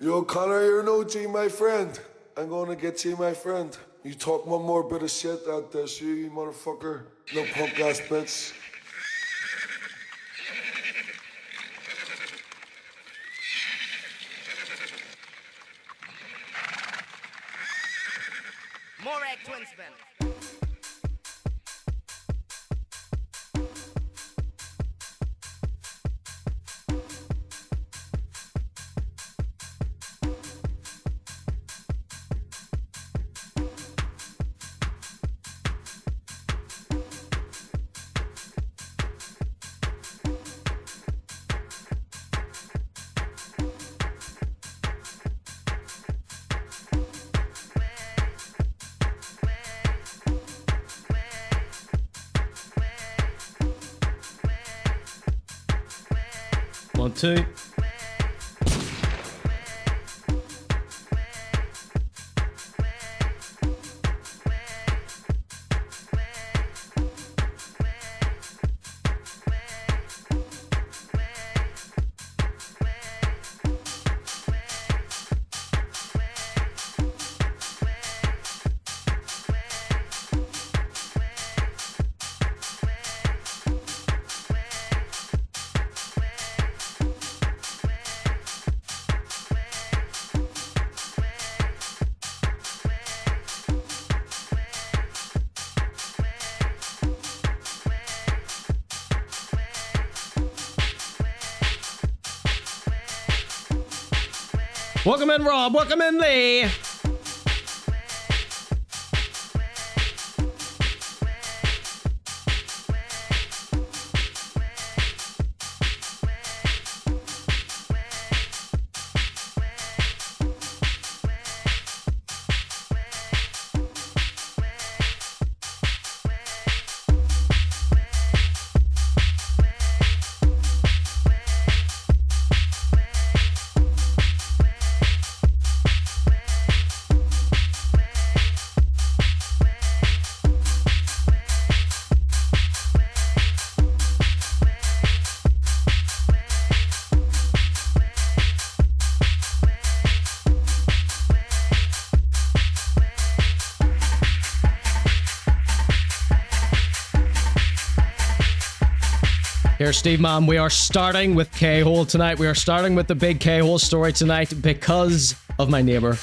Yo, Conor, you're an OG, my friend. I'm gonna get you, my friend. You talk one more bit of shit out there, you motherfucker. No punk ass bitch. More egg twin spin. One, two. Welcome in, Rob. Welcome in, Lee. Here, Steve Man, we are starting with K-Hole tonight. We are starting with the big K-Hole story tonight because of my neighbor.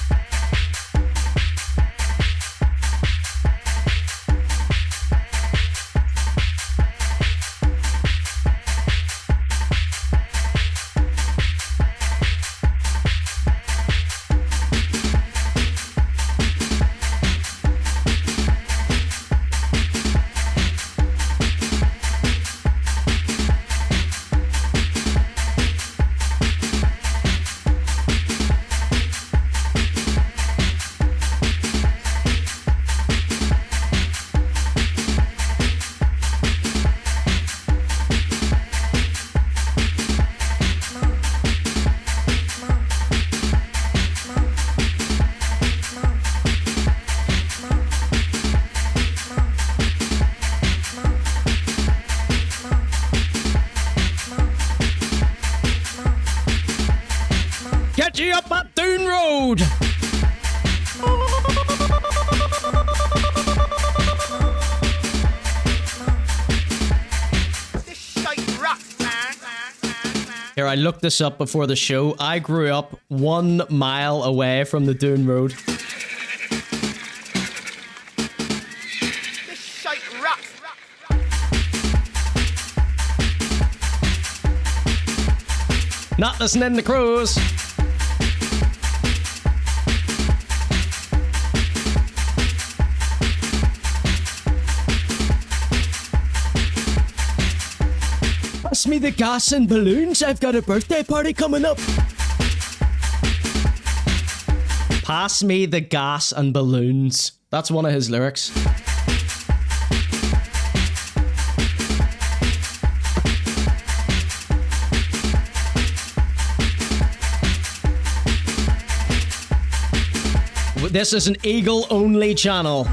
Get you up that Doon Road! Here, I looked this up before the show. I grew up 1 mile away from the Doon Road. Not listening to Crows. Pass me the gas and balloons. I've got a birthday party coming up. Pass me the gas and balloons. That's one of his lyrics. This is an Eagle-only channel.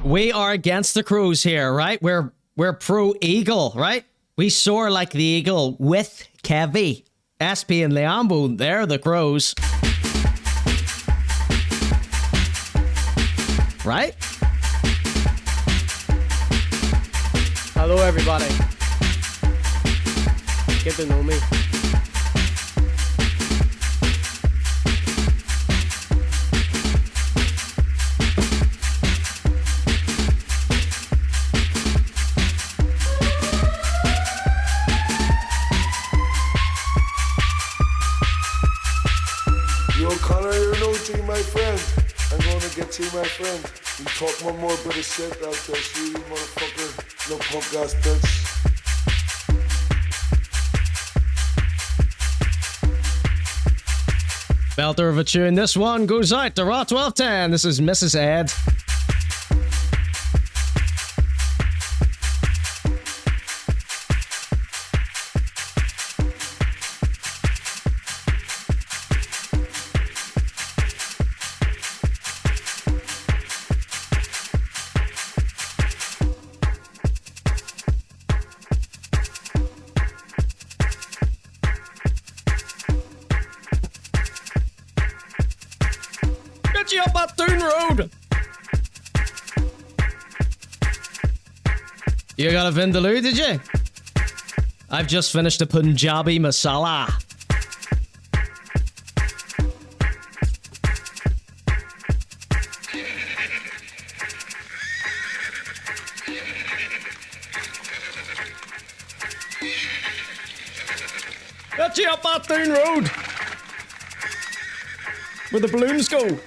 We are against the crews here, right? We're pro eagle, right? We soar like the eagle with Kevi. SP and Liambo, they're the crows. Right? Hello everybody. Get to know me. Yo, Conor, you're an OG, my friend. I'm gonna get you, my friend. You talk one more bit of shit out there, see you motherfucker. No punk ass bitch. Belter of a tune. This one goes out to Raw 1210. This is Mrs. Ed. Get you up that Doon Road! You got a Vindaloo, did you? I've just finished a Punjabi masala. Get you up that Doon Road! Where the balloons go.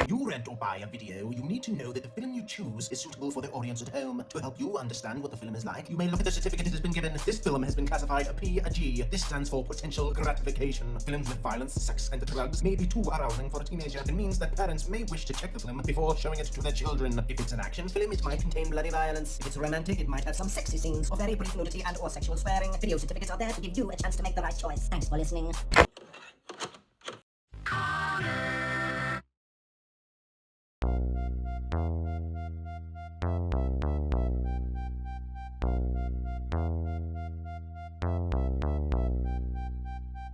You rent or buy a video, you need to know that the film you choose is suitable for the audience at home. To help you understand what the film is like, you may look at the certificate it has been given. This film has been classified a PG. This stands for potential gratification. Films with violence, sex, and drugs may be too arousing for a teenager. It means that parents may wish to check the film before showing it to their children. If it's an action film, it might contain bloody violence. If it's romantic, it might have some sexy scenes or very brief nudity and or sexual swearing. Video certificates are there to give you a chance to make the right choice. Thanks for listening.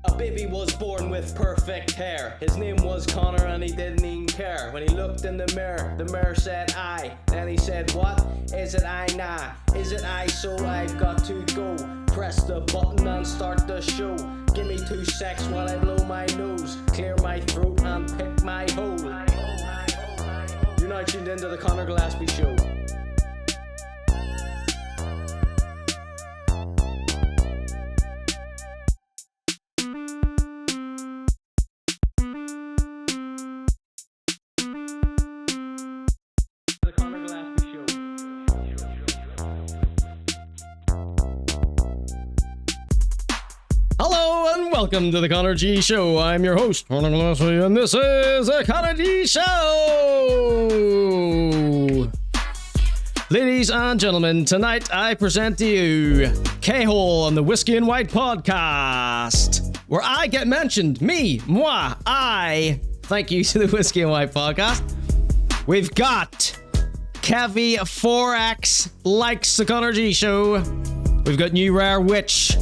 A baby was born with perfect hair. His name was Conor and he didn't even care. When he looked in the mirror said I. Then he said, what? Is it I? Nah. Is it I? So I've got to go. Press the button and start the show. Give me 2 secs while I blow my nose. Clear my throat and pick my hole. You're now tuned into the Conor Gillespie Show. Hello and welcome to the Conor G Show. I'm your host, Conor Gillespie, and this is the Conor G Show. Ladies and gentlemen, tonight I present to you K-Hole on the Whiskey and White podcast, where I get mentioned. Me, moi, I. Thank you to the Whiskey and White podcast. We've got Kevi Forex Likes the Conor G Show. We've got New Rare Witch.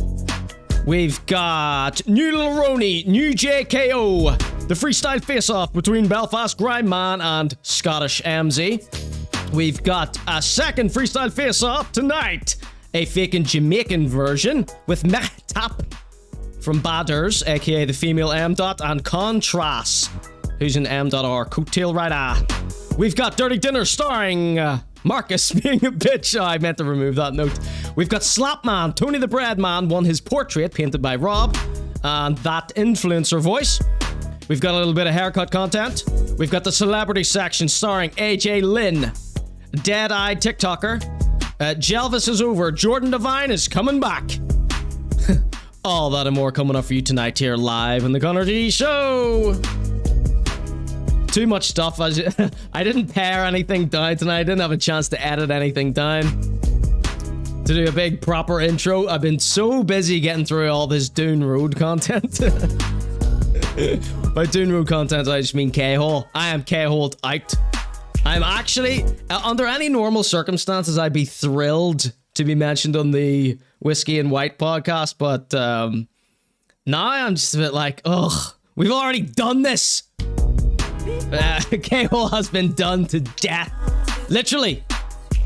We've got new Lil Roney, new JKO, the freestyle face-off between Belfast Grime Man and Scottish MZ. We've got a second freestyle face-off tonight, a faking Jamaican version with Mehtap from Badders, aka the female M. and Contrast, who's an M.R. coattail rider. We've got Dirty Dinner starring Marcus being a bitch. Oh, I meant to remove that note. We've got Slapman, Tony the Bread Man won his portrait painted by Rob, and that influencer voice. We've got a little bit of haircut content. We've got the celebrity section starring AJ Lynn, Dead-Eyed TikToker. Jelvis is over. Jordan Devine is coming back. All that and more coming up for you tonight here live on the ConorGShow. Too much stuff. I didn't pare anything down tonight. I didn't have a chance to edit anything down to do a big proper intro. I've been so busy getting through all this Dune Road content. By Dune Road content, I just mean K-Hole. I am K-Holed out. I'm actually, under any normal circumstances, I'd be thrilled to be mentioned on the Whiskey and White podcast, but now I'm just a bit like, ugh, we've already done this. K-Hole has been done to death. Literally.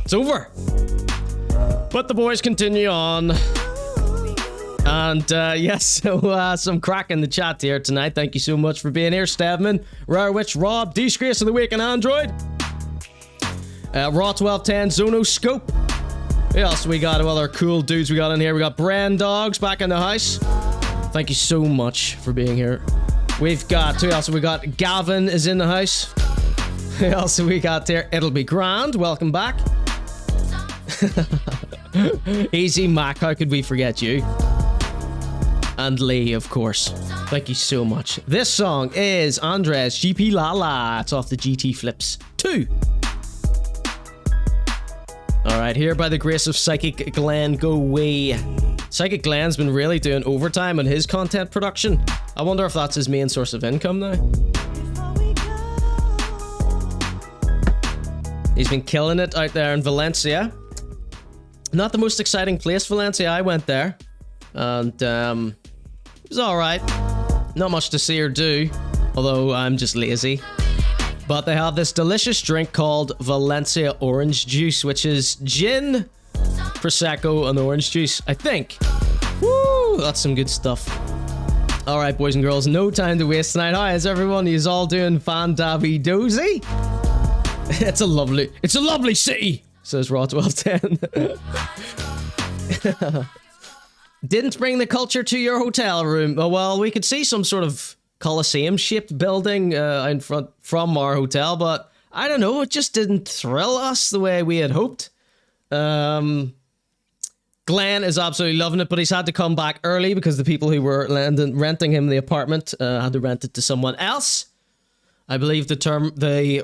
It's over. But the boys continue on. And yes, so some crack in the chat here tonight. Thank you so much for being here. Stavman, Rare Witch, Rob, Disgrace of the Week and Android. Raw 1210, Zono Scope. Who else we got? Other cool dudes we got in here. We got Brand Dogs back in the house. Thank you so much for being here. We've got, who else we got? Gavin is in the house. Who else we got there? It'll Be Grand. Welcome back. Easy Mac, how could we forget you? And Lee, of course. Thank you so much. This song is Andres GP Lala. It's off the GT Flips 2. Alright, here by the grace of Psychic Glenn, go away. Psychic Glenn's been really doing overtime on his content production. I wonder if that's his main source of income now. He's been killing it out there in Valencia. Not the most exciting place, Valencia. I went there. And it was alright. Not much to see or do. Although I'm just lazy. But they have this delicious drink called Valencia Orange Juice, which is gin, Prosecco, and orange juice, I think. Woo! That's some good stuff. Alright, boys and girls, no time to waste tonight. Hi, is everyone? You's all doing fan-dabby-dozy? It's a lovely city, says Raw 1210. Didn't bring the culture to your hotel room. Oh, well, we could see some sort of Coliseum-shaped building in front from our hotel, but I don't know, it just didn't thrill us the way we had hoped. Glenn is absolutely loving it, but he's had to come back early because the people who were renting him the apartment had to rent it to someone else. I believe the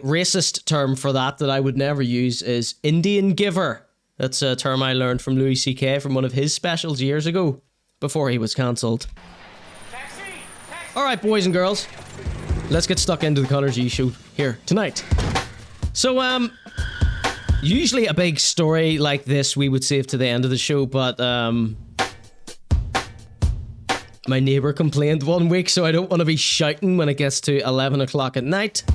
racist term for that I would never use is Indian giver. That's a term I learned from Louis C.K. from one of his specials years ago, before he was cancelled. Alright, boys and girls, let's get stuck into the Conor G show here tonight. So, usually a big story like this we would save to the end of the show, but my neighbour complained one week, so I don't want to be shouting when it gets to 11 o'clock at night.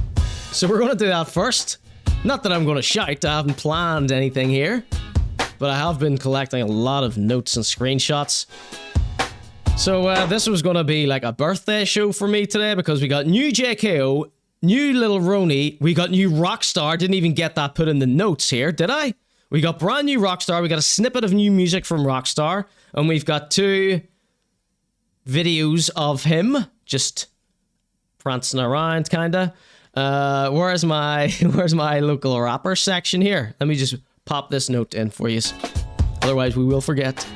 So we're going to do that first. Not that I'm going to shout, I haven't planned anything here, but I have been collecting a lot of notes and screenshots. So this was going to be like a birthday show for me today because we got new JKO, new Lil Roney, we got new Rockstar. Didn't even get that put in the notes here, did I? We got brand new Rockstar, we got a snippet of new music from Rockstar, and we've got 2 videos of him just prancing around, kinda. Where's my local rapper section here? Let me just pop this note in for you. Otherwise we will forget.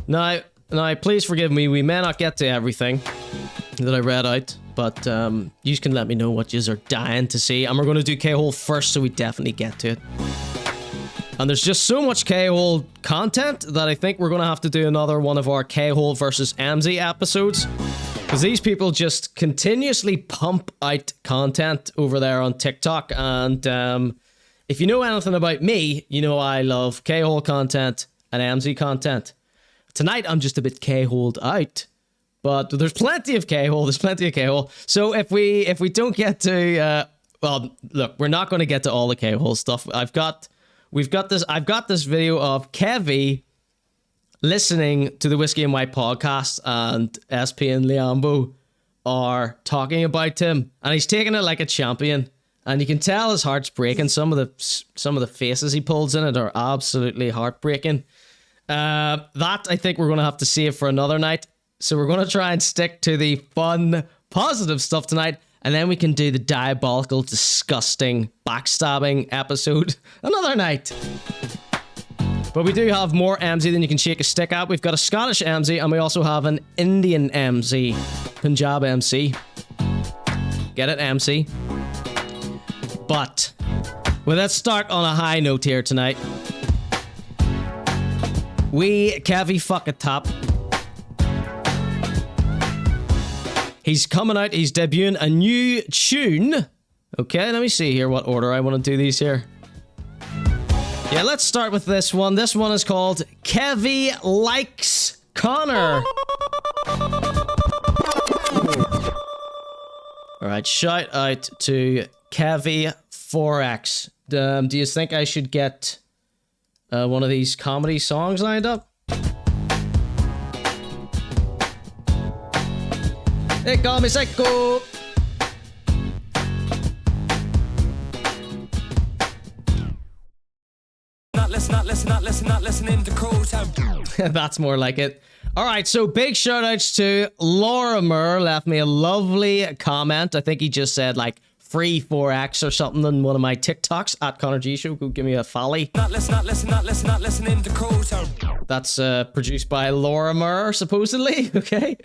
Now, please forgive me, we may not get to everything that I read out, but you can let me know what yous are dying to see. And we're going to do K-Hole first, so we definitely get to it. And there's just so much K-Hole content that I think we're going to have to do another one of our K-Hole versus MZ episodes. Because these people just continuously pump out content over there on TikTok. And if you know anything about me, you know I love K-Hole content and MZ content. Tonight, I'm just a bit K-holed out But there's plenty of K-hole. There's plenty of K-hole. So if we don't get to well, look, we're not going to get to all the K-hole stuff. I've got this video of Kevi listening to the Whiskey and White podcast, and SP and Liambo are talking about him, and he's taking it like a champion, and you can tell his heart's breaking. Some of the faces he pulls in it are absolutely heartbreaking. That I think we're going to have to save for another night. So we're going to try and stick to the fun, positive stuff tonight, and then we can do the diabolical, disgusting, backstabbing episode another night. But we do have more MZ than you can shake a stick at. We've got a Scottish MZ, and we also have an Indian MZ. Punjab MC. Get it, MC? But, well, let's start on a high note here tonight. Kevi fuck a top. He's coming out, he's debuting a new tune. Okay, let me see here what order I want to do these here. Yeah, let's start with this one. This one is called Kevi Likes Conor. Alright, shout out to Kevi Forex. Do you think I should get one of these comedy songs lined up? They call me psycho. Not listening to Crows. That's more like it. Alright, so big shout outs to Lorimer, left me a lovely comment. I think he just said like free 4x or something in one of my TikToks at ConorGShow. Go give me a folly. Not listening to Crows. That's produced by Lorimer, supposedly. Okay.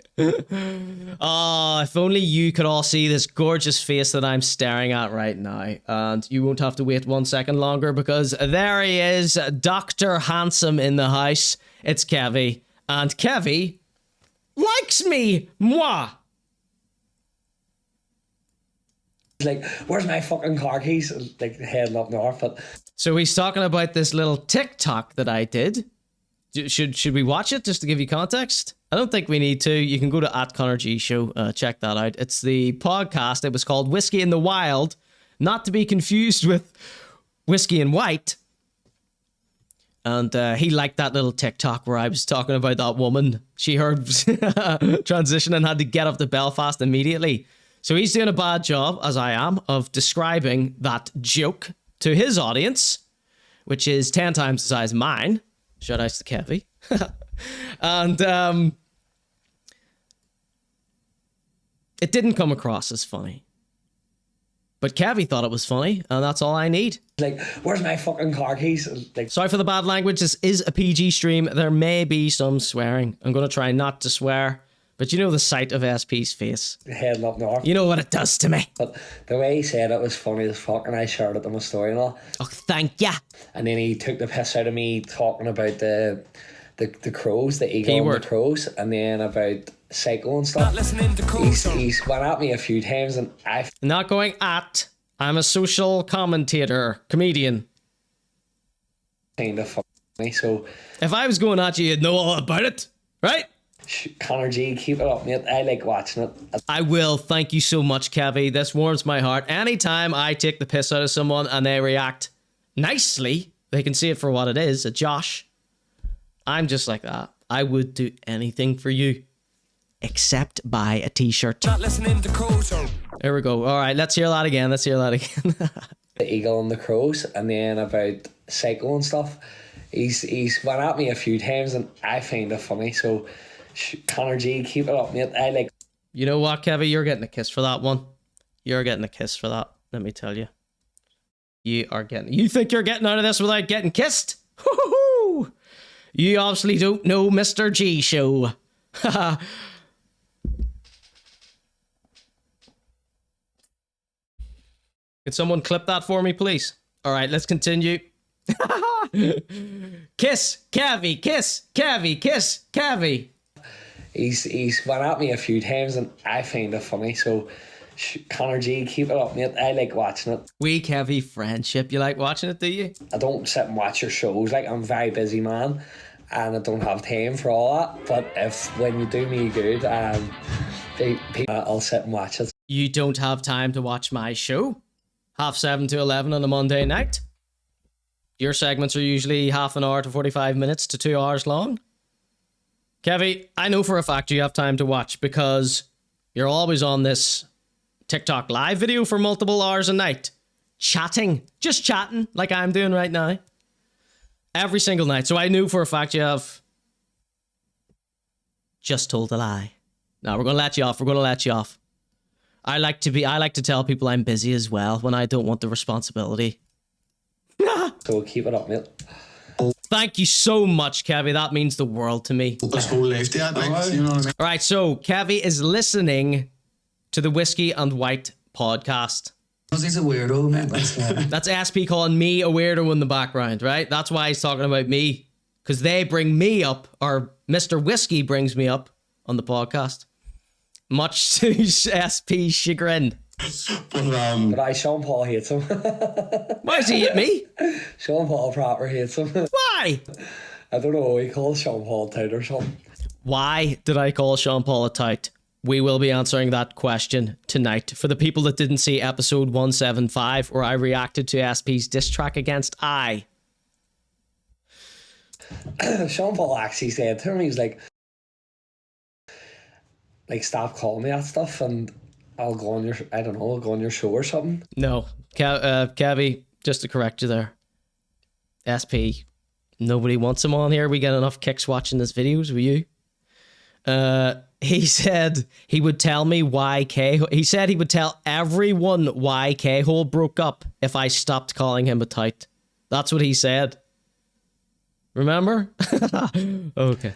Oh, if only you could all see this gorgeous face that I'm staring at right now. And you won't have to wait 1 second longer, because there he is, Dr. Handsome in the house. It's Kevi. And Kevi likes me. Moi. Like, where's my fucking car keys? Like, heading up north. But so he's talking about this little TikTok that I did. Should we watch it just to give you context? I don't think we need to. You can go to @ConorGShow, check that out. It's the podcast. It was called Whiskey in the Wild, not to be confused with Whiskey and White. And he liked that little TikTok where I was talking about that woman. She heard transition and had to get up to Belfast immediately. So he's doing a bad job, as I am, of describing that joke to his audience, which is 10 times the size of mine. Shout outs to Kevi. And it didn't come across as funny. But Kevi thought it was funny, and that's all I need. Like, where's my fucking car keys? Like, sorry for the bad language. This is a PG stream. There may be some swearing. I'm going to try not to swear. But you know the sight of SP's face. Heading up north. You know what it does to me. But the way he said it was funny as fuck, and I shared it in my story and all. Oh, thank ya. And then he took the piss out of me talking about the crows, the eagle and the crows, and then about psycho and stuff. Not listening to crows. He's went at me a few times, and I'm not going at. I'm a social commentator, comedian. Kind of funny, so if I was going at you, you'd know all about it, right? Conor G, keep it up, mate. I like watching it. I will. Thank you so much, Kevi. This warms my heart. Anytime I take the piss out of someone and they react nicely, they can see it for what it is, a Josh. I'm just like that. I would do anything for you, except buy a t-shirt. Not listening to crows. There we go. All right, let's hear that again. The eagle and the crows, and then about psycho and stuff. He's went at me a few times, and I find it funny, so Conor G, keep it up, mate. I like. You know what, Kevi? You're getting a kiss for that one. You're getting a kiss for that. Let me tell you. You are getting. You think you're getting out of this without getting kissed? Hoo-hoo-hoo! You obviously don't know Mr. G Show. Can someone clip that for me, please? All right, let's continue. Kiss, Kevi, kiss, Kevi, kiss, Kevi. He's went at me a few times, and I find it funny, so Conor G, keep it up, mate. I like watching it. We Kevi friendship. You like watching it, do you? I don't sit and watch your shows. Like, I'm a very busy man. and I don't have time for all that. But when you do me good, I'll sit and watch it. You don't have time to watch my show? 7:30 to 11 on a Monday night? Your segments are usually half an hour to 45 minutes to 2 hours long. Kevi, I know for a fact you have time to watch because you're always on this TikTok live video for multiple hours a night. Chatting. Just chatting like I'm doing right now. Every single night. So I knew for a fact you have just told a lie. No, we're going to let you off. We're going to let you off. I like to tell people I'm busy as well when I don't want the responsibility. So keep it up, mate. Thank you so much, Kevi. That means the world to me. You know what I mean? All right, so Kevi is listening to the Whiskey and White podcast. He's a weirdo, man. That's SP calling me a weirdo in the background, right? That's why he's talking about me. Because they bring me up, or Mr. Whiskey brings me up on the podcast. Much to SP's chagrin. But Sean Paul hates him. Why does he hate me? Sean Paul proper hates him. Why? I don't know, he calls Sean Paul tight or something. Why did I call Sean Paul a tout? We will be answering that question tonight. For the people that didn't see episode 175, where I reacted to SP's diss track against I. Sean Paul actually said to him, he was like, stop calling me that stuff and I'll go on your, I'll go on your show or something. No, Kevi, just to correct you there. SP, nobody wants him on here. We get enough kicks watching his videos with you. He said he would tell me why he said he would tell everyone why K-Hole broke up if I stopped calling him a tout. That's what he said. Remember? Okay.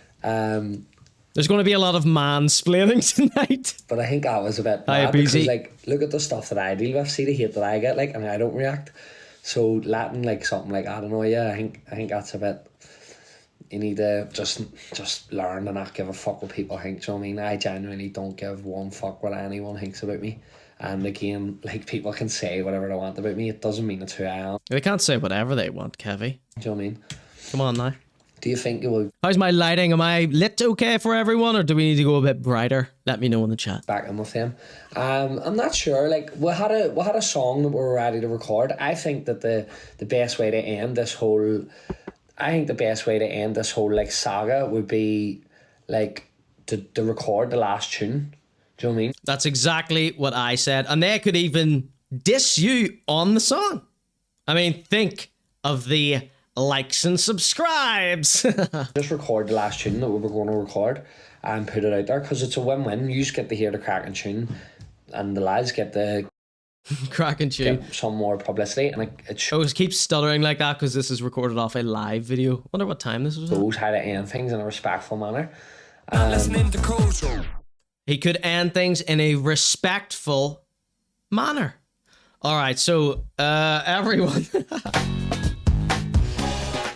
There's going to be a lot of mansplaining tonight. But I think that was a bit bad because, look at the stuff that I deal with, see the hate that I get, and I don't react. So letting something like, I don't know, yeah, I think that's a bit. You need to just learn to not give a fuck what people think. So I mean, I genuinely don't give one fuck what anyone thinks about me. And again, people can say whatever they want about me. It doesn't mean it's who I am. They can't say whatever they want, Kevi. Do you know what I mean? Come on now. Do you think you will? How's my lighting? Am I lit okay for everyone, or do we need to go a bit brighter? Let me know in the chat. Back in with them. I'm not sure. We had a song that we were ready to record. I think that the best way to end this whole, saga would be to record the last tune. Do you know what I mean? That's exactly what I said, and they could even diss you on the song. I mean, think of the likes and subscribes. Just record the last tune that we were going to record and put it out there because it's a win-win. You just get to hear the cracking tune and the lads get the cracking tune. Get some more publicity and it shows. Keep stuttering like that because this is recorded off a live video. Wonder what time this was. Shows how to end things in a respectful manner. Listening to ConorGShow. He could end things in a respectful manner. All right, so everyone.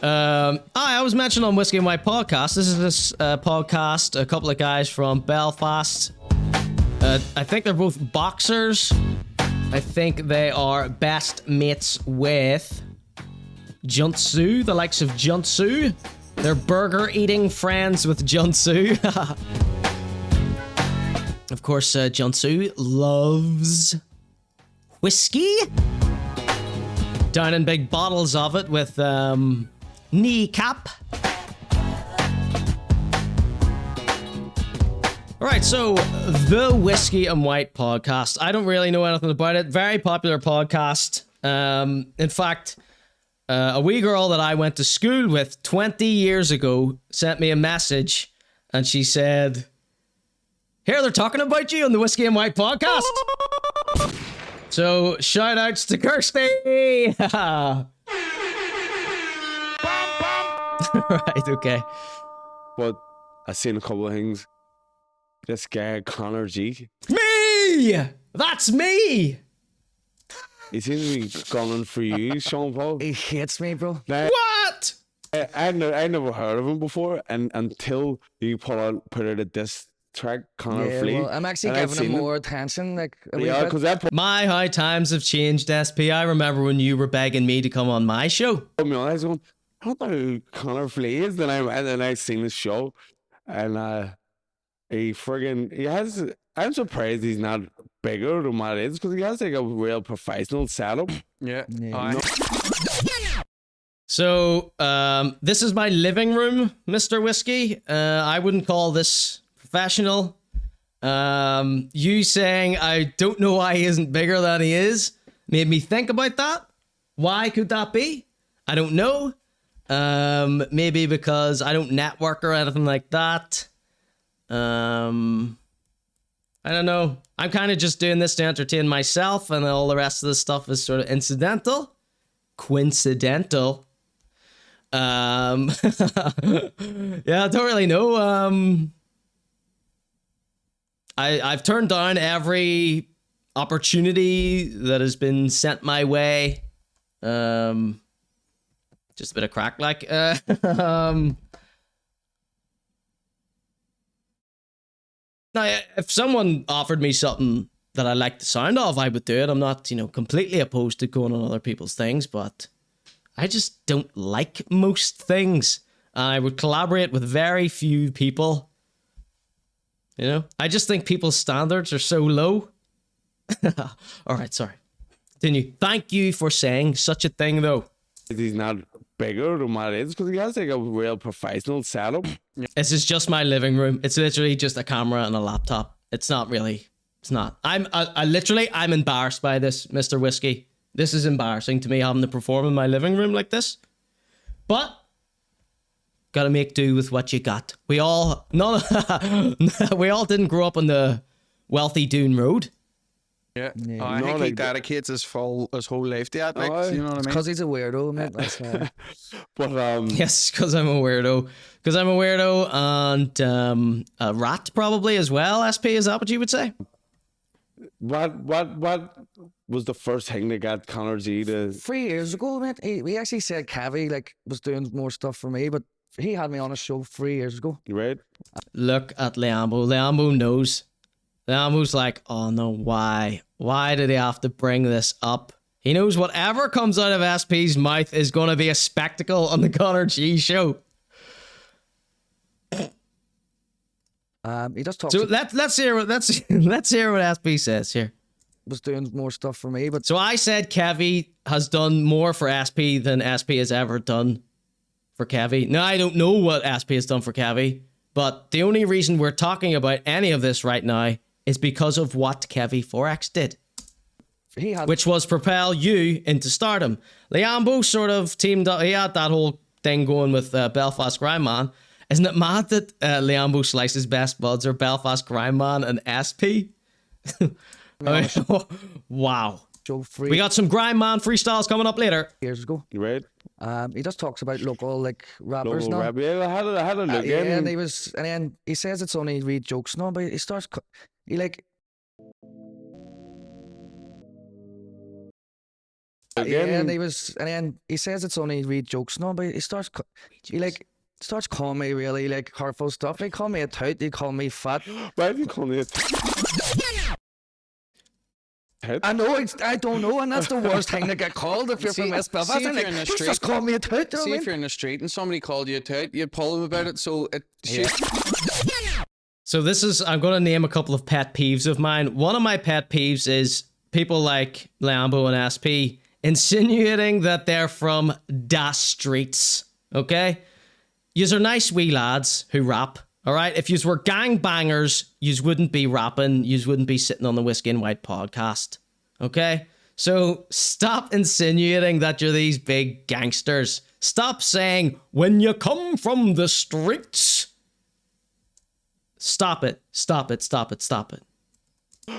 I was mentioned on Whiskey and White podcast. This is this podcast. A couple of guys from Belfast. I think they're both boxers. I think they are best mates with Juntsu, the likes of Juntsu. They're burger eating friends with Juntsu. Of course, Juntsu loves whiskey. Down in big bottles of it with kneecap. Alright, so the Whiskey and White podcast. I don't really know anything about it. Very popular podcast. In fact, a wee girl that I went to school with 20 years ago sent me a message and she said, "Here, they're talking about you on the Whiskey and White podcast." So, shout outs to Kirsty! Right, okay. But I seen a couple of things. This guy, Conor G. Me! That's me! He seems to be gunning for you, Sean Paul. He hates me, bro. Now, What? I never heard of him before, and until you put out a diss track, Conor Flee. Well, I'm actually giving him more attention. Yeah, because that My, how times have changed, SP. I remember when you were begging me to come on my show. put me on. I was going, I don't know who Conor plays. Then I went and I seen his show, and he has. I'm surprised he's not bigger than what it is because he has like a real professional setup. Yeah. So, this is my living room, Mr. Whiskey. I wouldn't call this professional. You saying I don't know why he isn't bigger than he is made me think about that. Why could that be? I don't know. Maybe because I don't network or anything like that. I don't know. I'm kind of just doing this to entertain myself, and all the rest of the stuff is sort of incidental. Coincidental. Yeah, I don't really know. I've turned down every opportunity that has been sent my way. Just a bit of crack, like. Now, if someone offered me something that I like the sound of, I would do it. I'm not, completely opposed to going on other people's things, but I just don't like most things. I would collaborate with very few people. I just think people's standards are so low. All right, sorry. Continue. Thank you for saying such a thing, though. He's not bigger than what it is because he has like a real professional setup. This is just my living room. It's literally just a camera and a laptop. It's not. I'm embarrassed by this, Mr. Whiskey. This is embarrassing to me, having to perform in my living room like this. But gotta make do with what you got. We all didn't grow up on the wealthy Doon Road. Yeah. I think he dedicates his whole life to that. You know what I mean? Because he's a weirdo, mate. That's why. But yes, because I'm a weirdo. Because I'm a weirdo and a rat probably as well. SP, is that what you would say? What was the first thing that got Conor G to 3 years ago, mate? We actually said Kevi was doing more stuff for me, but he had me on a show 3 years ago. Right? Look at Liambo. Liambo knows. Liambo's like, oh no, why? Why did he have to bring this up? He knows whatever comes out of SP's mouth is going to be a spectacle on the Conor G show. He just talks. So let's hear what SP says here. Was doing more stuff for me, but so I said Kevi has done more for SP than SP has ever done for Kevi. Now I don't know what SP has done for Kevi, but the only reason we're talking about any of this right now is because of what Kevi Forex did, which was propel you into stardom. Liambo sort of teamed up. He had that whole thing going with Belfast Grime Man. Isn't it mad that Liambo Slice's best buds are Belfast Grime Man and SP? Wow. We got some Grime Man freestyles coming up later. Years ago. Right? He just talks about local rappers now. Rap. Yeah, I had a look in. And then he says it's only read jokes now, but he starts Again. and then he says it's only read jokes now, but he starts calling me really hurtful stuff. He call me a tout, he call me fat. Why have you called me a I know, I don't know, and that's the worst thing to get called if you're from West Belfast. See if you're in the street, just call me a tout. See if you're in the street and somebody called you a tout, you'd pull them about it. So So I'm going to name a couple of pet peeves of mine. One of my pet peeves is people like Liambo and SP insinuating that they're from da streets. Okay, yous are nice wee lads who rap. All right, if yous were gangbangers, yous wouldn't be rapping. Yous wouldn't be sitting on the Whiskey and White podcast. Okay, so stop insinuating that you're these big gangsters. Stop saying when you come from the streets. Stop it. Stop it. Stop it. Stop it.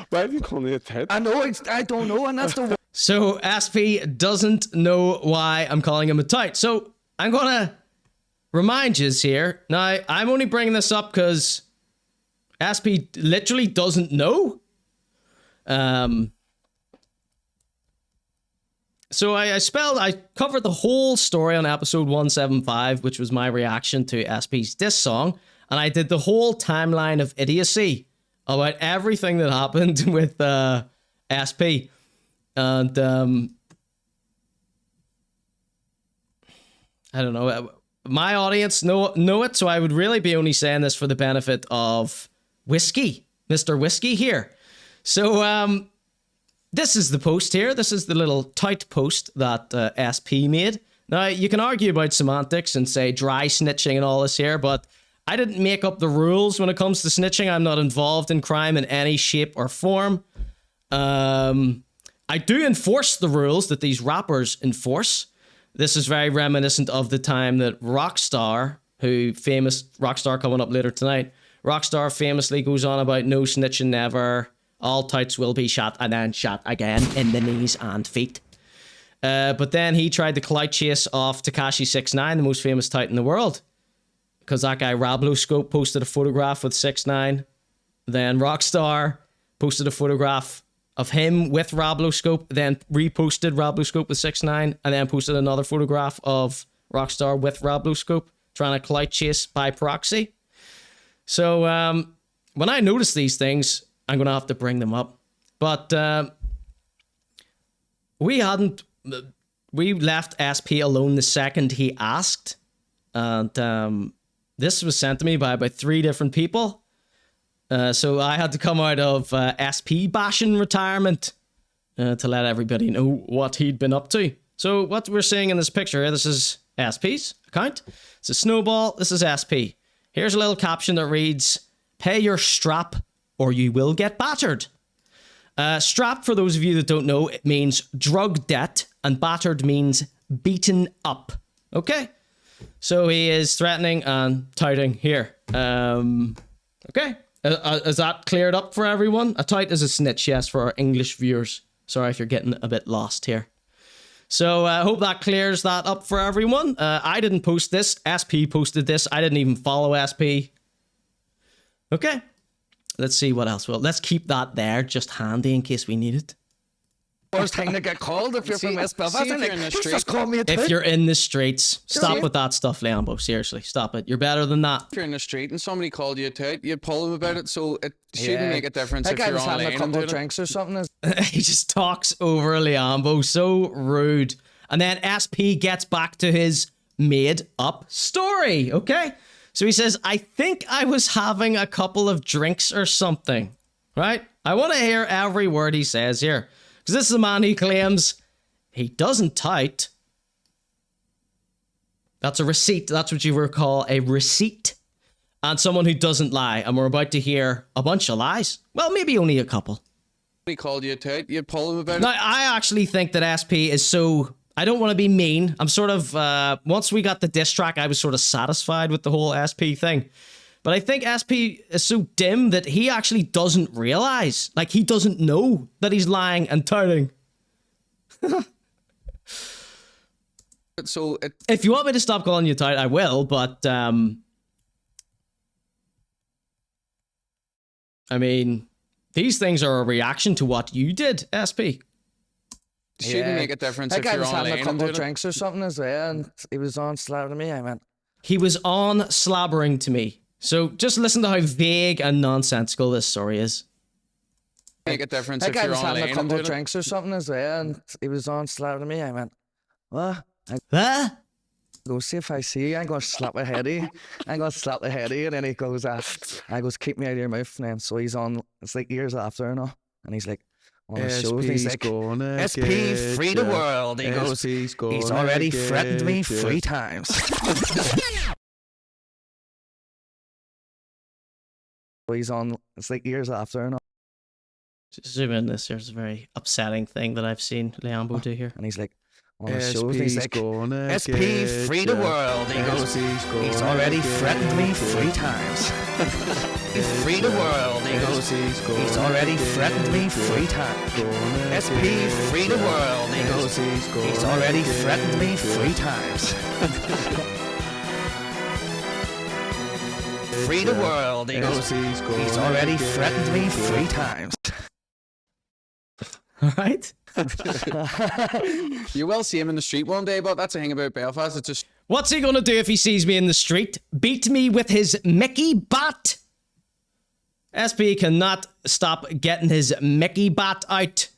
Why have you called me a tit? I know, I don't know, and that's the So SP doesn't know why I'm calling him a tout. So I'm gonna remind yous here. Now I'm only bringing this up because SP literally doesn't know. So I covered the whole story on episode 175, which was my reaction to SP's diss song. And I did the whole timeline of idiocy about everything that happened with SP. And I don't know. My audience know it, so I would really be only saying this for the benefit of Whiskey, Mr. Whiskey here. So this is the post here. This is the little tight post that SP made. Now, you can argue about semantics and say dry snitching and all this here, but I didn't make up the rules when it comes to snitching. I'm not involved in crime in any shape or form. I do enforce the rules that these rappers enforce. This is very reminiscent of the time that Rockstar, Rockstar coming up later tonight, Rockstar famously goes on about no snitching never, all tights will be shot and then shot again in the knees and feet. But then he tried to clout chase off Tekashi 6ix9ine, the most famous tight in the world, because that guy Rabloscope posted a photograph with 6ix9ine. Then Rockstar posted a photograph of him with Rabloscope, then reposted Rabloscope with 6ix9ine, and then posted another photograph of Rockstar with Rabloscope, trying to clout chase by proxy. So when I notice these things, I'm going to have to bring them up. But we left SP alone the second he asked. And this was sent to me by about 3 different people. So I had to come out of SP bashing retirement to let everybody know what he'd been up to. So what we're seeing in this picture here, this is SP's account. It's a snowball. This is SP. Here's a little caption that reads, "Pay your strap or you will get battered." Strap, for those of you that don't know, it means drug debt, and battered means beaten up. Okay? So he is threatening and touting here. Okay. Is that cleared up for everyone? A tout is a snitch, yes, for our English viewers. Sorry if you're getting a bit lost here. So I hope that clears that up for everyone. I didn't post this. SP posted this. I didn't even follow SP. Okay. Let's see what else. Well, let's keep that there, just handy in case we need it. Worst thing to get called if you're from West Belfast. Just call me a If you're in the streets, stop with that stuff, Liambo. Seriously, stop it. You're better than that. If you're in the street and somebody called you a tout, you'd pull them about it, so it shouldn't make a difference if you're online. Having a couple of drinks or something. He just talks over Liambo, so rude. And then SP gets back to his made-up story, okay? So he says, "I think I was having a couple of drinks or something," right? I want to hear every word he says here. Because this is a man who claims he doesn't tout. That's a receipt. That's what you would call a receipt. And someone who doesn't lie. And we're about to hear a bunch of lies. Well, maybe only a couple. He called you a tout, you'd pull him about it. Now, I actually think that SP is so... I don't want to be mean. I'm sort of... once we got the diss track, I was sort of satisfied with the whole SP thing. But I think SP is so dim that he actually doesn't realize. Like, he doesn't know that he's lying and touting. So if you want me to stop calling you tout, I will, but... I mean, these things are a reaction to what you did, SP. Shouldn't make a difference if guy you're was online. having a couple of drinks or something as well, and he was on slabbering me. I went... He was on slabbering to me. So just listen to how vague and nonsensical this story is. Make a difference if you're online. That guy was having a couple of drinks or something as well, and he was on slabbering me. I went, "What?" Go, "See if I see you, I'm going to slap a head of you. I'm going to slap the head of you." And then he goes, I goes, "Keep me out of your mouth." And then so he's on, it's like years after and all. And he's like, on the shows, and he's like, "SP, free the world." He goes, "He's already threatened me 3 times. So he's on, it's like years after and all. Just zoom in this. There's a very upsetting thing that I've seen Liambo do here. And he's like, on the shows, and he's like, "SP, free the world." He goes, "He's already threatened me 3 times. Free the world." He goes, "He's already threatened me 3 times. SP, free the world." He goes, "He's already threatened me 3 times. Free the world." He goes, "He's already threatened me 3 times. All right. You will see him in the street one day, but that's the thing about Belfast. It's just... What's he going to do if he sees me in the street? Beat me with his Mickey bat? SP cannot stop getting his Mickey bat out.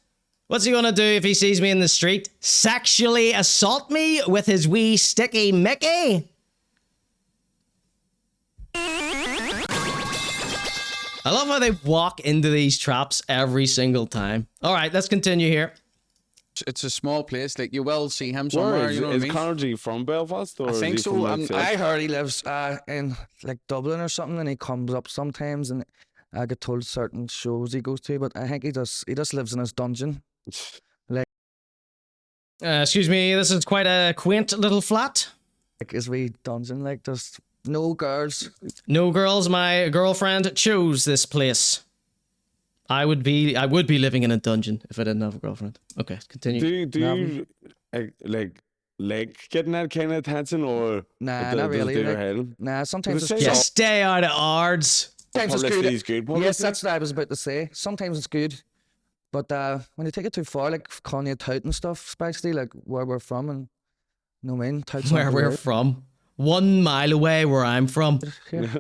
What's he gonna do if he sees me in the street? Sexually assault me with his wee sticky Mickey? I love how they walk into these traps every single time. All right, let's continue here. It's a small place. Like, you will see him somewhere. You know what I mean? Is Conor G from Belfast? Or I is think he so. from like South? I heard he lives in like Dublin or something, and he comes up sometimes, and I get told certain shows he goes to, but I think he just lives in his dungeon. Excuse me, this is quite a quaint little flat. Like his wee dungeon, like just no girls. No girls, my girlfriend chose this place. I would be living in a dungeon if I didn't have a girlfriend. Okay, continue. Do you like getting that kind of attention, or Nah, does not really. do your Like, head? nah, sometimes it's Yeah, stay out of ours. Sometimes it's Publicity good. is good Yes, publicity? that's what I was about to say. Sometimes it's good, but when you take it too far, like calling you a tout and stuff, especially like where we're from, and you know what I mean, touts Where not we're right. from. 1 mile away where I'm from. Yeah.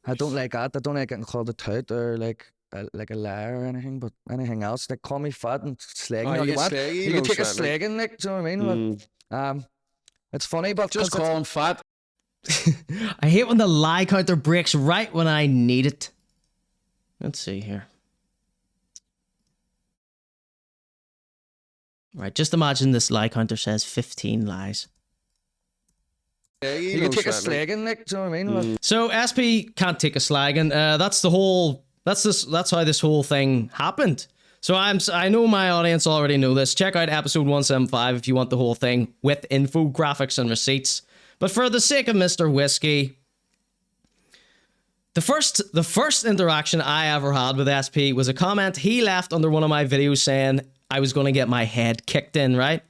I don't like that. I don't like getting called a tout or like a liar or anything, but anything else, like call me fat and slagging all you you want. slag, you You can don't take a slag, slagging, like, do you know what I mean? But, it's funny, but Just 'cause call him fat. I hate when the lie counter breaks right when I need it. Let's see here. Right, just imagine this lie counter says 15 lies. you can take a slagging, like, do you know what I mean? But, So SP can't take a slagging. That's how this whole thing happened. So I know my audience already know this. Check out episode 175 if you want the whole thing with infographics and receipts. But for the sake of Mr. Whiskey, the first interaction I ever had with SP was a comment he left under one of my videos saying I was going to get my head kicked in, right?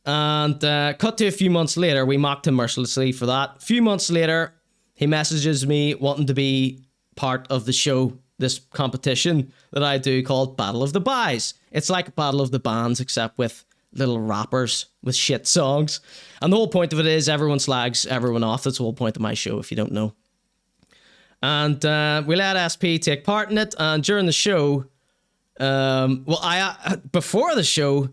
And cut to a few months later, we mocked him mercilessly for that. A few months later, he messages me wanting to be part of the show, this competition that I do called Battle of the Buys. It's like Battle of the Bands, except with little rappers with shit songs. And the whole point of it is everyone slags everyone off. That's the whole point of my show, if you don't know. And we let SP take part in it. And during the show, before the show,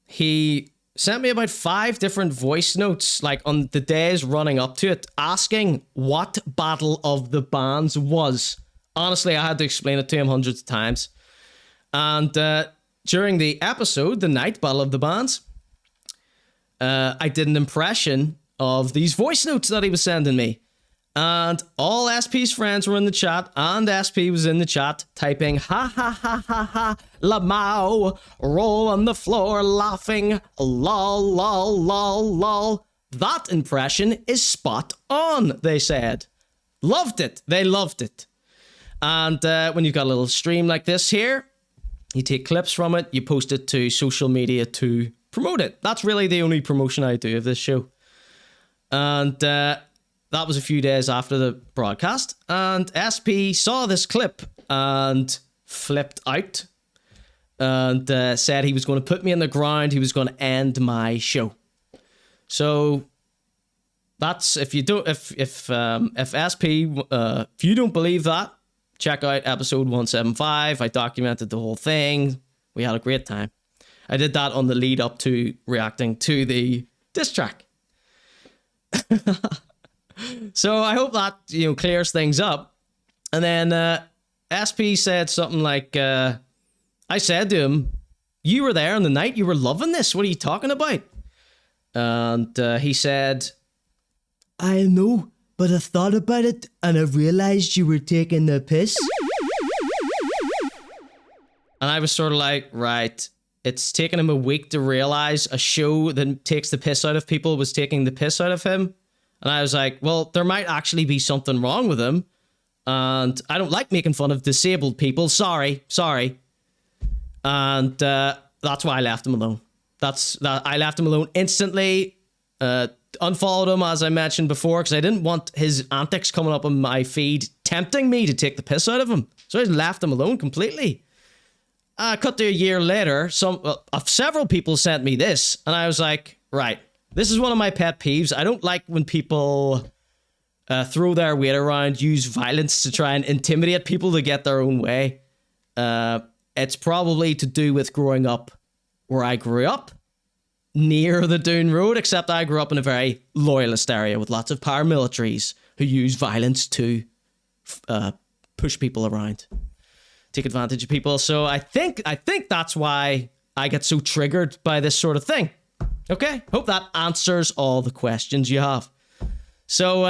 he sent me about 5 different voice notes, like on the days running up to it, asking what Battle of the Bands was. Honestly, I had to explain it to him hundreds of times. And during the episode, the night Battle of the Bands, I did an impression of these voice notes that he was sending me. And all SP's friends were in the chat, and SP was in the chat typing, ha ha ha ha ha, Lamau, roll on the floor laughing, lol, lol, lol, lol. That impression is spot on, they said. Loved it. They loved it. And when you've got a little stream like this here, you take clips from it, you post it to social media to promote it. That's really the only promotion I do of this show. And that was a few days after the broadcast. And SP saw this clip and flipped out and said he was going to put me in the ground. He was going to end my show. So that's if you don't if SP if you don't believe that, check out episode 175. I documented the whole thing. We had a great time. I did that on the lead up to reacting to the diss track. So I hope that, clears things up. And then SP said something like, I said to him, you were there on the night, you were loving this. What are you talking about? And he said, I know, but I thought about it and I realized you were taking the piss. And I was sort of like, right, it's taken him a week to realize a show that takes the piss out of people was taking the piss out of him. And I was like, well, there might actually be something wrong with him. And I don't like making fun of disabled people. Sorry. And that's why I left him alone. I left him alone instantly. Unfollowed him, as I mentioned before, because I didn't want his antics coming up on my feed tempting me to take the piss out of him. So I left him alone completely. Cut to a year later, several people sent me this, and I was like, right, this is one of my pet peeves. I don't like when people throw their weight around, use violence to try and intimidate people to get their own way. it's probably to do with growing up where I grew up, near the Doon Road, except I grew up in a very loyalist area with lots of paramilitaries who use violence to push people around, take advantage of people. So I think that's why I get so triggered by this sort of thing. Okay, hope that answers all the questions you have. So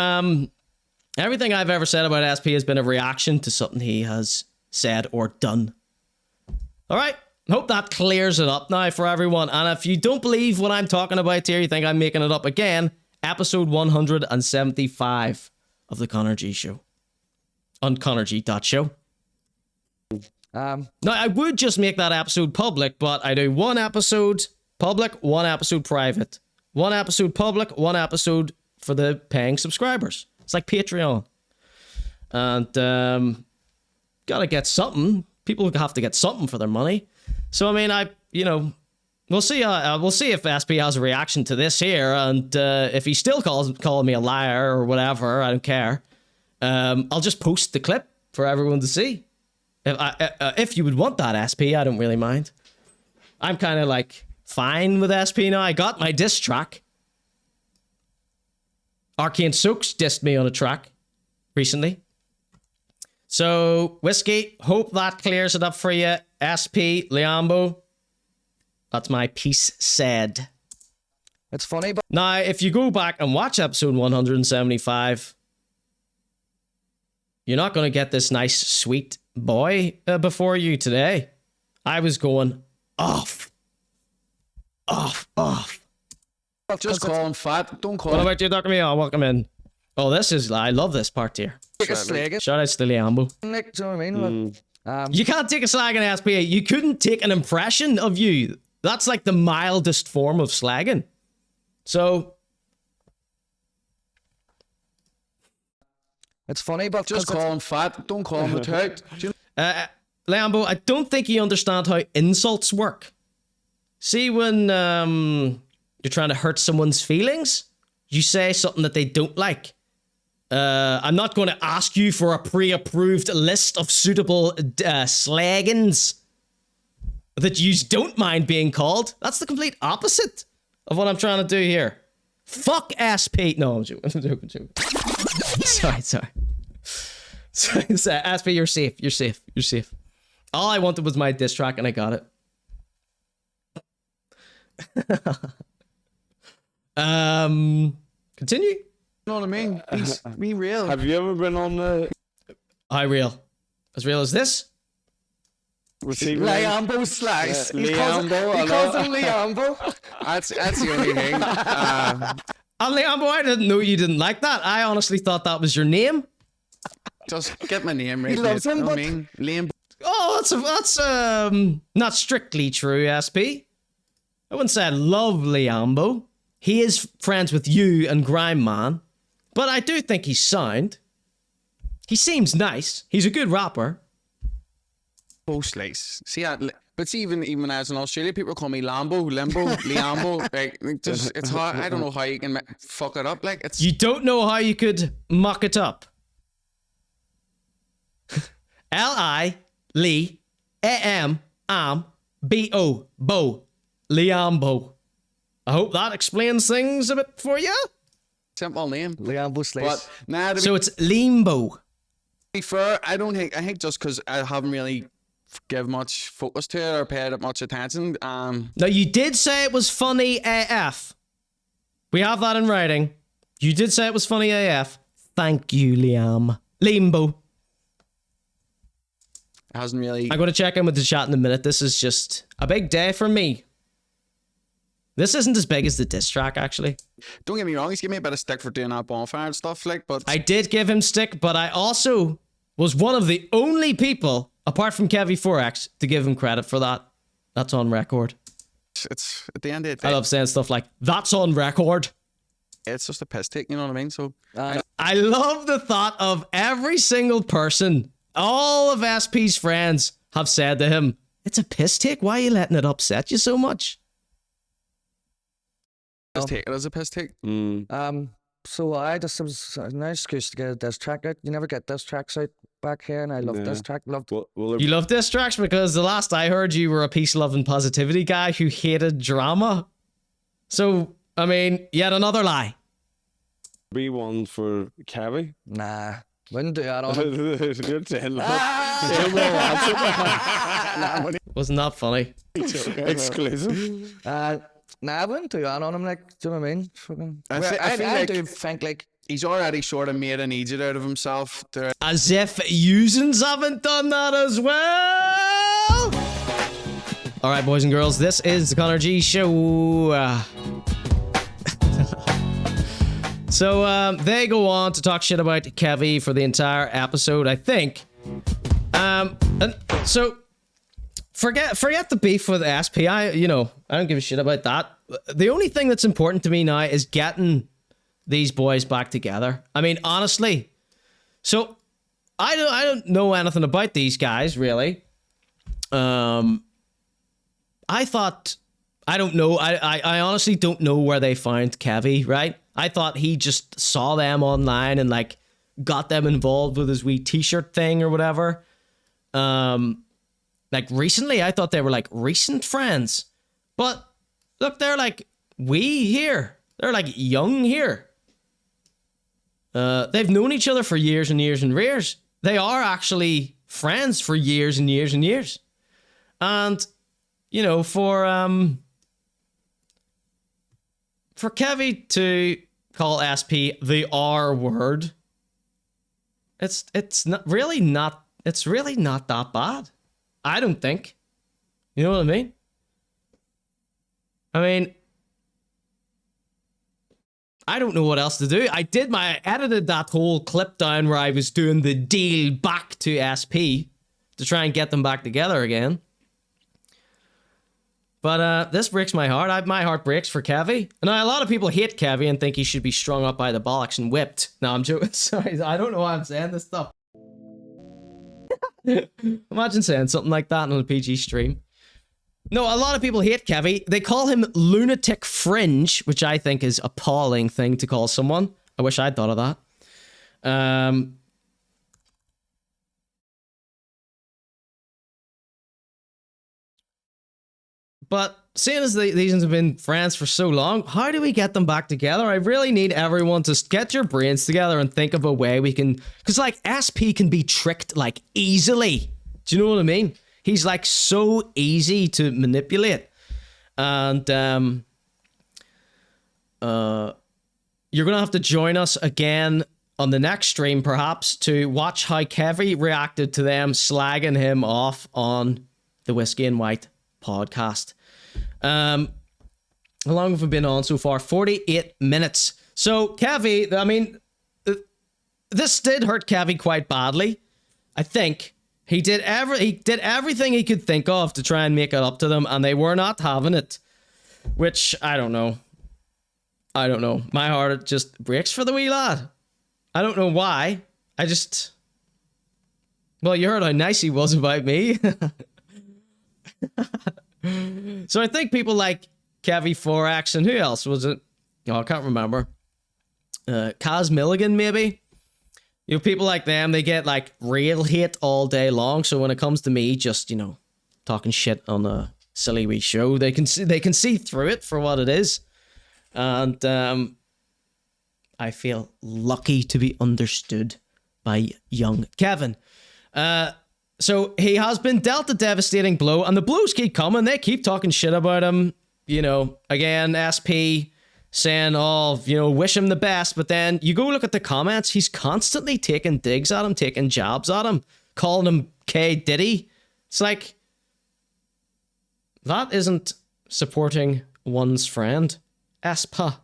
everything I've ever said about SP has been a reaction to something he has said or done. All right, hope that clears it up now for everyone. And if you don't believe what I'm talking about here, you think I'm making it up again, episode 175 of the Conor G Show on conorg.show. Now, I would just make that episode public, but I do one episode public, one episode private. One episode public, one episode for the paying subscribers. It's like Patreon. And gotta get something. People have to get something for their money. So, I mean, we'll see. We'll see if SP has a reaction to this here, and if he still calling me a liar or whatever, I don't care. I'll just post the clip for everyone to see. If you would want that, SP, I don't really mind. I'm kind of like fine with SP now. I got my diss track. Arcane Soaks dissed me on a track recently. So, Whiskey, hope that clears it up for you. SP, Liambo, that's my piece said. It's funny, but now, if you go back and watch episode 175, you're not going to get this nice, sweet boy before you today. I was going off. Just call him fat. Don't call What him. about you, Dr. Mio? Welcome in. Oh, I love this part here. take a slag it. Shout out to Liambo. Nick, do you know what I mean? You can't take a slag in SPA. You couldn't take an impression of you. That's like the mildest form of slagging. So It's funny, but Just call him fat. Don't call him a tout. Do you Liambo, I don't think you understand how insults work. See, when you're trying to hurt someone's feelings, you say something that they don't like. I'm not going to ask you for a pre-approved list of suitable slaggins that you don't mind being called. That's the complete opposite of what I'm trying to do here. Fuck SP. No, I'm joking. Sorry. SP, you're safe. All I wanted was my diss track and I got it. Continue. know what I mean? Be real. Have you ever been on the How real? As real as this? receiving end? Liambo slice. Yeah, He calls Liambo, him Liambo. That's the only thing. And Liambo, I didn't know you didn't like that. I honestly thought that was your name. Just get my name right. He loves mate. him, You know what but- I mean? Liam. Oh, that's not strictly true, SP. I wouldn't say I love Liambo. He is friends with you and Grime Man, but I do think he's sound. He seems nice. He's a good rapper. Slice. See, but see, even as in Australia, people call me Lambo, Liambo. Like, just it's hard. I don't know how you can fuck it up. Like, it's You don't know how you could muck it up. Liambo. Bo. Liambo. I hope that explains things a bit for you. simple name. Liambo slice. But nah, to So it's Limbo. be fair, I think just because I haven't really give much focus to it or paid it much attention. Now, you did say it was funny AF. We have that in writing. You did say it was funny AF. Thank you, Limbo. It hasn't really. I'm going to check in with the chat in a minute. This is just a big day for me. This isn't as big as the diss track, actually. Don't get me wrong, he's giving me a bit of stick for doing that bonfire and stuff, like, but I did give him stick, but I also was one of the only people, apart from Kevi Forex, to give him credit for that. That's on record. it's at the end of the day, I love saying stuff like, that's on record. it's just a piss take, you know what I mean? So I love the thought of every single person, all of SP's friends have said to him, it's a piss take. Why are you letting it upset you so much? just take it as a piss take. So I just was an excuse to get a diss track out. You never get diss tracks out back here, and I love this track. Loved. Well, You love diss tracks because the last I heard, you were a peace-loving positivity guy who hated drama. So, I mean, yet another lie. be one for Kevi. Nah, wouldn't do that on him. You're saying Wasn't that funny? exclusive. Nah, I wouldn't do that on him. Like, do you know what I mean? Fucking. I do think like. He's already sort of made an idiot out of himself. As if users haven't done that as well. All right, boys and girls, this is the Conor G Show. So they go on to talk shit about Kevi for the entire episode, I think. And so forget the beef with SP. I don't give a shit about that. The only thing that's important to me now is getting these boys back together. I mean, honestly. So I don't know anything about these guys really. I honestly don't know where they found Kevi, right? I thought he just saw them online and like got them involved with his wee t-shirt thing or whatever. Like recently, I thought they were like recent friends. But look, they're like we here. They're like young here. They've known each other for years and years and years. They are actually friends for years and years and years. And, you know, for Kevi to call SP the R word, it's really not that bad. I don't think. You know what I mean? I don't know what else to do. I edited that whole clip down where I was doing the deal back to SP to try and get them back together again. But this breaks my heart. My heart breaks for Kevi. Now, a lot of people hate Kevi and think he should be strung up by the bollocks and whipped. No, I'm joking. Sorry, I don't know why I'm saying this stuff. Imagine saying something like that on a PG stream. No, a lot of people hate Kevi. They call him lunatic fringe, which I think is appalling thing to call someone. I wish I'd thought of that. But seeing as these have been friends for so long, how do we get them back together? I really need everyone to get your brains together and think of a way we can... Because, like, SP can be tricked, like, easily. Do you know what I mean? He's, like, so easy to manipulate. And, you're going to have to join us again on the next stream, perhaps, to watch how Kevi reacted to them slagging him off on the Whiskey and White podcast. How long have we been on so far? 48 minutes. So Kevi, I mean, this did hurt Kevi quite badly. I think he did everything he could think of to try and make it up to them, and they were not having it. Which I don't know. My heart just breaks for the wee lad. I don't know why. Well, you heard how nice he was about me. So I think people like Kevi Forex and who else was it? Oh, I can't remember. Kaz Milligan, maybe. You know, people like them, they get like real hate all day long. So when it comes to me, just, you know, talking shit on a silly wee show, they can see through it for what it is. And I feel lucky to be understood by young Kevin. So he has been dealt a devastating blow, and the blows keep coming. They keep talking shit about him. You know, again, SP saying, oh, you know, wish him the best. But then you go look at the comments. He's constantly taking digs at him, taking jabs at him, calling him K. Diddy. It's like, that isn't supporting one's friend. Espa.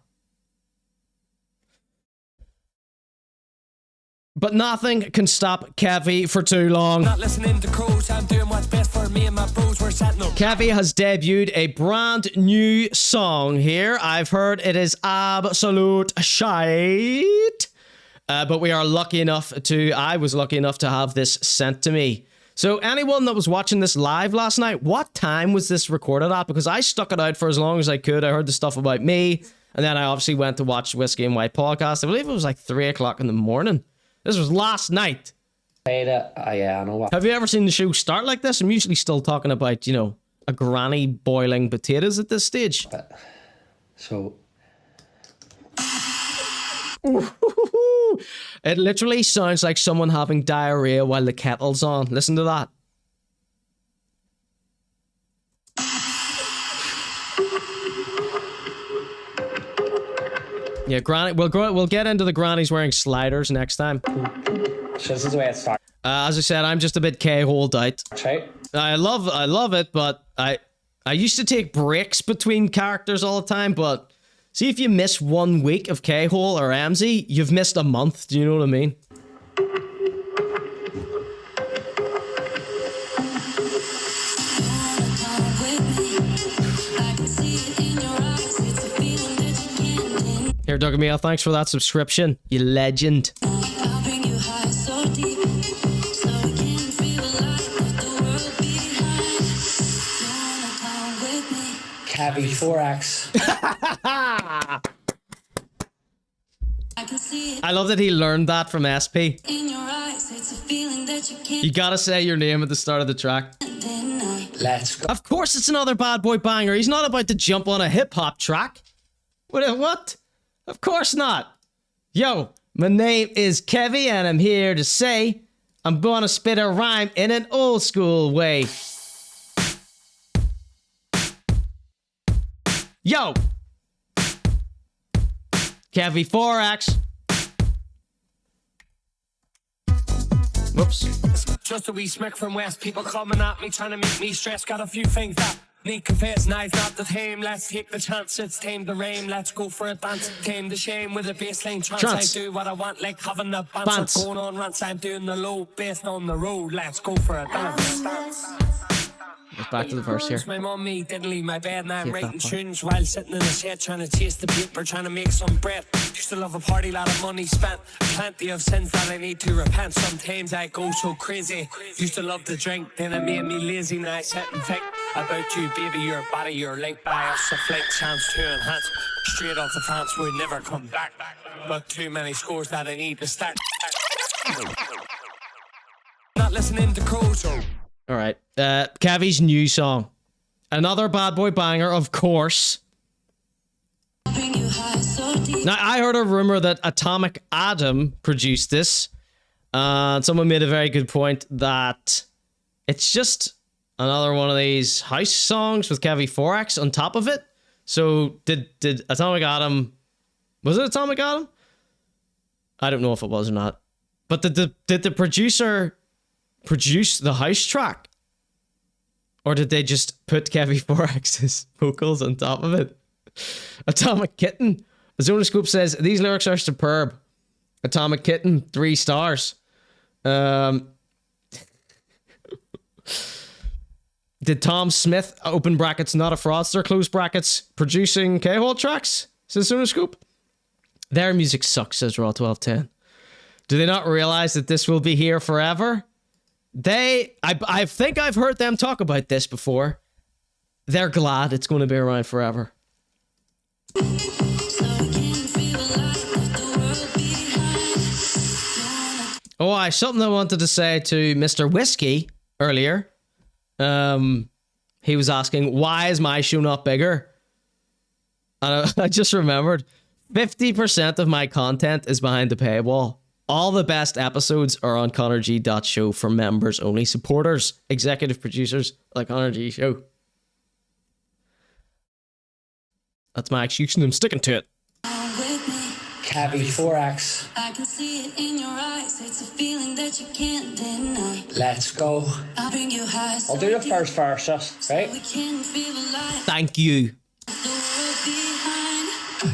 But nothing can stop Kevi for too long. Not listening to crows, I'm doing what's best for me and my bros. We're setting up. Kevi has debuted a brand new song here. I've heard it is absolute shite. But I was lucky enough to have this sent to me. So anyone that was watching this live last night, what time was this recorded at? Because I stuck it out for as long as I could. I heard the stuff about me. And then I obviously went to watch Whiskey and White podcast. I believe it was like 3 o'clock in the morning. This was last night. Played it. Yeah, I know what. Have you ever seen the show start like this? I'm usually still talking about, you know, a granny boiling potatoes at this stage. So. It literally sounds like someone having diarrhea while the kettle's on. Listen to that. Yeah, granny. We'll get into the grannies wearing sliders next time. So this is the way it starts. As I said, I'm just a bit K-holed out. Right. I love it, but I used to take breaks between characters all the time, but see, if you miss 1 week of K-hole or Amzy, you've missed a month. Do you know what I mean? Here, Doug Emile, thanks for that subscription, you legend. Kevi Forex. I love that he learned that from SP. You gotta say your name at the start of the track. Let's go. Of course it's another bad boy banger. He's not about to jump on a hip-hop track. What? Of course not. Yo, my name is Kevi and I'm here to say I'm gonna spit a rhyme in an old school way. Yo! Kevi Forex. Whoops. Just a wee smack from west. People coming at me, trying to make me stress. Got a few things that need confess. Now's not the time. Let's take the chance. It's time to rain. Let's go for a dance. Tame the shame with a baseline trance. I do what I want, like having the bounce. Going on rants. I'm doing the low bass on the road. Let's go for a dance. Let's back to the verse here. My mummy didn't leave my bed. Now I'm writing tunes while sitting in the shed, trying to chase the paper, trying to make some bread. Used to love a party, lot of money spent. Plenty of sins that I need to repent. Sometimes I go so crazy. Used to love to drink, then it made me lazy. Now I sit and think about you, baby. Your body, you're linked by us. A flight chance to enhance. Straight off the France, we never come back. But too many scores that I need to stack. Not listening to crows. All right. Kevi's new song. Another bad boy banger, of course. Now, I heard a rumor that Atomic Adam produced this. Someone made a very good point that it's just another one of these house songs with Kevi Forex on top of it. So did Atomic Adam... Was it Atomic Adam? I don't know if it was or not. But did the producer produce the house track? Or did they just put Kevi Forex's vocals on top of it? Atomic Kitten. Zonoscope says, these lyrics are superb. Atomic Kitten, 3 stars. Did Tom Smith, open brackets, not a fraudster, close brackets, producing K-Hole tracks? Says Zonoscope. Their music sucks, says Raw1210. Do they not realize that this will be here forever? I think I've heard them talk about this before. They're glad it's going to be around forever. Oh, something I wanted to say to Mr. Whiskey earlier. He was asking, why is my show not bigger? And I just remembered, 50% of my content is behind the paywall. All the best episodes are on conorg.show for members only. Supporters, executive producers, like ConorGShow. That's my excuse and I'm sticking to it. Kevi Forex. I can see it in your eyes. It's a feeling that you can't deny. Let's go. I'll bring you high. I'll do the first verse, right? Thank you.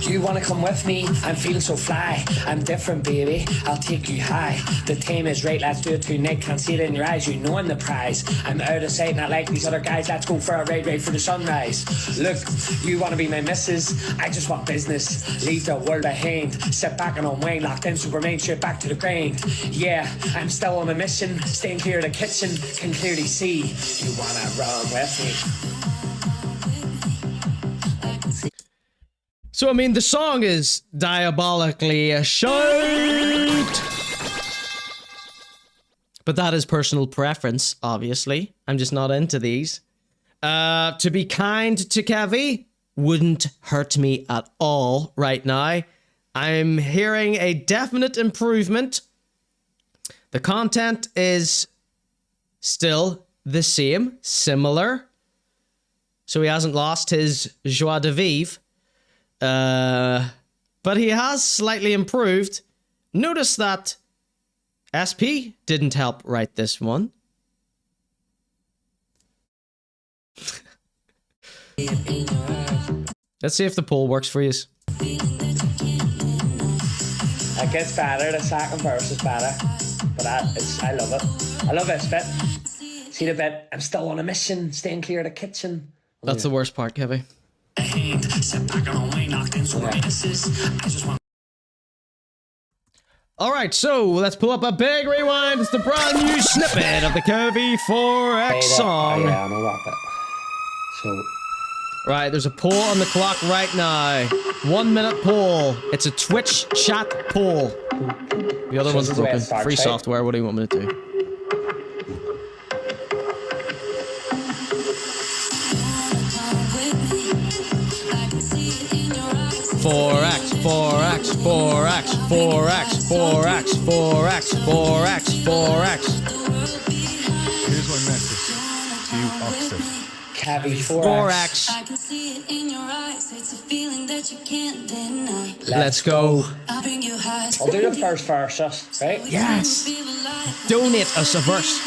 You wanna come with me? I'm feeling so fly. I'm different, baby. I'll take you high. The time is right. Let's do it tonight. Can't see it in your eyes. You know I'm the prize. I'm out of sight, not like these other guys. Let's go for a ride right for the sunrise. Look, you wanna be my missus? I just want business. Leave the world behind. Sit back and unwind. Locked in, Superman. Straight back to the grind. Yeah, I'm still on a mission. Staying clear of the kitchen. Can clearly see. You wanna run with me? So, I mean, the song is diabolically a shite. But that is personal preference, obviously. I'm just not into these. To be kind to Kevi wouldn't hurt me at all right now. I'm hearing a definite improvement. The content is still the same, similar. So he hasn't lost his joie de vivre. But he has slightly improved. Notice that SP didn't help write this one. Let's see if the poll works for you. It gets better, the second verse is better. But I love it. I love this bit. See the bit, I'm still on a mission, staying clear of the kitchen. That's the worst part, Kevi. Alright, so let's pull up a big rewind. It's the brand new snippet of the Kevi Forex song. Yeah, I know that bit. So... Right, there's a poll on the clock right now. 1 minute poll. It's a Twitch chat poll. The other one's broken. Free software, what do you want me to do? Forex. Here's my message to you, Oxford. Kevi Forex. I can see it in your eyes. It's a feeling that you can't deny. Let's go. I'll bring you high. I'll do the first verse, right? Yes. Donate us a verse.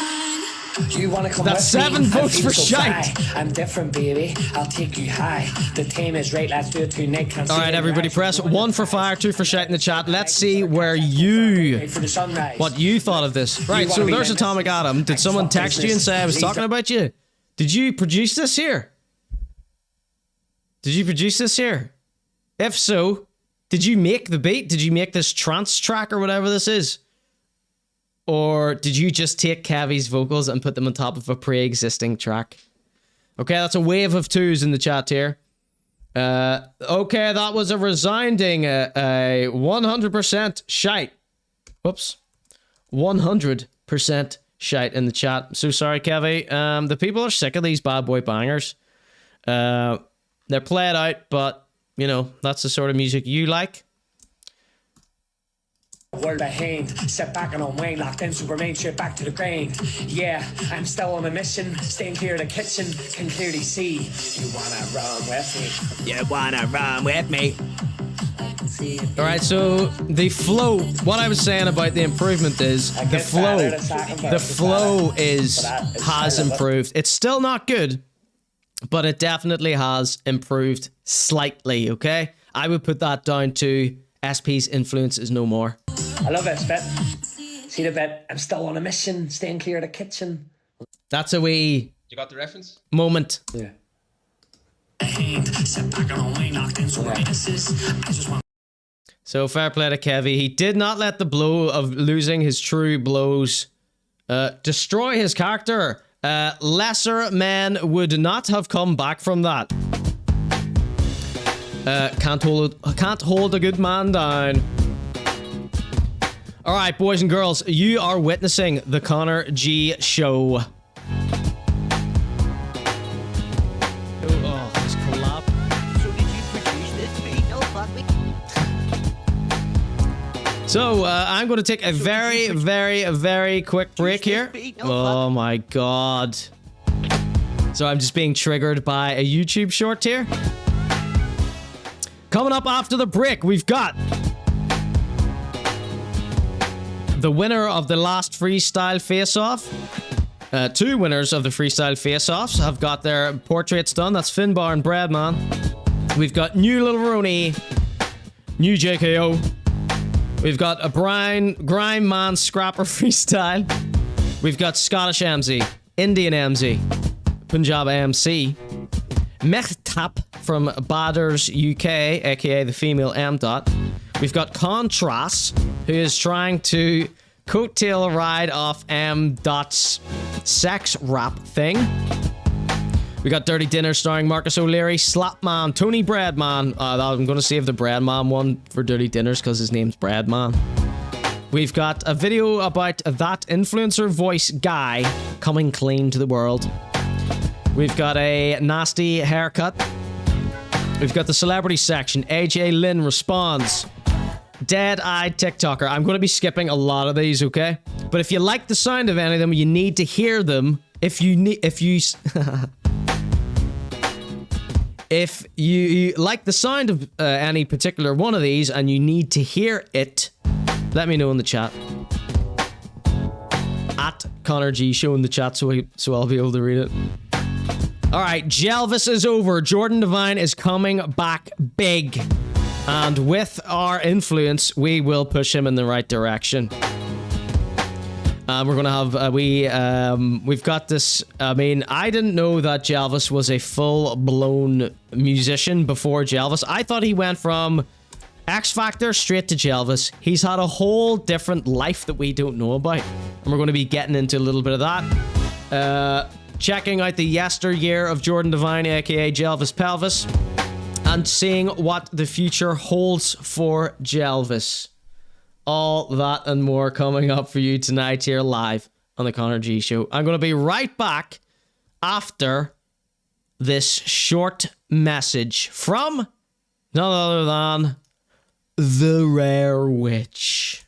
You wanna come That's with 7 me? votes I feel for so shite. fly. I'm different, baby. I'll take you high. The time is right. Let's do it tonight. Alright, everybody, press 1 for fire, 2 for shite in the chat. Let's see where what you thought of this. Right, so there's Atomic Atom. Did someone text you and say I was talking about you? Did you produce this here? Did you produce this here? If so, did you make the beat? Did you make this trance track or whatever this is? Or did you just take Kevi's vocals and put them on top of a pre-existing track? Okay, that's a wave of 2s in the chat here. Okay, that was a resounding 100% shite. Whoops. 100% shite in the chat. I'm so sorry, Kevi. The people are sick of these bad boy bangers. They're played out, but, you know, that's the sort of music you like. World behind, sit back and unwind, locked in Superman, straight back to the grind. Yeah, I'm still on a mission, staying clear of the kitchen, can clearly see. You wanna run with me? You wanna run with me? Alright, so the flow, what I was saying about the improvement is the flow has improved. It's still not good, but it definitely has improved slightly, okay? I would put that down to SP's influence is no more. I love this bit. See the bit? I'm still on a mission, staying clear of the kitchen. That's a wee... You got the reference? Moment. Yeah. So fair play to Kevi. He did not let the blow of losing his true blows destroy his character. Lesser men would not have come back from that. Can't hold a good man down. All right, boys and girls, you are witnessing the Conor G show. Oh, this collab. So did you produce this beat? No, fuck me. So I'm going to take a very quick break here. Oh my god. So I'm just being triggered by a YouTube short here. Coming up after the break, we've got the winner of the last freestyle face-off. 2 winners of the freestyle face-offs have got their portraits done. That's Finnbarr and Breadman. We've got new Lil Roney, new JKO. We've got a Grime Man Scrapper freestyle. We've got Scottish MZ, Indian MZ, Punjab MC, Mehtap from Badders UK, aka the female M Dot. We've got Contrast, who is trying to coattail ride off M Dot's sex rap thing. We got Dirty Dinner starring Marcus O'Leary, Slapman, Tony Breadman. I'm going to save the Breadman one for Dirty Dinners because his name's Breadman. We've got a video about that influencer voice guy coming clean to the world. We've got a nasty haircut. We've got the celebrity section. AJ Lynn responds. Dead-eyed TikToker. I'm going to be skipping a lot of these, okay? But if you like the sound of any of them, you need to hear them. If you like the sound of any particular one of these and you need to hear it, let me know in the chat. At Conor G show in the chat so I'll be able to read it. Alright, Jelvis is over. Jordan Devine is coming back big. And with our influence, we will push him in the right direction. We're gonna have we've got this. I mean, I didn't know that Jelvis was a full-blown musician before Jelvis. I thought he went from X Factor straight to Jelvis. He's had a whole different life that we don't know about, and we're going to be getting into a little bit of that. Checking out the yesteryear of Jordan Devine, aka Jelvis Pelvis, and seeing what the future holds for Jelvis. All that and more coming up for you tonight here live on the Conor G Show. I'm going to be right back after this short message from none other than the Rare Witch.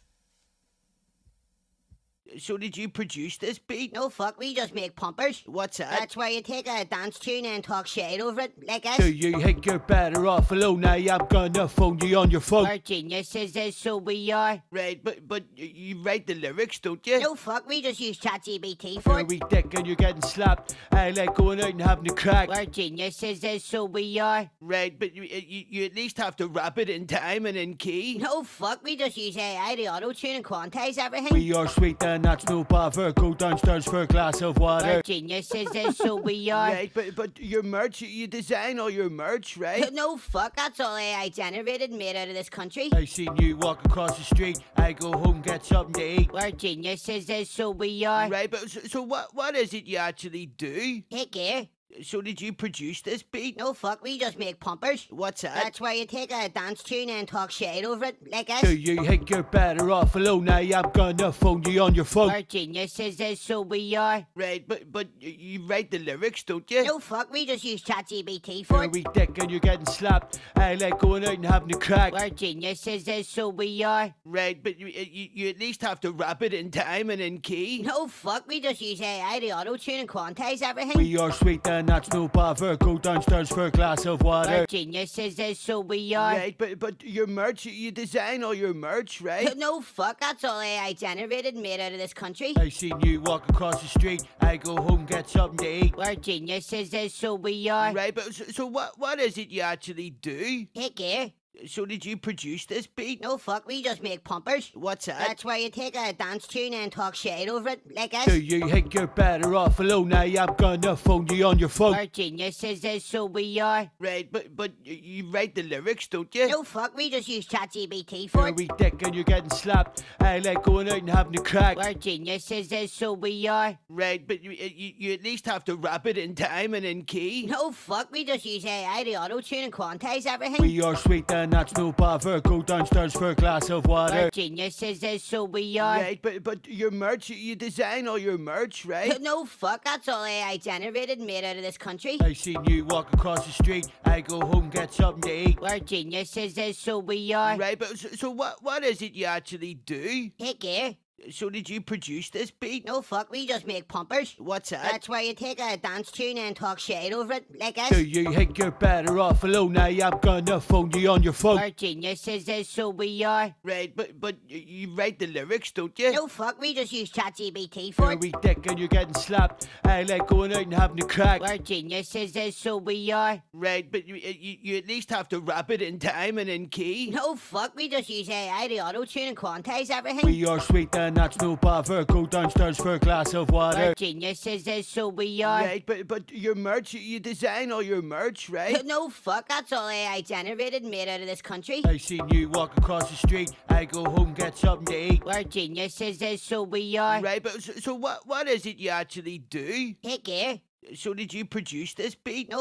So did you produce this beat? No, fuck, we just make pumpers. What's that? That's where you take a dance tune and talk shit over it, like us. Do you think you're better off alone? Now I'm gonna phone you on your phone. We're geniuses, so we are. Right, but you write the lyrics, don't you? No, fuck, we just use ChatGPT for it. We dick and you're getting slapped. I like going out and having a crack. We're geniuses, so we are. Right, but you at least have to rap it in time and in key. No, fuck, we just use AI to auto-tune and quantize everything. We are sweet and that's no bother. Go downstairs for a glass of water. We're geniuses, so we are. Right, but your merch, you design all your merch, right? No, fuck, that's all AI generated, made out of this country. I seen you walk across the street. I go home, get something to eat. We're geniuses, so we are. Right, but so what is it you actually do? Hey, gear. So did you produce this beat? No, fuck, we just make pumpers. What's that? That's where you take a dance tune and talk shit over it, like us. Do you think you're better off alone? Now I'm gonna phone you on your phone. We're geniuses, so we are. Right, but you write the lyrics, don't you? No, fuck, we just use ChatGPT for it. We dick and you're getting slapped. I like going out and having a crack. We're geniuses, so we are. Right, but you at least have to rap it in time and in key. No, fuck, we just use AI to auto-tune and quantize everything. We are sweet and that's no bother. Go downstairs for a glass of water. We're geniuses, so we are. Right, but your merch, you design all your merch, right? No, fuck, that's all AI generated, made out of this country. I seen you walk across the street. I go home, get something to eat. We're geniuses, so we are. Right, but so what is it you actually do? Hey, gear. So did you produce this beat? No, fuck, we just make pumpers. What's that? That's where you take a dance tune and talk shit over it, like us. Do you think you're better off alone? Now I'm gonna phone you on your phone. We're geniuses, so we are. Right, but you write the lyrics, don't you? No, fuck, we just use ChatGPT for it. We dick and you're getting slapped. I like going out and having a crack. We're geniuses, so we are. Right, but you at least have to rap it in time and in key. No, fuck, we just use AI to auto-tune and quantize everything. We are sweet and that's no bother. Go downstairs for a glass of water. We're geniuses, so we are. Right, but your merch, you design all your merch, right? No, fuck, that's all AI generated, made out of this country. I seen you walk across the street. I go home, get something to eat. We're geniuses, so we are. Right, but so what is it you actually do? Hey, gear. So did you produce this beat? No, fuck, we just make pumpers. What's that? That's where you take a dance tune and talk shit over it, like us. Do you think you're better off alone? Now I'm gonna phone you on your phone. We're geniuses, so we are. Right, but you write the lyrics, don't you? No, fuck, we just use ChatGPT for it. We dick and you're getting slapped. I like going out and having a crack. We're geniuses, so we are. Right, but you at least have to rap it in time and in key. No, fuck, we just use AI to auto-tune and quantize everything. We are sweet and that's no bother. Go downstairs for a glass of water. We're geniuses, so we are. Right, but your merch, you design all your merch, right? No, fuck, that's all AI generated, made out of this country. I seen you walk across the street. I go home, get something to eat. We're geniuses, so we are. Right, but so what is it you actually do? Hey, gear. So did you produce this beat? No.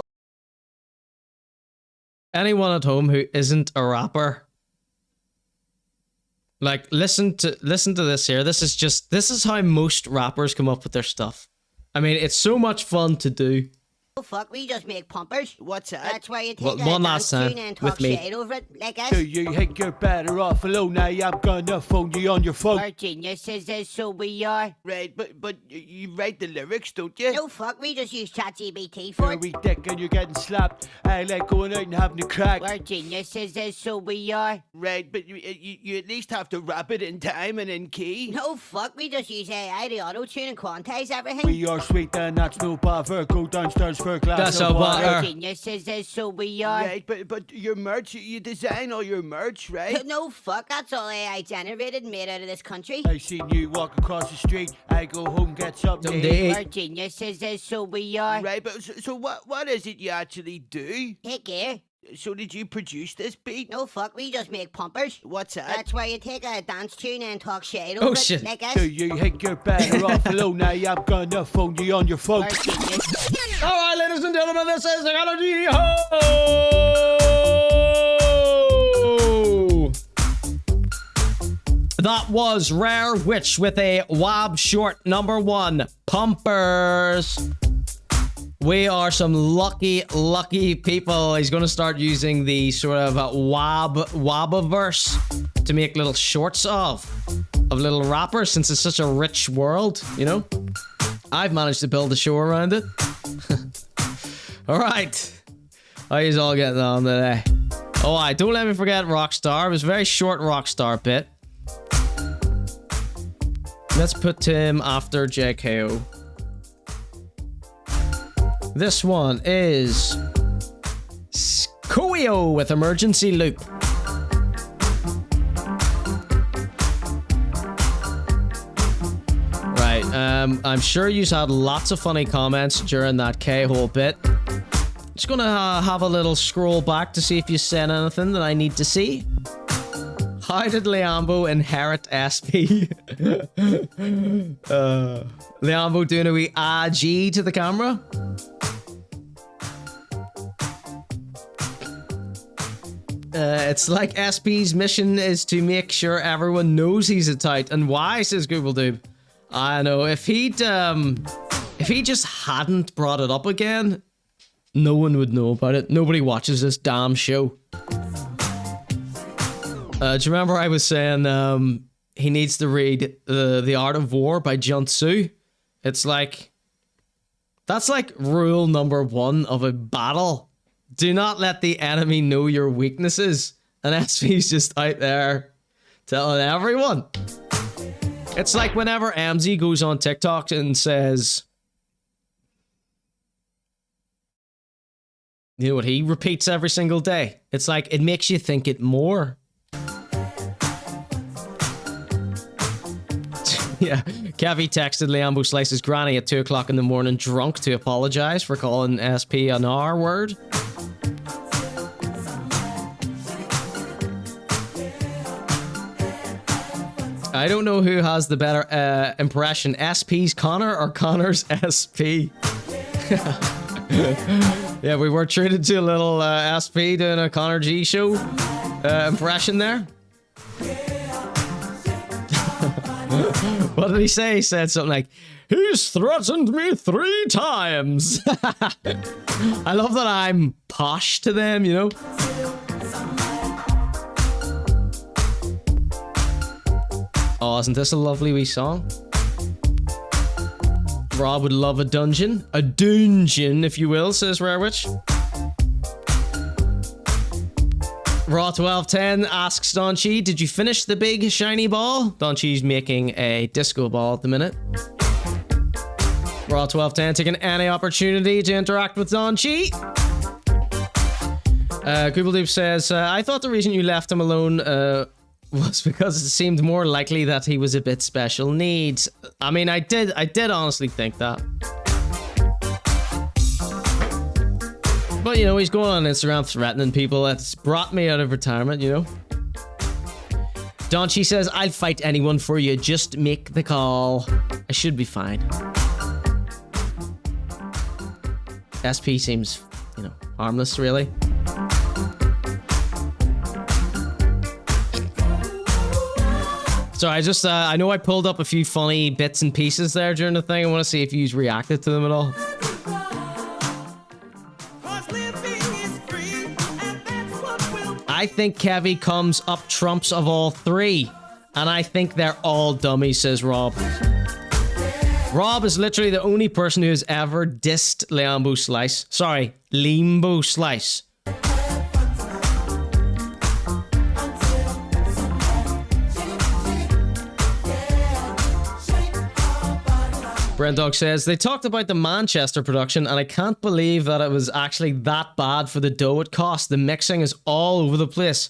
Anyone at home who isn't a rapper, Like, listen to this here. This is how most rappers come up with their stuff. I mean, it's so much fun to do. Oh fuck, we just make pumpers. What's that? That's why you take Well, a one dance last time tune and with talk me. shit over it, like us. Do you think you're better off alone? Now I'm gonna phone you on your phone. We're geniuses, so we are. Right, but you write the lyrics, don't you? No fuck, we just use ChatGPT for You're a it. wee dick and you're getting slapped. I like going out and having a crack. We're geniuses, so we are. Right, but you at least have to rap it in time and in key. No fuck, we just use AI to auto-tune and quantize everything. We are sweet and that's no bother. Go downstairs for a glass That's of a water. butter. We're geniuses, so we are. Right, but your merch, you design all your merch, right? No fuck, that's all AI generated and made out of this country. I seen you walk across the street. I go home, get something to Someday. eat. We're geniuses, so we are. Right, but so what is it you actually do? Hey, gear. So did you produce this beat? No fuck, we just make pumpers. What's that? That's why you take a dance tune and talk shit over Oh, it, shit. like us. Do you think you're better off alone? Now I'm gonna phone you on your phone. We're geniuses. All right, ladies and gentlemen, this is the Conor G. That was Rare Witch with a WAB short number 1, Pumpers. We are some lucky people. He's going to start using the sort of Wabaverse to make little shorts of little rappers, since it's such a rich world, you know? I've managed to build a show around it. All right. How you all getting on today? Oh, don't let me forget Rockstar. It was a very short Rockstar bit. Let's put him after JKO. This one is Skoio with Emergency Loop. Right, I'm sure you've had lots of funny comments during that K-hole bit. Just gonna have a little scroll back to see if you said anything that I need to see. How did Liambo inherit SP? Liambo doing a wee AG to the camera. It's like SP's mission is to make sure everyone knows he's a tight. And why, says Google Doob. I know, if he just hadn't brought it up again, no one would know about it. Nobody watches this damn show. Do you remember I was saying he needs to read The Art of War by Jun Tzu? It's like, that's like rule number 1 of a battle. Do not let the enemy know your weaknesses. And SP's just out there telling everyone. It's like whenever MZ goes on TikTok and says, you know what he repeats every single day? It's like, it makes you think it more. Yeah, Kevi texted Liambo Slice's granny at 2 o'clock in the morning drunk to apologize for calling SP an R word. I don't know who has the better impression, SP's Conor or Conor's SP. Yeah, we were treated to a little SP doing a Conor G show impression there. What did he say? He said something like, he's threatened me 3 times. I love that I'm posh to them, you know? Oh, isn't this a lovely wee song? Rob would love a dungeon. A dungeon, if you will, says Rare Witch. Raw1210 asks Donchi, did you finish the big shiny ball? Donchi's making a disco ball at the minute. Raw1210 taking any opportunity to interact with Donchi. Goobledoop says, I thought the reason you left him alone was because it seemed more likely that he was a bit special needs. I mean, I did honestly think that. But, you know, he's going on Instagram threatening people. That's brought me out of retirement, you know. Donchi says, I'll fight anyone for you. Just make the call. I should be fine. SP seems, you know, harmless, really. So I know I pulled up a few funny bits and pieces there during the thing. I want to see if you reacted to them at all. I think Kevi comes up trumps of all three. And I think they're all dummies, says Rob. Rob is literally the only person who has ever dissed Liambo Slice. Sorry, Liambo Slice. Brendog says, they talked about the Manchester production and I can't believe that it was actually that bad for the dough it cost. The mixing is all over the place.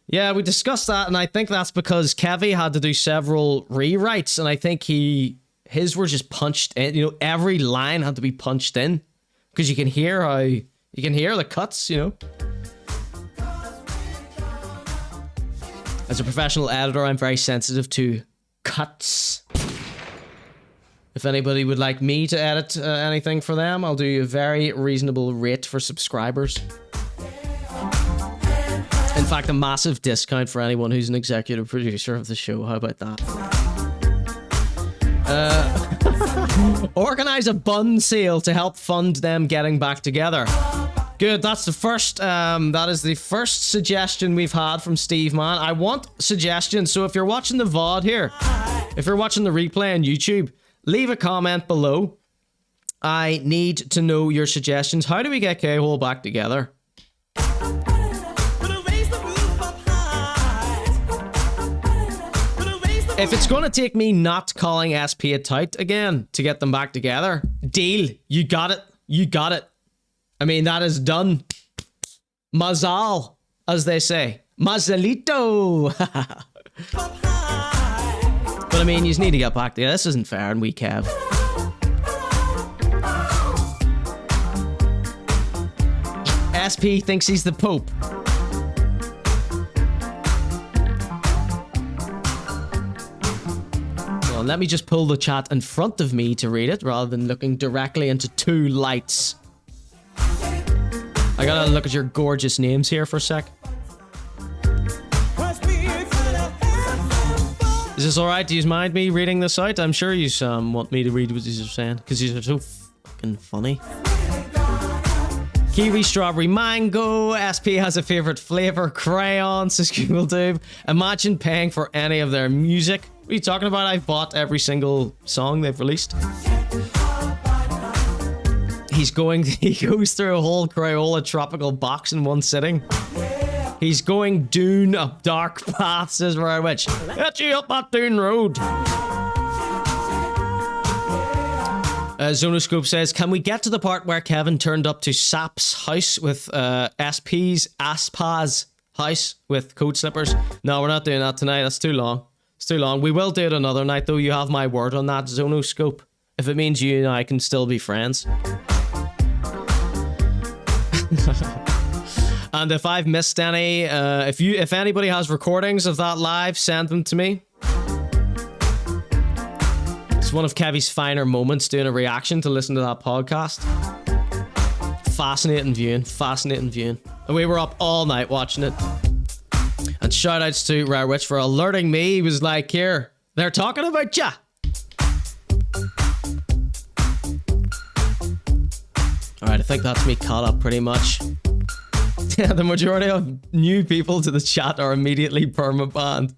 Yeah, we discussed that, and I think that's because Kevi had to do several rewrites, and I think his were just punched in. You know, every line had to be punched in because you can hear the cuts. You know, as a professional editor, I'm very sensitive to cuts. If anybody would like me to edit anything for them, I'll do a very reasonable rate for subscribers. In fact, a massive discount for anyone who's an executive producer of the show. How about that? Organize a bun sale to help fund them getting back together. Good, that's the first, that is the first suggestion we've had from Steve Man. I want suggestions, so if you're watching the VOD here, if you're watching the replay on YouTube, leave a comment below. I need to know your suggestions. How do we get K-Hole back together? If it's going to take me not calling SP a tight again to get them back together, deal. You got it. You got it. I mean, that is done. Mazal, as they say. Mazalito. But I mean, you just need to get back together. This isn't fair, and we Kev. SP thinks he's the Pope. Let me just pull the chat in front of me to read it rather than looking directly into two lights. I gotta look at your gorgeous names here for a sec. Is this alright? Do you mind me reading this out? I'm sure you want me to read what you're saying because you're so fucking funny. Kiwi, strawberry, mango. SP has a favorite flavor. Crayon, says Google. Imagine paying for any of their music. What are you talking about? I've bought every single song they've released. He goes through a whole Crayola tropical box in one sitting. He's going Dune up dark path, says Rare Witch. Get you up that Dune road. Zonoscope says, can we get to the part where Kevin turned up to Sap's house with SP's Aspa's house with coat slippers? No, we're not doing that tonight. That's too long. It's too long. We will do it another night, though. You have my word on that, Zonoscope. If it means you and I can still be friends. And if I've missed any, if anybody has recordings of that live, send them to me. It's one of Kevi's finer moments doing a reaction to listen to that podcast. Fascinating viewing. Fascinating viewing. And we were up all night watching it. And shout outs to Rare Witch for alerting me. He was like, here, they're talking about ya. Alright, I think that's me caught up pretty much. Yeah, the majority of new people to the chat are immediately perma-banned.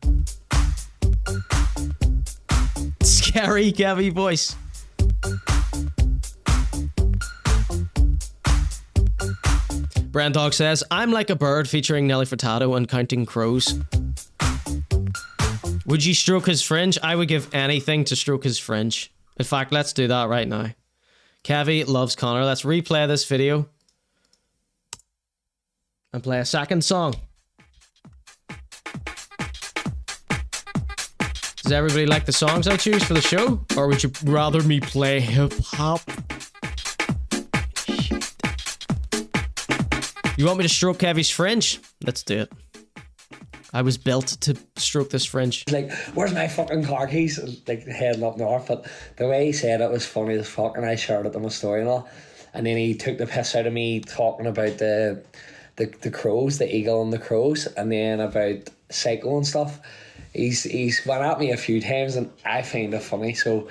Scary Kevi voice. Brandog says, I'm like a bird featuring Nelly Furtado and Counting Crows. Would you stroke his fringe? I would give anything to stroke his fringe. In fact, let's do that right now. Kevi loves Conor. Let's replay this video. And play a second song. Does everybody like the songs I choose for the show? Or would you rather me play hip-hop? You want me to stroke Kevi's fringe? Let's do it. I was built to stroke this fringe. Like, where's my fucking car keys? Like, heading up north. But the way he said it was funny as fuck, and I shared it in my story and all. And then he took the piss out of me talking about the crows, the eagle and the crows, and then about Psycho and stuff. he's went at me a few times, and I find it funny. So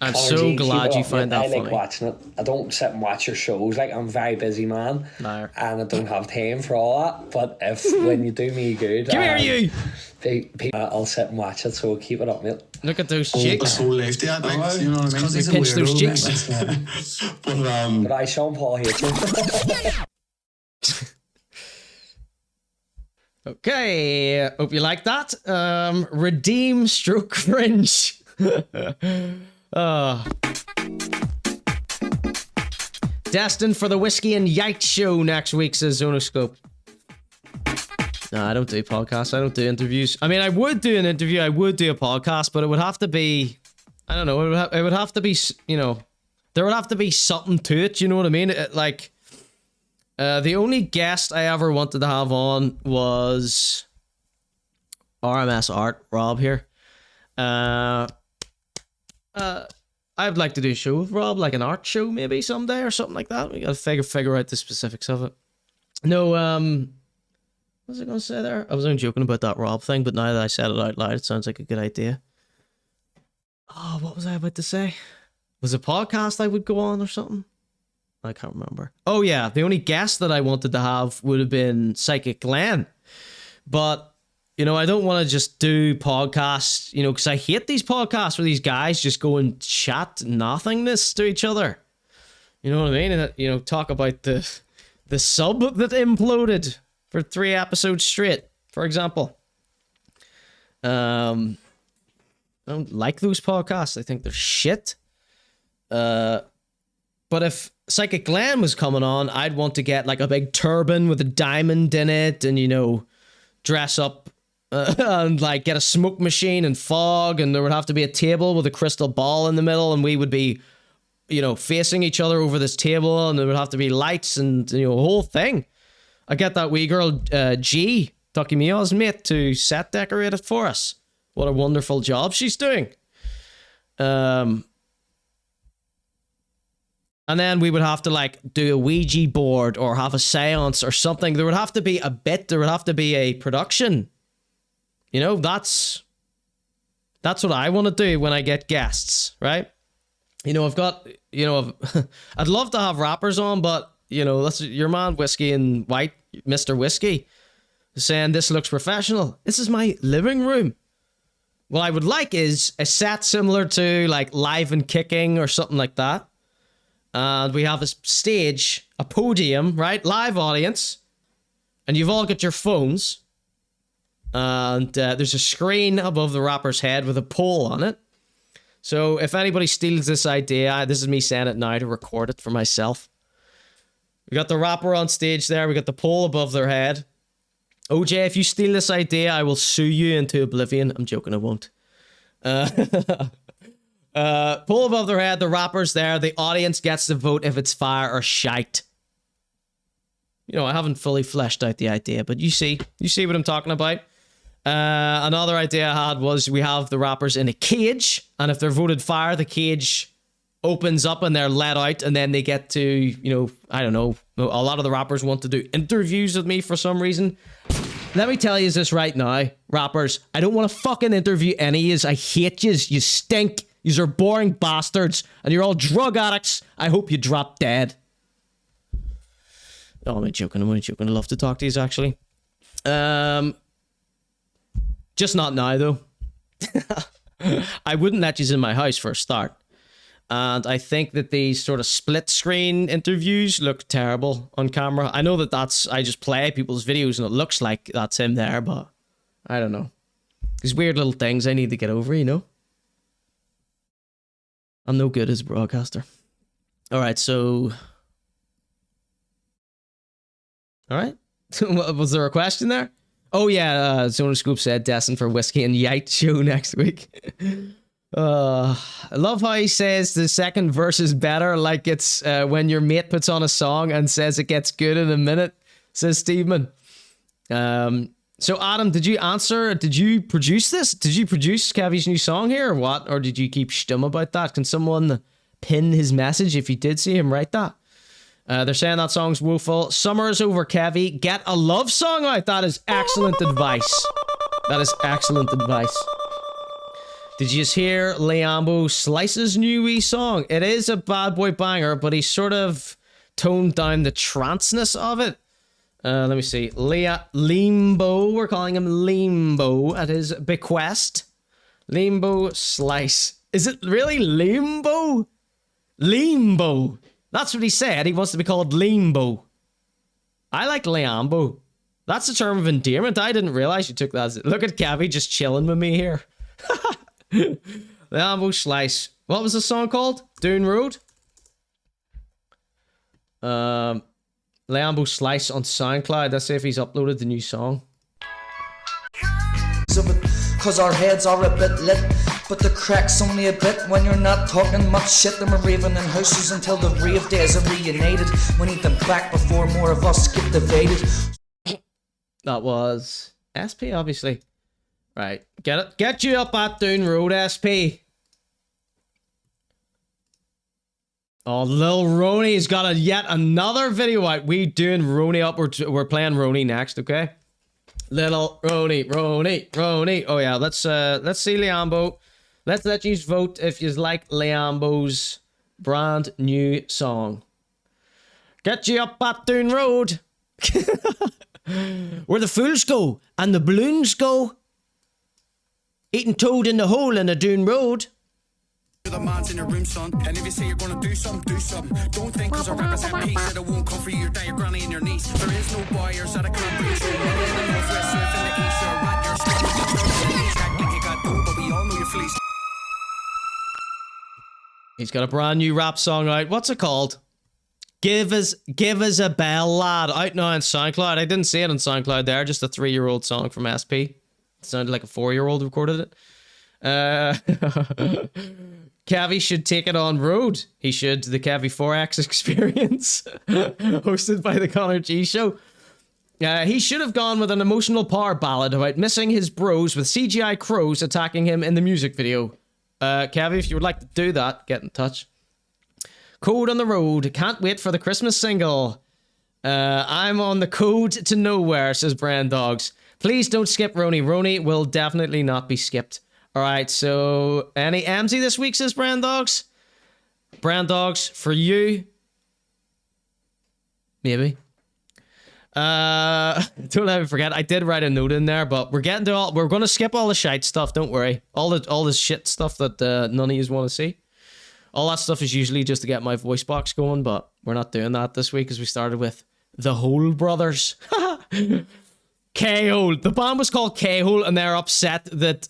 I'm Conor so G, glad keep it you up, find mate. that I like funny. watching it. I don't sit and watch your shows. Like, I'm a very busy man, Liar. and I don't have time for all that. But if when you do me good, Come here, you. I'll sit and watch it. So keep it up, mate. Look at those cheeks. So lefty, I think. You know what I mean? He's a pinch those cheeks. But I, Sean Paul hates it. Okay, hope you like that. Redeem stroke cringe. Destined for the Whiskey and Yite show next week, says Zonoscope. No, I don't do podcasts. I don't do interviews. I mean, I would do an interview. I would do a podcast, but it would have to be, I don't know. It would have to be, you know, there would have to be something to it. You know what I mean? The only guest I ever wanted to have on was RMS Art, Rob here. I'd like to do a show with Rob, like an art show maybe someday or something like that. We gotta figure out the specifics of it. No, what was I gonna say there? I was only joking about that Rob thing, but now that I said it out loud, it sounds like a good idea. Oh, what was I about to say? Was a podcast I would go on or something? I can't remember. Oh yeah, the only guest that I wanted to have would have been Psychic Glenn. But, you know, I don't want to just do podcasts, you know, because I hate these podcasts where these guys just go and chat nothingness to each other. You know what I mean? And, you know, talk about the sub that imploded for 3 episodes straight, for example. I don't like those podcasts. I think they're shit. But if Psychic Glenn was coming on, I'd want to get like a big turban with a diamond in it and, you know, dress up and like get a smoke machine and fog, and there would have to be a table with a crystal ball in the middle, and we would be, you know, facing each other over this table, and there would have to be lights and, you know, a whole thing. I get that wee girl, G, Tucky Mio's mate, to set decorate it for us. What a wonderful job she's doing. And then we would have to like do a Ouija board or have a seance or something. There would have to be a bit. There would have to be a production. You know, that's what I want to do when I get guests, right? You know, I've got, you know, I'd love to have rappers on, but, you know, that's your man, Whiskey and White, Mr. Whiskey, saying this looks professional. This is my living room. What I would like is a set similar to like Live and Kicking or something like that. And we have a stage, a podium, right? Live audience. And you've all got your phones. And there's a screen above the rapper's head with a pole on it. So if anybody steals this idea, this is me saying it now to record it for myself. We got the rapper on stage there. We got the pole above their head. OJ, if you steal this idea, I will sue you into oblivion. I'm joking, I won't. Pole above their head, the rapper's there. The audience gets to vote if it's fire or shite. You know, I haven't fully fleshed out the idea, but you see what I'm talking about. Another idea I had was we have the rappers in a cage, and if they're voted fire, the cage opens up and they're let out, and then they get to, you know, I don't know, a lot of the rappers want to do interviews with me for some reason. Let me tell you this right now, rappers, I don't want to fucking interview any of yous. I hate yous. You stink. Yous are boring bastards, and you're all drug addicts. I hope you drop dead. Oh, I'm only joking. I love to talk to yous, actually. Just not now, though. I wouldn't let yous in my house for a start. And I think that these sort of split screen interviews look terrible on camera. I know that I just play people's videos and it looks like that's him there, but I don't know. These weird little things I need to get over, you know? I'm no good as a broadcaster. All right, so... All right. Was there a question there? Oh, yeah. Zona Scoop said destined for Whiskey and Yite show next week. I love how he says the second verse is better, like it's when your mate puts on a song and says it gets good in a minute, says Steveman. So Adam, did you answer? Did you produce this? Did you produce Kevi's new song here or what? Or did you keep stum about that? Can someone pin his message if you did see him write that? They're saying that song's woeful. Summer is over, Kevi. Get a love song out. That is excellent advice. That is excellent advice. Did you just hear Liambo Slice's new wee song? It is a bad boy banger, but he sort of toned down the tranceness of it. Let me see. Liambo, we're calling him Liambo at his bequest. Liambo Slice. Is it really Liambo? Liambo. That's what he said. He wants to be called Liambo. I like Liambo. That's a term of endearment. I didn't realize you took that. Look at Kevi just chilling with me here. Liambo Slice. What was the song called? Doon Road? Liambo Slice on SoundCloud. Let's see if he's uploaded the new song. Cause our heads are a bit lit, but the crack's only a bit when you're not talking much shit. And we're raving in houses until the rave days are reunited. We need them back before more of us get divided. That was SP, obviously. Right, get it. Get you up at Doon Road, SP. Oh, Lil Roney's got yet another video out. We doing Roney up. We're playing Roney next, okay? Little Roney. Oh yeah, let's see Liambo. Let's let you vote if you like Liambo's brand new song. Get you up at Doon Road. Where the fools go and the balloons go. Eating toad in the hole in the Doon Road. The man's in the room, son. And if you say you're gonna do something, do something. Don't think cause I represent peace that I won't come for your dad, your granny and your niece. There is no buyers that I can't reach. Money in the northwest, surf in the east, you're right, you're stuck. You got dough, but we all know you're fleeced. He's got a brand new rap song out. What's it called? Give us a bell, lad. Out now on SoundCloud. I didn't see it on SoundCloud there. Just a 3-year-old song from SP. It sounded like a 4-year-old recorded it. Kevi should take it on road. He should. The Kevi Forex experience. Hosted by the Conor G show. He should have gone with an emotional power ballad about missing his bros with CGI crows attacking him in the music video. Kevi, if you would like to do that, get in touch. Code on the road. Can't wait for the Christmas single. I'm on the code to nowhere, says Brand Dogs. Please don't skip Roney. Roney will definitely not be skipped. Alright, so any Amzy this week, says Brand Dogs? Brand Dogs, for you. Maybe. Don't let me forget, I did write a note in there, but we're gonna skip all the shite stuff, don't worry. All the shit stuff that none of you want to see. All that stuff is usually just to get my voice box going, but we're not doing that this week because we started with the Hole Brothers. K-Hole. The band was called K-Hole and they're upset that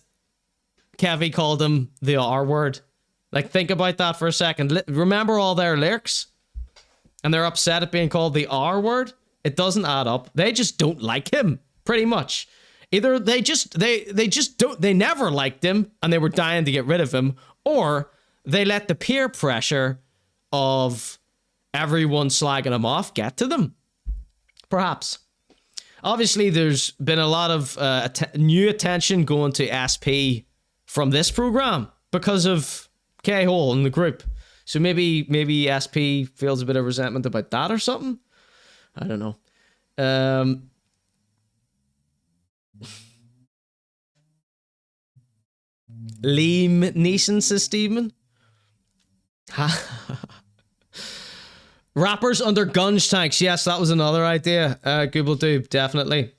Kevi called them the R word. Like, think about that for a second. Remember all their lyrics? And they're upset at being called the R word? It doesn't add up. They just don't like him, pretty much. Either they never liked him and they were dying to get rid of him, or they let the peer pressure of everyone slagging him off get to them. Perhaps. Obviously, there's been a lot of new attention going to SP from this program because of K-Hole in the group. So maybe SP feels a bit of resentment about that or something. I don't know. Liam Neeson, says Steven. Rappers under gunge tanks. Yes, that was another idea. Google Doob, definitely.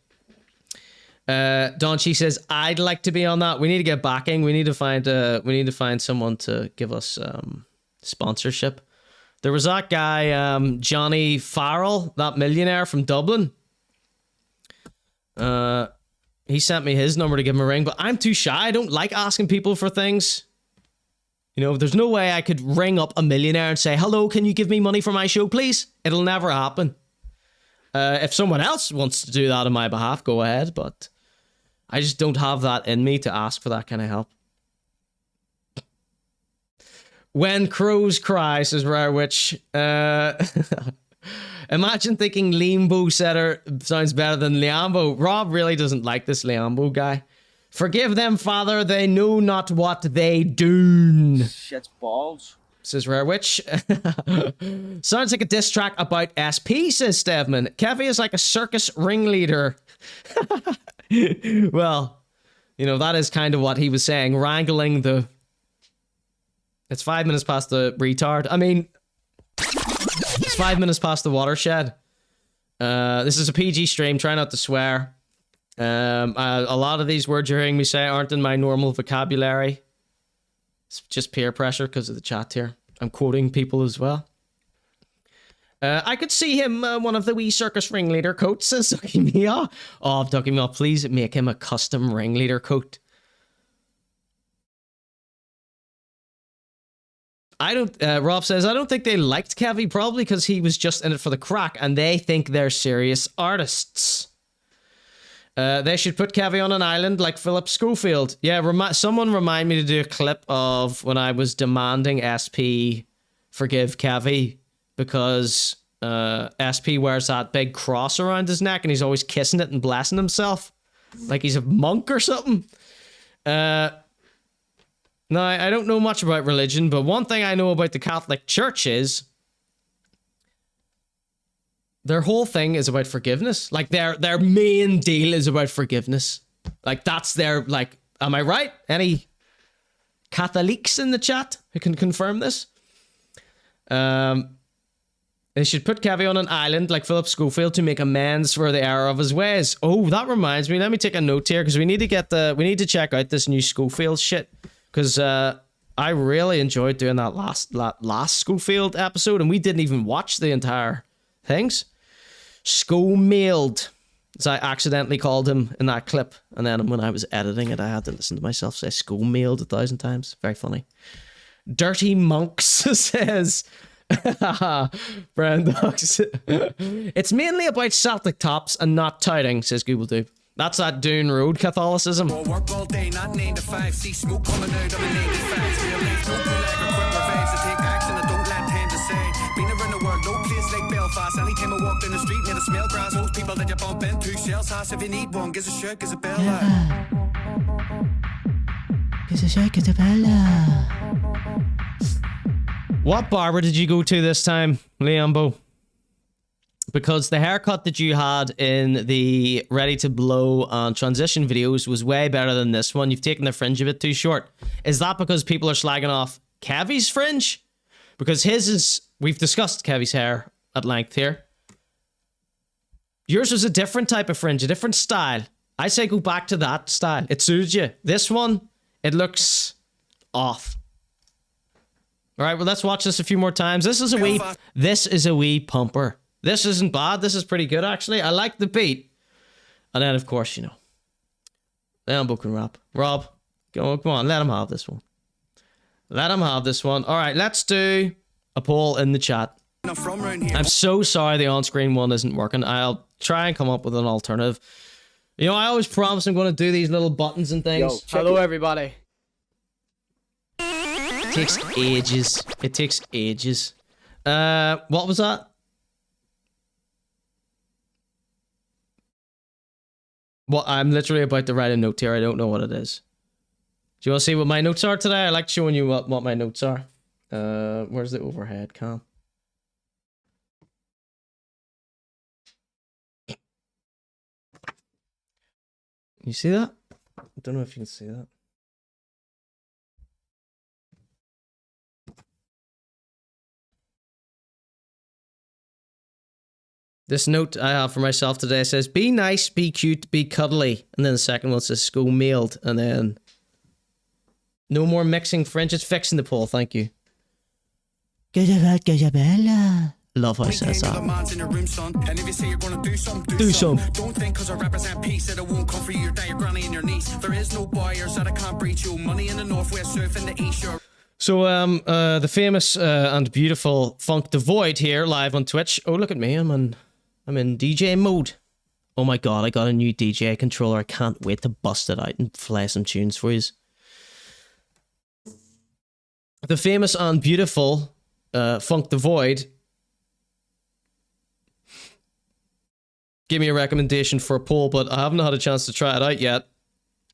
Donchi says, I'd like to be on that. We need to get backing. We need to find someone to give us sponsorship. There was that guy, Johnny Farrell, that millionaire from Dublin. He sent me his number to give him a ring, but I'm too shy. I don't like asking people for things. You know, there's no way I could ring up a millionaire and say, hello, can you give me money for my show, please? It'll never happen. If someone else wants to do that on my behalf, go ahead, but I just don't have that in me to ask for that kind of help. When crows cry, says Rare Witch. Imagine thinking Liambo setter sounds better than Liambo. Rob really doesn't like this Liambo guy. Forgive them, Father, they know not what they do. Shit's balls. Says Rare Witch. Sounds like a diss track about SP, says Stevman. Kevi is like a circus ringleader. Well, You know, that is kind of what he was saying, wrangling the... It's 5 minutes past the retard. I mean, it's 5 minutes past the watershed. This is a PG stream, try not to swear. A lot of these words you're hearing me say aren't in my normal vocabulary. It's just peer pressure because of the chat here. I'm quoting people as well. I could see him, one of the wee circus ringleader coats, says Ducky Mia. Oh, Ducky Mia, please make him a custom ringleader coat. Rob says, I don't think they liked Kevi, probably because he was just in it for the crack, and they think they're serious artists. They should put Kevi on an island like Philip Schofield. Yeah, someone remind me to do a clip of when I was demanding SP forgive Kevi, because SP wears that big cross around his neck and he's always kissing it and blessing himself like he's a monk or something. Now, I don't know much about religion, but one thing I know about the Catholic Church is their whole thing is about forgiveness. Like, their main deal is about forgiveness. Like, that's their, like, am I right? Any Catholics in the chat who can confirm this? They should put Kevi on an island like Philip Schofield to make amends for the error of his ways. Oh, that reminds me. Let me take a note here, because we need to check out this new Schofield shit. Because I really enjoyed doing that last Schofield episode, and we didn't even watch the entire things. Schofield, as I accidentally called him in that clip, and then when I was editing it, I had to listen to myself say Schofield 1,000 times. Very funny. Dirty Monks says, Brandox. It's mainly about Celtic tops and not touting, says Google Dube. That's that Dune Road Catholicism. Work all day, not 9 to 5. See smoke coming out of a 95. Real life, no good like a quick revives. I take action, I don't let time to say. Been around the world, no place like Belfast. Anytime I walk down the street, near the smell grass. Most people that you bump into, shells house. If you need one, gives a shirt, gives a bell. Gives a shirt, gives a bell. What barber did you go to this time, Liambo? Because the haircut that you had in the Ready to Blow and transition videos was way better than this one. You've taken the fringe a bit too short. Is that because people are slagging off Kevi's fringe? Because his is... We've discussed Kevi's hair at length here. Yours was a different type of fringe, a different style. I say go back to that style. It suits you. This one, it looks off. All right, well, let's watch this a few more times. This is a wee pumper. This isn't bad. This is pretty good, actually. I like the beat. And then, of course, you know, Liambo can rap. Rob, come on, let him have this one. Let him have this one. All right, let's do a poll in the chat. I'm so sorry the on-screen one isn't working. I'll try and come up with an alternative. You know, I always promise I'm going to do these little buttons and things. Hello, everybody. It takes ages. It takes ages. What was that? Well, I'm literally about to write a note here. I don't know what it is. Do you want to see what my notes are today? I like showing you what my notes are. Where's the overhead cam? You see that? I don't know if you can see that. This note I have for myself today says, be nice, be cute, be cuddly. And then the second one says, school mailed. And then, no more mixing French. It's fixing the poll. Thank you. Love how I says that. And if you say you're gonna do something, do something. Don't think cause I represent peace that I won't come for your dad, your granny and your niece. There is no buyers that I can't breach you. Money in the northwest, surf in the east. So, the famous and beautiful Funk the Void here, live on Twitch. Oh, look at me. I'm in DJ mode. Oh my god, I got a new DJ controller. I can't wait to bust it out and play some tunes for you. The famous and beautiful Funk the Void gave me a recommendation for a poll, but I haven't had a chance to try it out yet.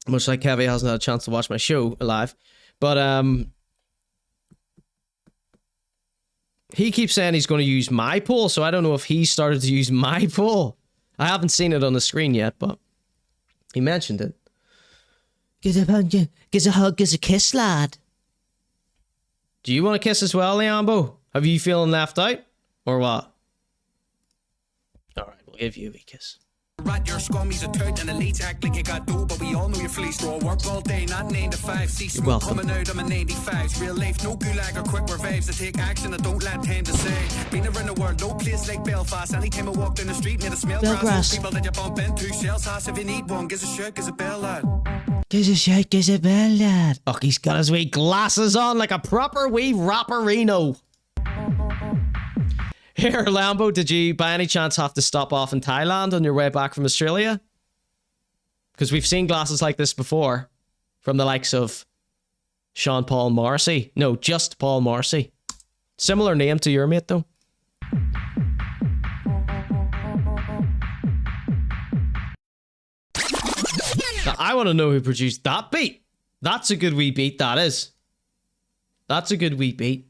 Much like Kevi hasn't had a chance to watch my show live. But he keeps saying he's going to use my poll, so I don't know if he started to use my poll. I haven't seen it on the screen yet, but he mentioned it. Gives a hug, gives a kiss, lad. Do you want a kiss as well, Liambo? Have you feeling left out? Or what? Alright, we'll give you a wee kiss. Rat your scummies a turd and elite act like you got dough, but we all know you're fleeced. Raw work all day, not 9 to 5. See smoke coming out, I'm a 95. Real life, no gulag or quick revives. I take action, I don't let time to say. Been around the world, no place like Belfast. Anytime I walk down the street, near the smell grass. People that you bump into, shells house if you need one. Gives a shirt, gives a bell, lad. Gives a shout, gives a bell, lad. Oh, he's got his wee glasses on like a proper wee rapperino. Here, Liambo, did you by any chance have to stop off in Thailand on your way back from Australia? Because we've seen glasses like this before from the likes of Sean Paul Morrissey. No, just Paul Morrissey. Similar name to your mate, though. Now, I want to know who produced that beat. That's a good wee beat, that is. That's a good wee beat.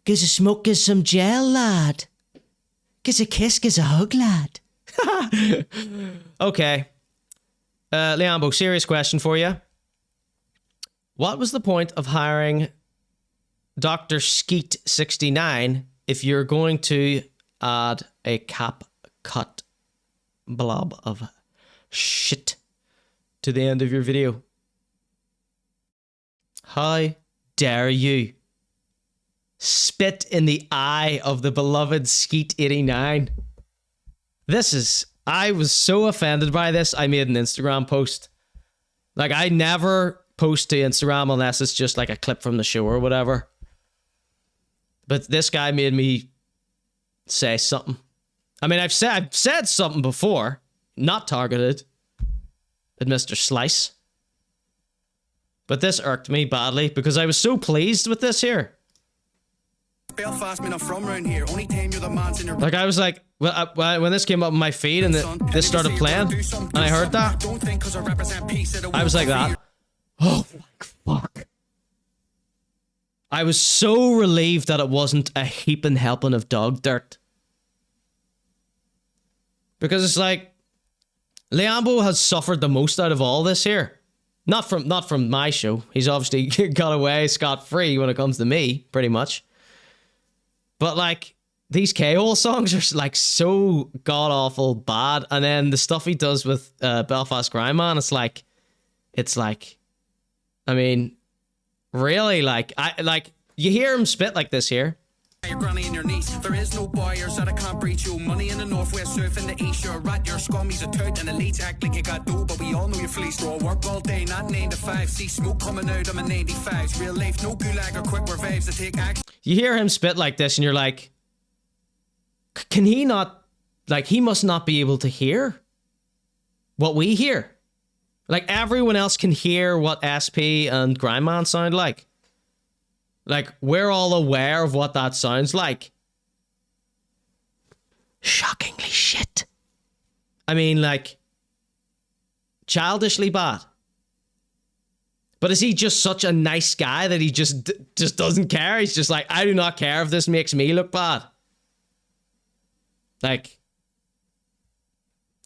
Gives a smoke, gives some gel, lad. Gives a kiss, gives a hug, lad. Okay. Liambo, serious question for you. What was the point of hiring Dr. Skeet69 if you're going to add a cap cut blob of shit to the end of your video? How dare you spit in the eye of the beloved Skeet89? I was so offended by this, I made an Instagram post. Like, I never post to Instagram unless it's just like a clip from the show or whatever. But this guy made me say something. I mean, I've said something before, not targeted at Mr. Slice. But this irked me badly because I was so pleased with this here. Belfast, man, I'm from round here. Only time you're the man's in your... Like, I was like, when this came up on my feed and this started playing, and I heard that, I was like that. Oh, fuck. I was so relieved that it wasn't a heaping helping of dog dirt. Because it's like, Liambo has suffered the most out of all this here. Not from my show. He's obviously got away scot-free when it comes to me, pretty much. But like, these K-Hole songs are like so god-awful bad. And then the stuff he does with Belfast Grime Man, it's like, I mean, really, like, you hear him spit like this here. Your granny and your niece. There is no buyers that I can't breach you. Money in the northwest, surf in the east. You're a rat, your scummies a turd and elite act like you got dough, but we all know you're fleeced. Raw work all day, not 9 to 5. See smoke coming out, I'm a 95. Real life, no gulag or quick revives. I take action. You hear him spit like this and you're like, can he not, like, he must not be able to hear what we hear. Like, everyone else can hear what SP and Grime Man sound like. Like, we're all aware of what that sounds like. Shockingly shit. I mean, like, childishly bad. But is he just such a nice guy that he just doesn't care? He's just like, I do not care if this makes me look bad. Like,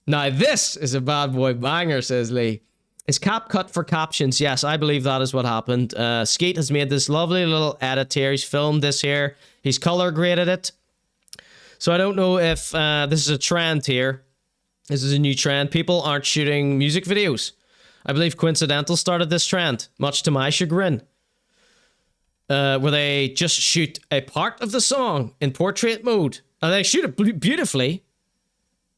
now this is a bad boy banger, says Lee. Is cap cut for captions? Yes, I believe that is what happened. Skeet has made this lovely little edit here. He's filmed this here. He's color graded it. So I don't know if this is a trend here. This is a new trend. People aren't shooting music videos. I believe Coincidental started this trend, much to my chagrin. Where they just shoot a part of the song in portrait mode. And they shoot it beautifully.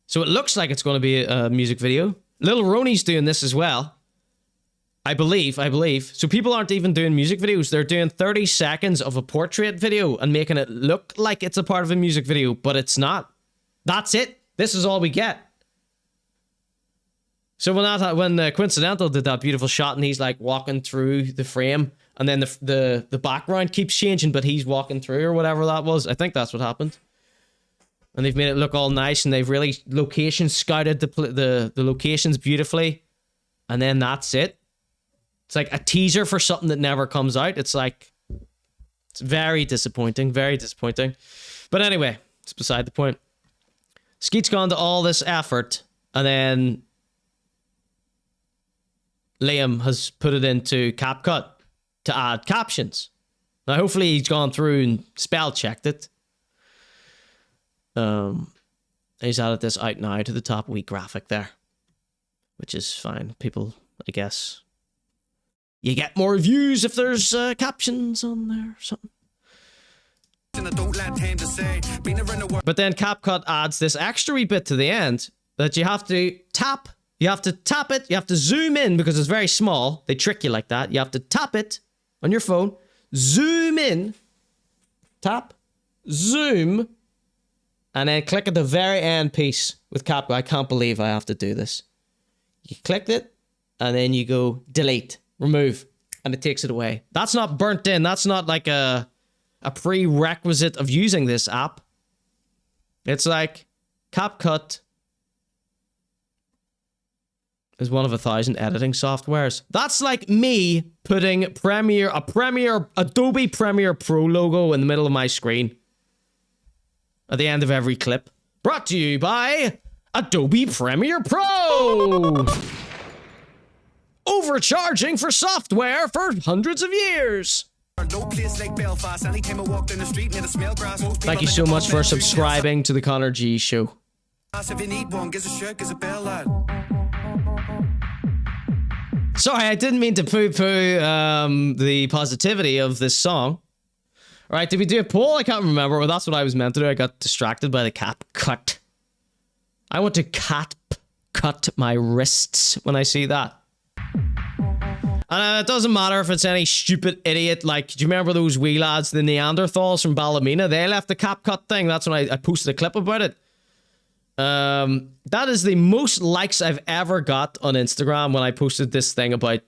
So it looks like it's going to be a music video. Lil Roney's doing this as well. I believe. So people aren't even doing music videos. They're doing 30 seconds of a portrait video and making it look like it's a part of a music video, but it's not. That's it. This is all we get. So when Coincidental did that beautiful shot and he's like walking through the frame and then the background keeps changing, but he's walking through or whatever that was. I think that's what happened. And they've made it look all nice and they've really location scouted the locations beautifully. And then that's it. It's like a teaser for something that never comes out. It's like, it's very disappointing, very disappointing. But anyway, it's beside the point. Skeet's gone to all this effort and then Liam has put it into CapCut to add captions. Now, hopefully he's gone through and spell checked it. He's added this out now to the top wee graphic there, which is fine. People, I guess, you get more views if there's captions on there or something. But then CapCut adds this extra wee bit to the end that you have to tap. You have to tap it. You have to zoom in because it's very small. They trick you like that. You have to tap it on your phone, zoom in, tap, zoom, and then click at the very end piece with CapCut. I can't believe I have to do this. You clicked it, and then you go delete, remove, and it takes it away. That's not burnt in. That's not like a prerequisite of using this app. It's like CapCut is one of 1,000 editing softwares. That's like me putting Adobe Premiere Pro logo in the middle of my screen at the end of every clip. Brought to you by Adobe Premiere Pro. Overcharging for software for hundreds of years. Thank you so much for subscribing to the Conor G Show. Sorry, I didn't mean to poo-poo the positivity of this song. All right, did we do a poll? I can't remember. Well, that's what I was meant to do. I got distracted by the CapCut. I want to cut my wrists when I see that. And it doesn't matter if it's any stupid idiot. Like, do you remember those wee lads, the Neanderthals from Ballymena? They left the CapCut thing. That's when I posted a clip about it. That is the most likes I've ever got on Instagram when I posted this thing about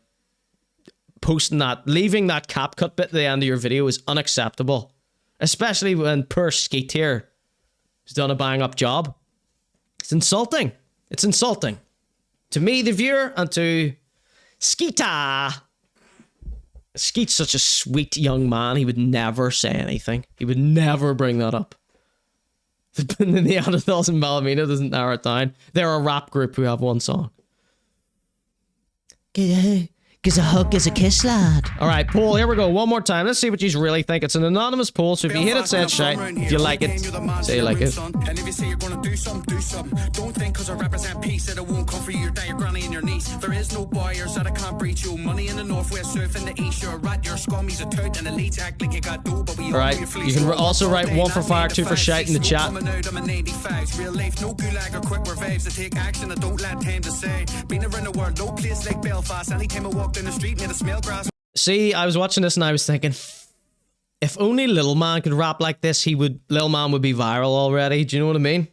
leaving that CapCut bit at the end of your video is unacceptable. Especially when poor Skeet here has done a bang up job. It's insulting. It's insulting. To me, the viewer, and to Skeeta. Skeet's such a sweet young man. He would never say anything. He would never bring that up. The Neanderthals in Ballymena doesn't narrow it down. They're a rap group who have one song. Gives a hug, gives a kiss, lad. All right, poll, here we go. One more time. Let's see what you really think. It's an anonymous poll, so if you hit it, say it's shite. If you like it, say you like it. And if you say you're gonna do something, do something. Don't think because I represent peace that it won't come for your dad, your granny, and your niece. There is no buyers that I can't breach you. Money in the northwest, surf in the east. You're a rat, you're a scum, he's a turd, and elites act like you got dough, but we all right, you can also write 1 for fire, 2 for shite in the chat. I'm an 85. Real life, no gulag or quick revives. I take action, I don't let time to say. Been around the world, no place like Belfast. Anytime I walked in the street, made a smell grass. See, I was watching this and I was thinking, if only Lil Man could rap like this, Lil Man would be viral already. Do you know what I mean?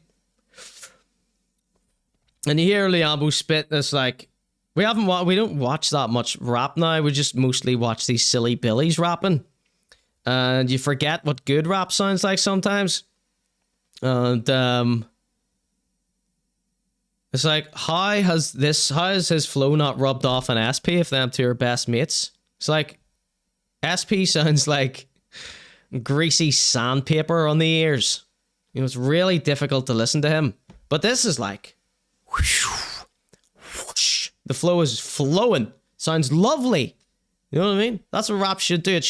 And you hear Liambo spit, and it's like, we don't watch that much rap now. We just mostly watch these silly billies rapping. And you forget what good rap sounds like sometimes. And it's like, how has his flow not rubbed off on SP if them two are best mates? It's like, SP sounds like greasy sandpaper on the ears. You know, it's really difficult to listen to him. But this is like, whoosh, whoosh. The flow is flowing. Sounds lovely. You know what I mean? That's what rap should do. It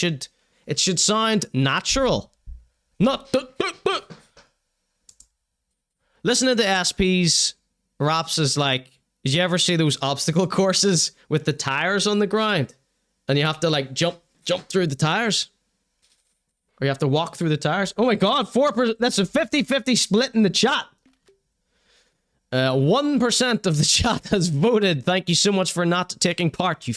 should sound natural. Not listening to SP's raps is like, did you ever see those obstacle courses with the tires on the ground? And you have to like jump through the tires? Or you have to walk through the tires? Oh my god, 4%, that's a 50-50 split in the chat. 1% of the chat has voted. Thank you so much for not taking part, you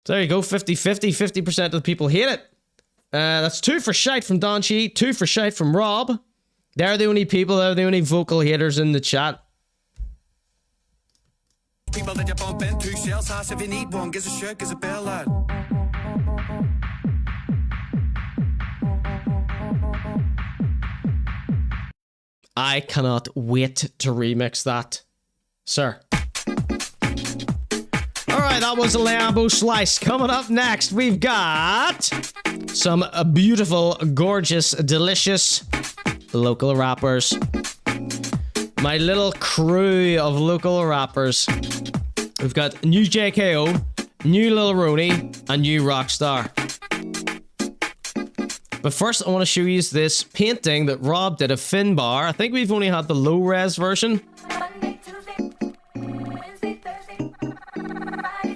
There you go, 50-50, 50% of the people hate it. That's 2 for shite from Don Chi, 2 for shite from Rob. They're the only vocal haters in the chat. People that you bump into, shells ass if you need one, gives a shirt, gives a bell, lad. I cannot wait to remix that, sir. Alright, that was a Liambo slice. Coming up next, we've got some beautiful, gorgeous, delicious local rappers. my little crew of local rappers. We've got new JKO, new Lil Roney, and new Rockstar. But first, I want to show you this painting that Rob did of Finnbarr. I think we've only had the low-res version.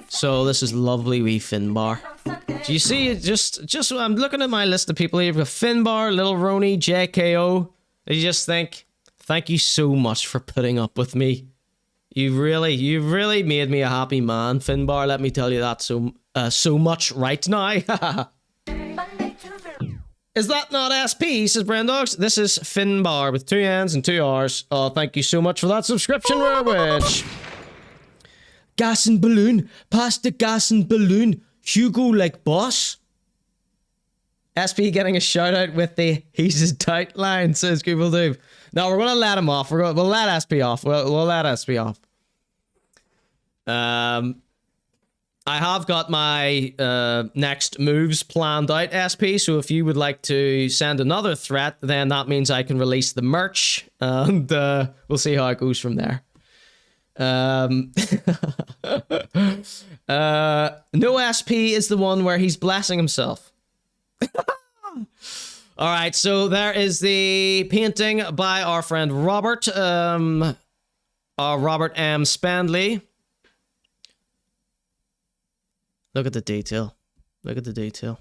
So this is lovely wee Finnbarr. Do you see it? Just I'm looking at my list of people here. We've got Finnbarr, Lil Roney, JKO. And you just think, thank you so much for putting up with me. You've really made me a happy man, Finnbarr. Let me tell you that so much right now. Is that not SP? Says Brendogs. This is Finnbarr with 2 N's and 2 R's. Oh, thank you so much for that subscription, Rowitch. Gas and balloon. Pass the gas and balloon. Hugo like boss. SP getting a shout out with the he's his tight line, says Google Doob. No, we're gonna let him off. We'll let SP off. We'll let SP off. I have got my next moves planned out, SP, so if you would like to send another threat, then that means I can release the merch, and we'll see how it goes from there. No SP is the one where he's blessing himself. Alright, so there is the painting by our friend Robert, Robert M. Spandley. Look at the detail. Look at the detail.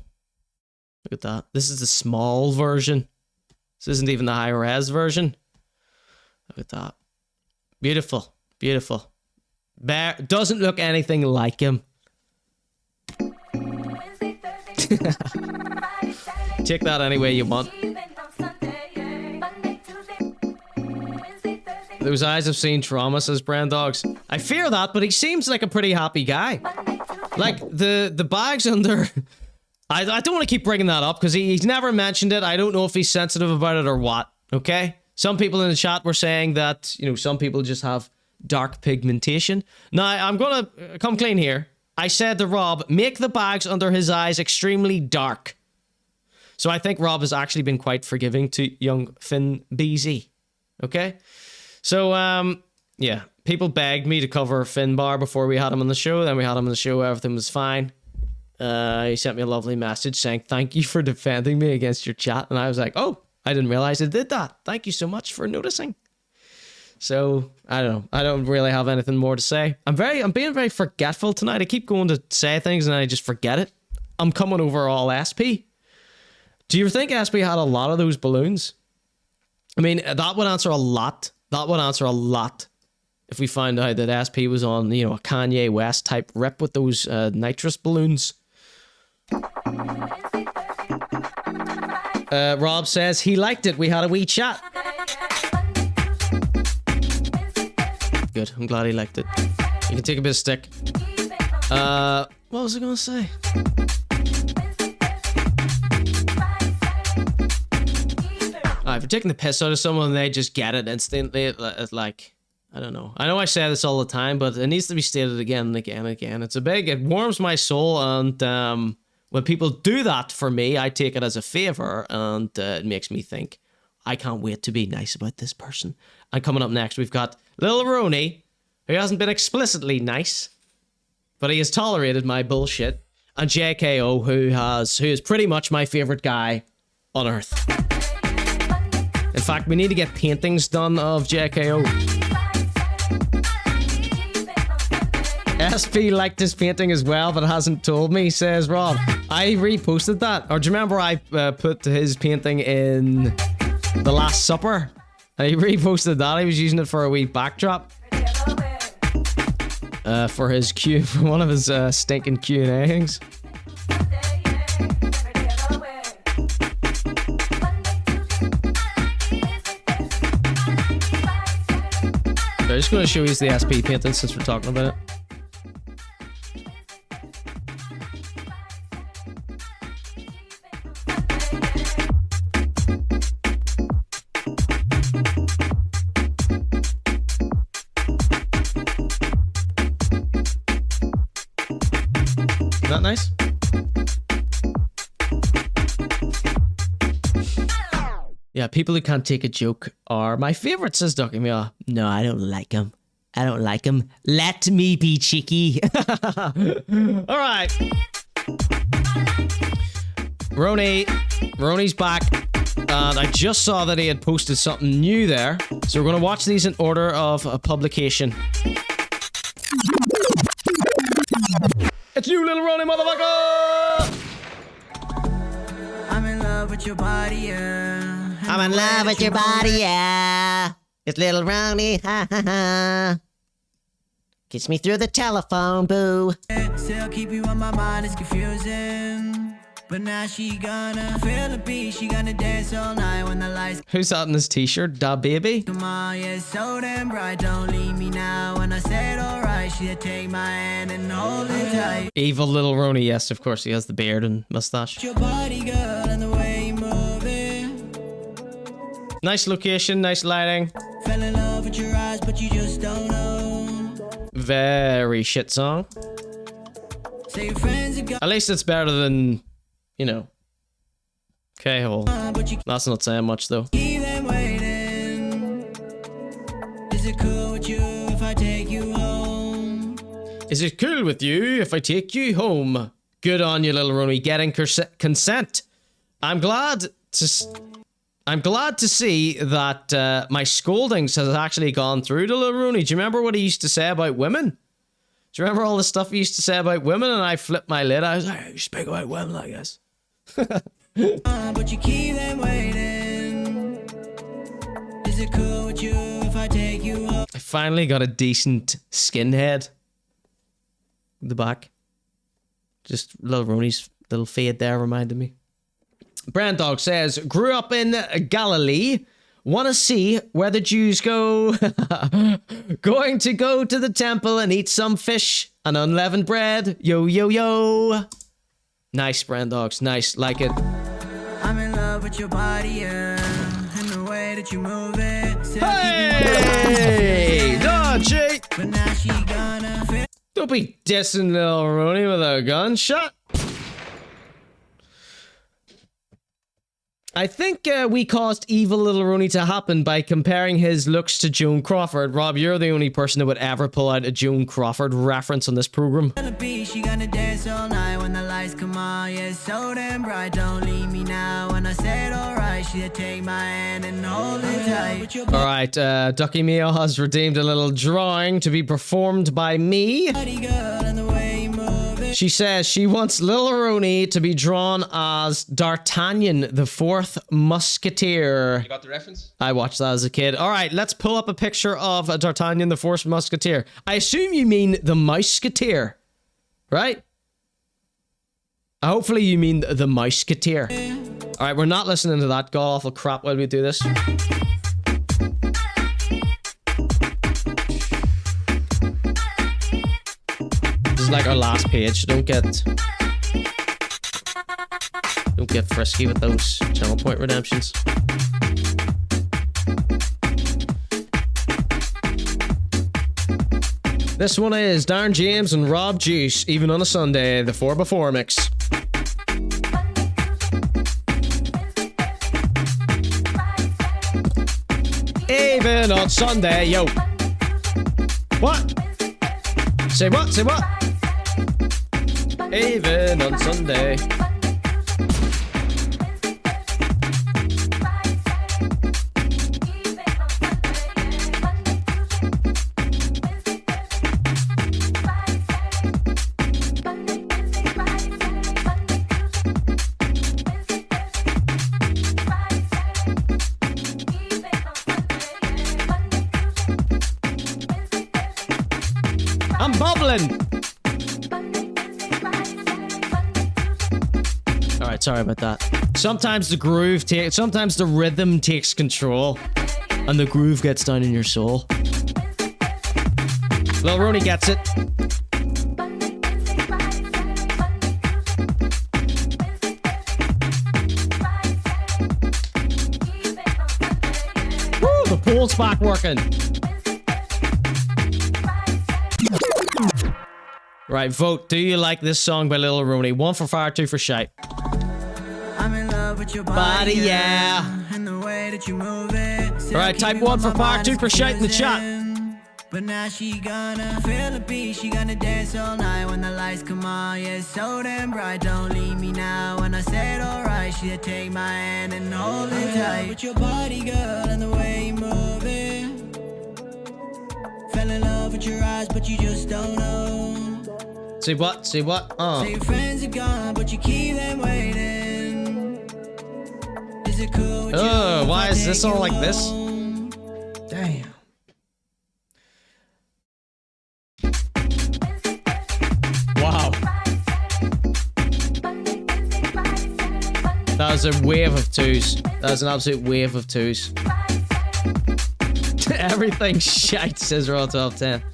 Look at that. This is the small version. This isn't even the high-res version. Look at that. Beautiful. Beautiful. Bear doesn't look anything like him. Take that any way you want. Those eyes have seen trauma, says Brandogs. I fear that, but he seems like a pretty happy guy. Like, the bags under... I don't want to keep bringing that up, because he's never mentioned it. I don't know if he's sensitive about it or what, okay? Some people in the chat were saying that, you know, some people just have dark pigmentation. Now, I'm going to come clean here. I said to Rob, make the bags under his eyes extremely dark. So I think Rob has actually been quite forgiving to young Finn BZ. Okay? So, yeah. People begged me to cover Finnbarr before we had him on the show. Then we had him on the show. Everything was fine. He sent me a lovely message saying, thank you for defending me against your chat. And I was like, oh, I didn't realize I did that. Thank you so much for noticing. So, I don't know. I don't really have anything more to say. I'm being very forgetful tonight. I keep going to say things and I just forget it. I'm coming over all SP. Do you think SP had a lot of those balloons? I mean, that would answer a lot. That would answer a lot if we find out that SP was on, you know, a Kanye West type rip with those nitrous balloons. Rob says he liked it. We had a wee chat. Good. I'm glad he liked it. You can take a bit of stick. What was I going to say? If you're taking the piss out of someone and they just get it instantly, it's like, I don't know. I know I say this all the time, but it needs to be stated again and again and again. It warms my soul, and when people do that for me, I take it as a favor, and it makes me think, I can't wait to be nice about this person. And coming up next, we've got Lil Roney, who hasn't been explicitly nice, but he has tolerated my bullshit, and JKO, who is pretty much my favorite guy on earth. In fact, we need to get paintings done of JKO. SP liked this painting as well, but hasn't told me, says Rob. I reposted that. Or do you remember I put his painting in The Last Supper? And he reposted that. He was using it for a wee backdrop. For his Q, for one of his stinking Q&A things. I'm just going to show you the SP painting since we're talking about it. Is that nice? Yeah, people who can't take a joke are my favourite, says Ducky Meow. No, I don't like him. I don't like him. Let me be cheeky. All right. Roney's back. And I just saw that he had posted something new there. So we're going to watch these in order of publication. It's you, Lil Roney, motherfucker! I'm in love with your body, yeah. I'm in love with your body, yeah. It's Lil Roney, ha ha ha. Kiss me through the telephone, boo. Still keep you on my mind, it's confusing. But now she gonna feel the beat, she gonna dance all night when the lights. Who's that in this t-shirt? Da baby? Come on, yeah, it's so damn bright, don't leave me now. When I said alright, she'd take my hand and hold it tight. Evil Lil Roney, yes, of course, he has the beard and mustache. Your body, girl, and the way you move it. Nice location, nice lighting. Fell in love with your eyes, but you just don't know. Very shit song. Say your friends are At least it's better than, you know, K-hole. That's not saying much though. Keep them waiting. Is it cool with you if I take you home? Is it cool with you if I take you home? Good on you, Lil Roney, getting consent. I'm glad to see that my scoldings has actually gone through to Lil Roney. Do you remember what he used to say about women? Do you remember all the stuff he used to say about women? And I flipped my lid. I was like, you speak about women, I guess. But you keep them waiting. Is it cool with you if I take you home? I finally got a decent skinhead. The back. Just Lil Roney's little fade there reminded me. Brandog says, grew up in Galilee. Want to see where the Jews go? Going to go to the temple and eat some fish and unleavened bread. Yo, yo, yo. Nice, Brandogs. Nice. Like it. I'm in love with your body, yeah. And the way that you move it. Still Hey! Dodgy! But now she gonna feel. Don't be dissing Lil Roney with a gunshot. I think we caused evil Lil Roney to happen by comparing his looks to Joan Crawford. Rob, you're the only person that would ever pull out a Joan Crawford reference on this program. She gonna dance all night when the lights come on. Yeah, it's so damn bright, don't leave me now. When I said alright, she'd take my hand and hold it tight. Alright, Ducky Meow has redeemed a little drawing to be performed by me. She says she wants Lil Roney to be drawn as D'Artagnan, the fourth musketeer. You got the reference? I watched that as a kid. All right, let's pull up a picture of D'Artagnan, the fourth musketeer. I assume you mean the Mouseketeer, right? Hopefully you mean the Mouseketeer. All right, we're not listening to that god-awful crap while we do this. Like our last page, don't get frisky with those channel point redemptions. This one is Darren James and Rob Juice, even on a Sunday, the 4x4 mix. Even on Sunday, yo. What? Say what? Say what? Even on Sunday. I'm bubbling. Alright, sorry about that. Sometimes the groove sometimes the rhythm takes control and the groove gets down in your soul. Lil Roney gets it. Woo, the pool's back working. Right, vote. Do you like this song by Lil Roney? 1 for fire, 2 for shite. I'm in love with about your body, yeah. And the way that you move it. Alright, type 1 for part 2 for shout in the chat. But now she gonna feel the beat. She gonna dance all night when the lights come on. Yeah, it's so damn bright. Don't leave me now. When I said alright, she'll take my hand and hold it tight. With your body, girl, and the way you move it. Fell in love with your eyes, but you just don't know. See what? See what? Oh. Say your friends are gone, but you keep them waiting. Is it cool with you? Oh, why is this all like this? Damn. Wow. That was a wave of twos. That was an absolute wave of twos. Everything shite, says Raw 1210.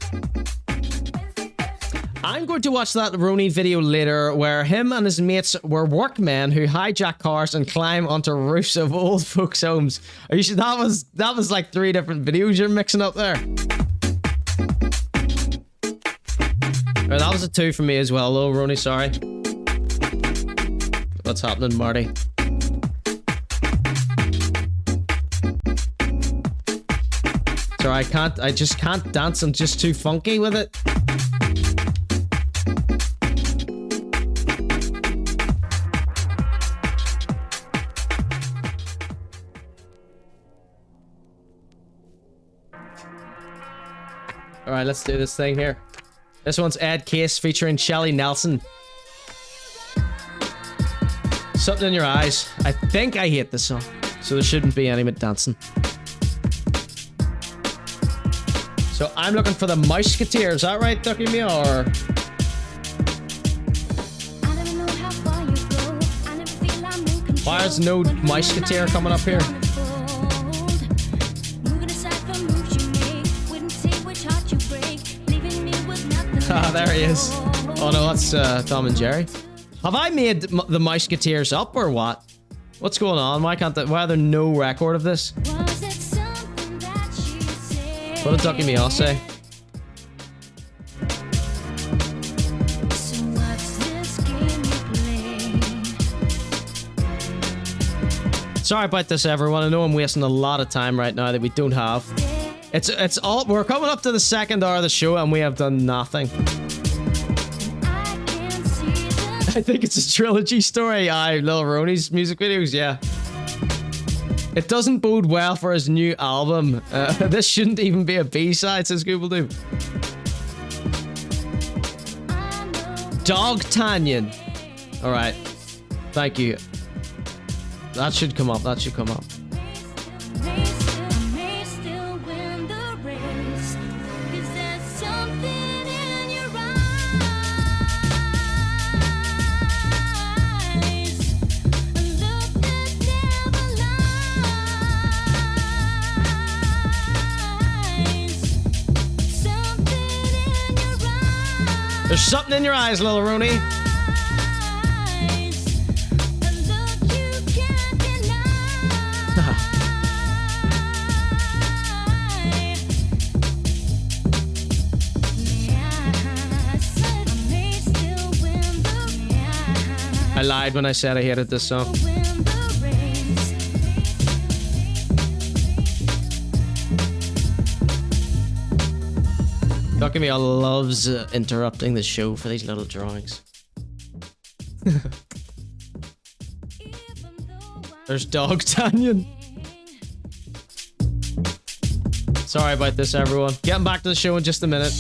I'm going to watch that Roney video later where him and his mates were workmen who hijack cars and climb onto roofs of old folks' homes. Are you sure that was like 3 different videos you're mixing up there? Right, that was a 2 for me as well, Lil Roney, sorry. What's happening, Marty? Sorry, I just can't dance. I'm just too funky with it. Alright, let's do this thing here. This one's Ed Case featuring Shelly Nelson. Something in Your Eyes. I think I hate this song, so there shouldn't be any dancing. So I'm looking for the Musketeer. Is that right, Ducky Me, or? Why is no Musketeer coming up here? Ah, there he is. Oh no, that's Tom and Jerry. Have I made the Musketeers up or what? What's going on? Why are there no record of this? What did Ducky Me all say? Sorry about this, everyone. I know I'm wasting a lot of time right now that we don't have. It's all. We're coming up to the 2nd hour of the show and we have done nothing. I think it's a trilogy story. Lil Roney's music videos, yeah. It doesn't bode well for his new album. This shouldn't even be a B-side, says Google-Doo. Dog Tanyan. Alright. Thank you. That should come up. That should come up. There's something in your eyes, Lil Roney. I lied when I said I hated this song. Ducky Me loves interrupting the show for these little drawings. There's Dog Tanyan. Sorry about this, everyone. Getting back to the show in just a minute.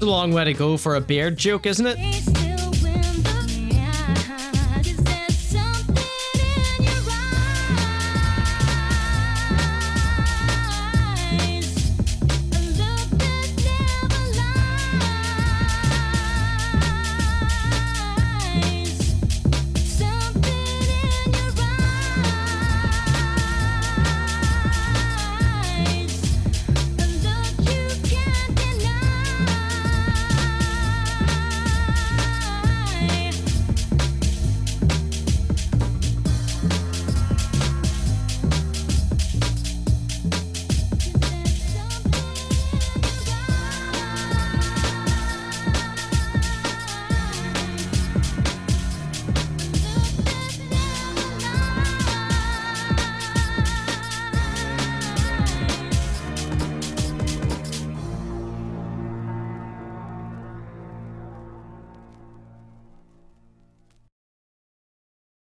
a long way to go for a beard joke, isn't it?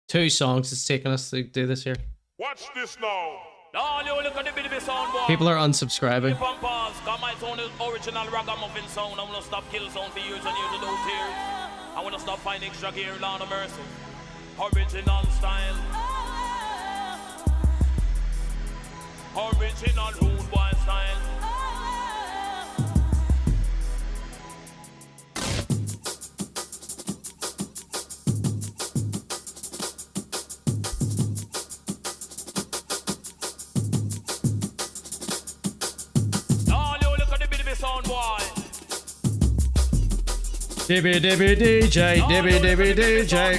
Two songs it's taken us to do this here. Watch this now. People are unsubscribing. My sound is original ragamuffin sound. I'm gonna stop kill sound for years and years without tears. I'm gonna stop finding extra gear, Lord of mercy. Original style. Original rude boy style. Dibby dibby DJ, dibby dibby DJ.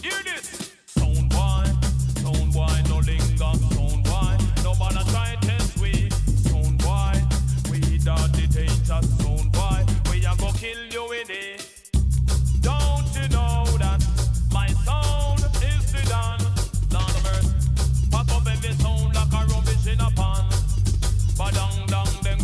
Hear this. Sound boy, no linger. Sound boy, nobody try test we. Sound boy, we dirty dangerous. Sound boy, we a go kill you with it. Don't you know that my sound is the done? Lord of mercy, pack up every sound like a rubbish in a pan. Badang dang dang.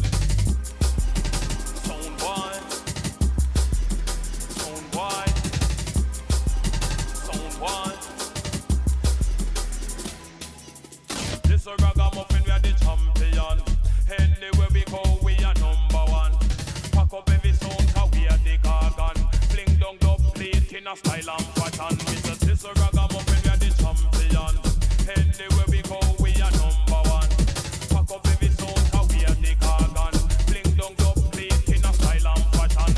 This a ragamuffin, we are the champion. Anywhere we go, we are number one. Pack up every sound, cause we are the gargan. Fling down the plate in a style and pattern. This a ragamuffin, we are the champion. Anywhere we go, we are number one. Pack up every sound, cause we are the gargan. Fling down the plate in a style and pattern.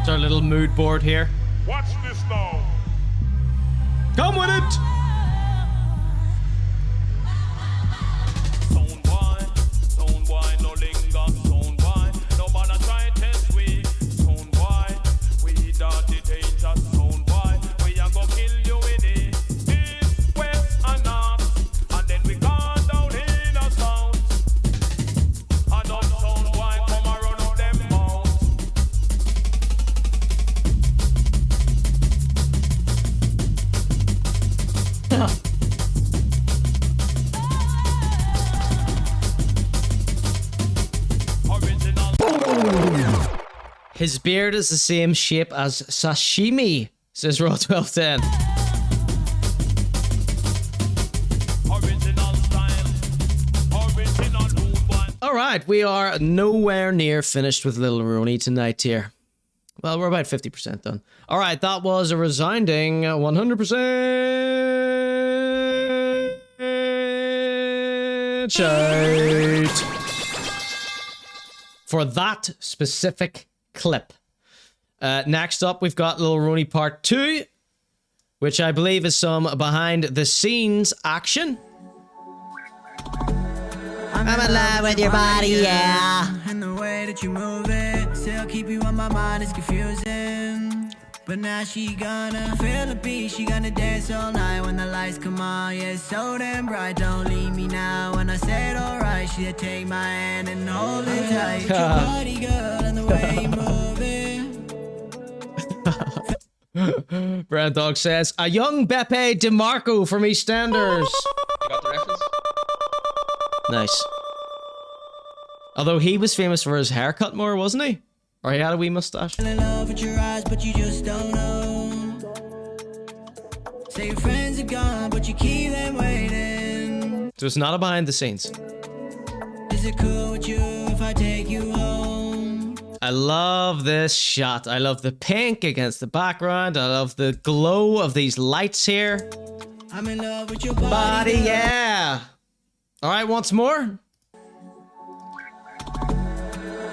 It's our little mood board here. Watch this now. Come with it! Sound boy, no linger. Sound boy, nobody try test we. Sound boy, we dirty dangerous. Sound boy, we a go kill you with it. East, west, and north, and then we gone down in a sound. And up sound boy, come and run up them mouth. His beard is the same shape as sashimi, says Raw 1210. Alright, we are nowhere near finished with Lil Roney tonight here. Well, we're about 50% done. Alright, that was a resounding 100% shout for that specific clip. Next up, we've got Lil Roney Part 2, which I believe is some behind the scenes action. I'm in love with your body, yeah. And the way that you move it still keep you on my mind, it's confusing. But now she gonna feel the beat, she gonna dance all night when the lights come on. Yeah, it's so damn bright, don't leave me now. When I said alright, she'll take my hand and hold it tight. Your body, girl, and the way you move it. Brand Dog says, a young Beppe DeMarco from EastEnders. You got the reference? Nice. Although he was famous for his haircut more, wasn't he? Or he had a wee mustache. In love with your eyes, but you just don't know. Say your friends are gone, but you keep them waiting. So it's not a behind the scenes. Is it cool with you if I take you home? I love this shot. I love the pink against the background. I love the glow of these lights here. I'm in love with your body, yeah. All right, once more.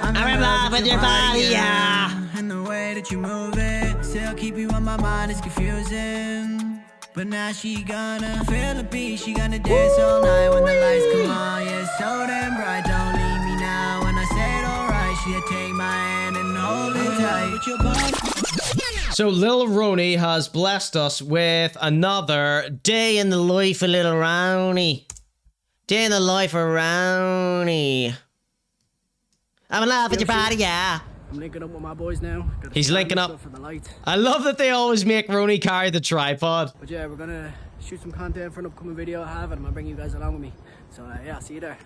I'm in love with your body, yeah. And the way that you move it, still keep you on my mind, it's confusing. But now she gonna feel the beat, she gonna dance all night when the lights come on. Yeah, it's so damn bright, don't leave me now. When I said alright, she'll take my hand and hold it tight with your body. So Lil Roney has blessed us with another Day in the life of Lil Roney. Day in the life of Roney. I'm in love with your body, yeah. I'm linking up with my boys now. He's linking up. For the light. I love that they always make Roney carry the tripod. But yeah, we're gonna shoot some content for an upcoming video I have, and I'm gonna bring you guys along with me. So yeah, see you there.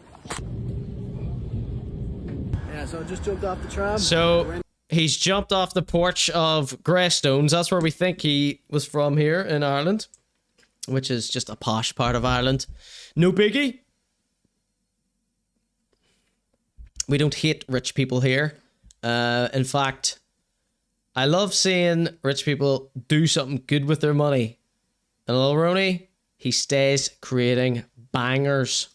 Yeah, so I just jumped off the tram. So he's jumped off the porch of Greystones. That's where we think he was from here in Ireland, which is just a posh part of Ireland. No biggie. We don't hate rich people here. In fact, I love seeing rich people do something good with their money. And Lil Roney, he stays creating bangers.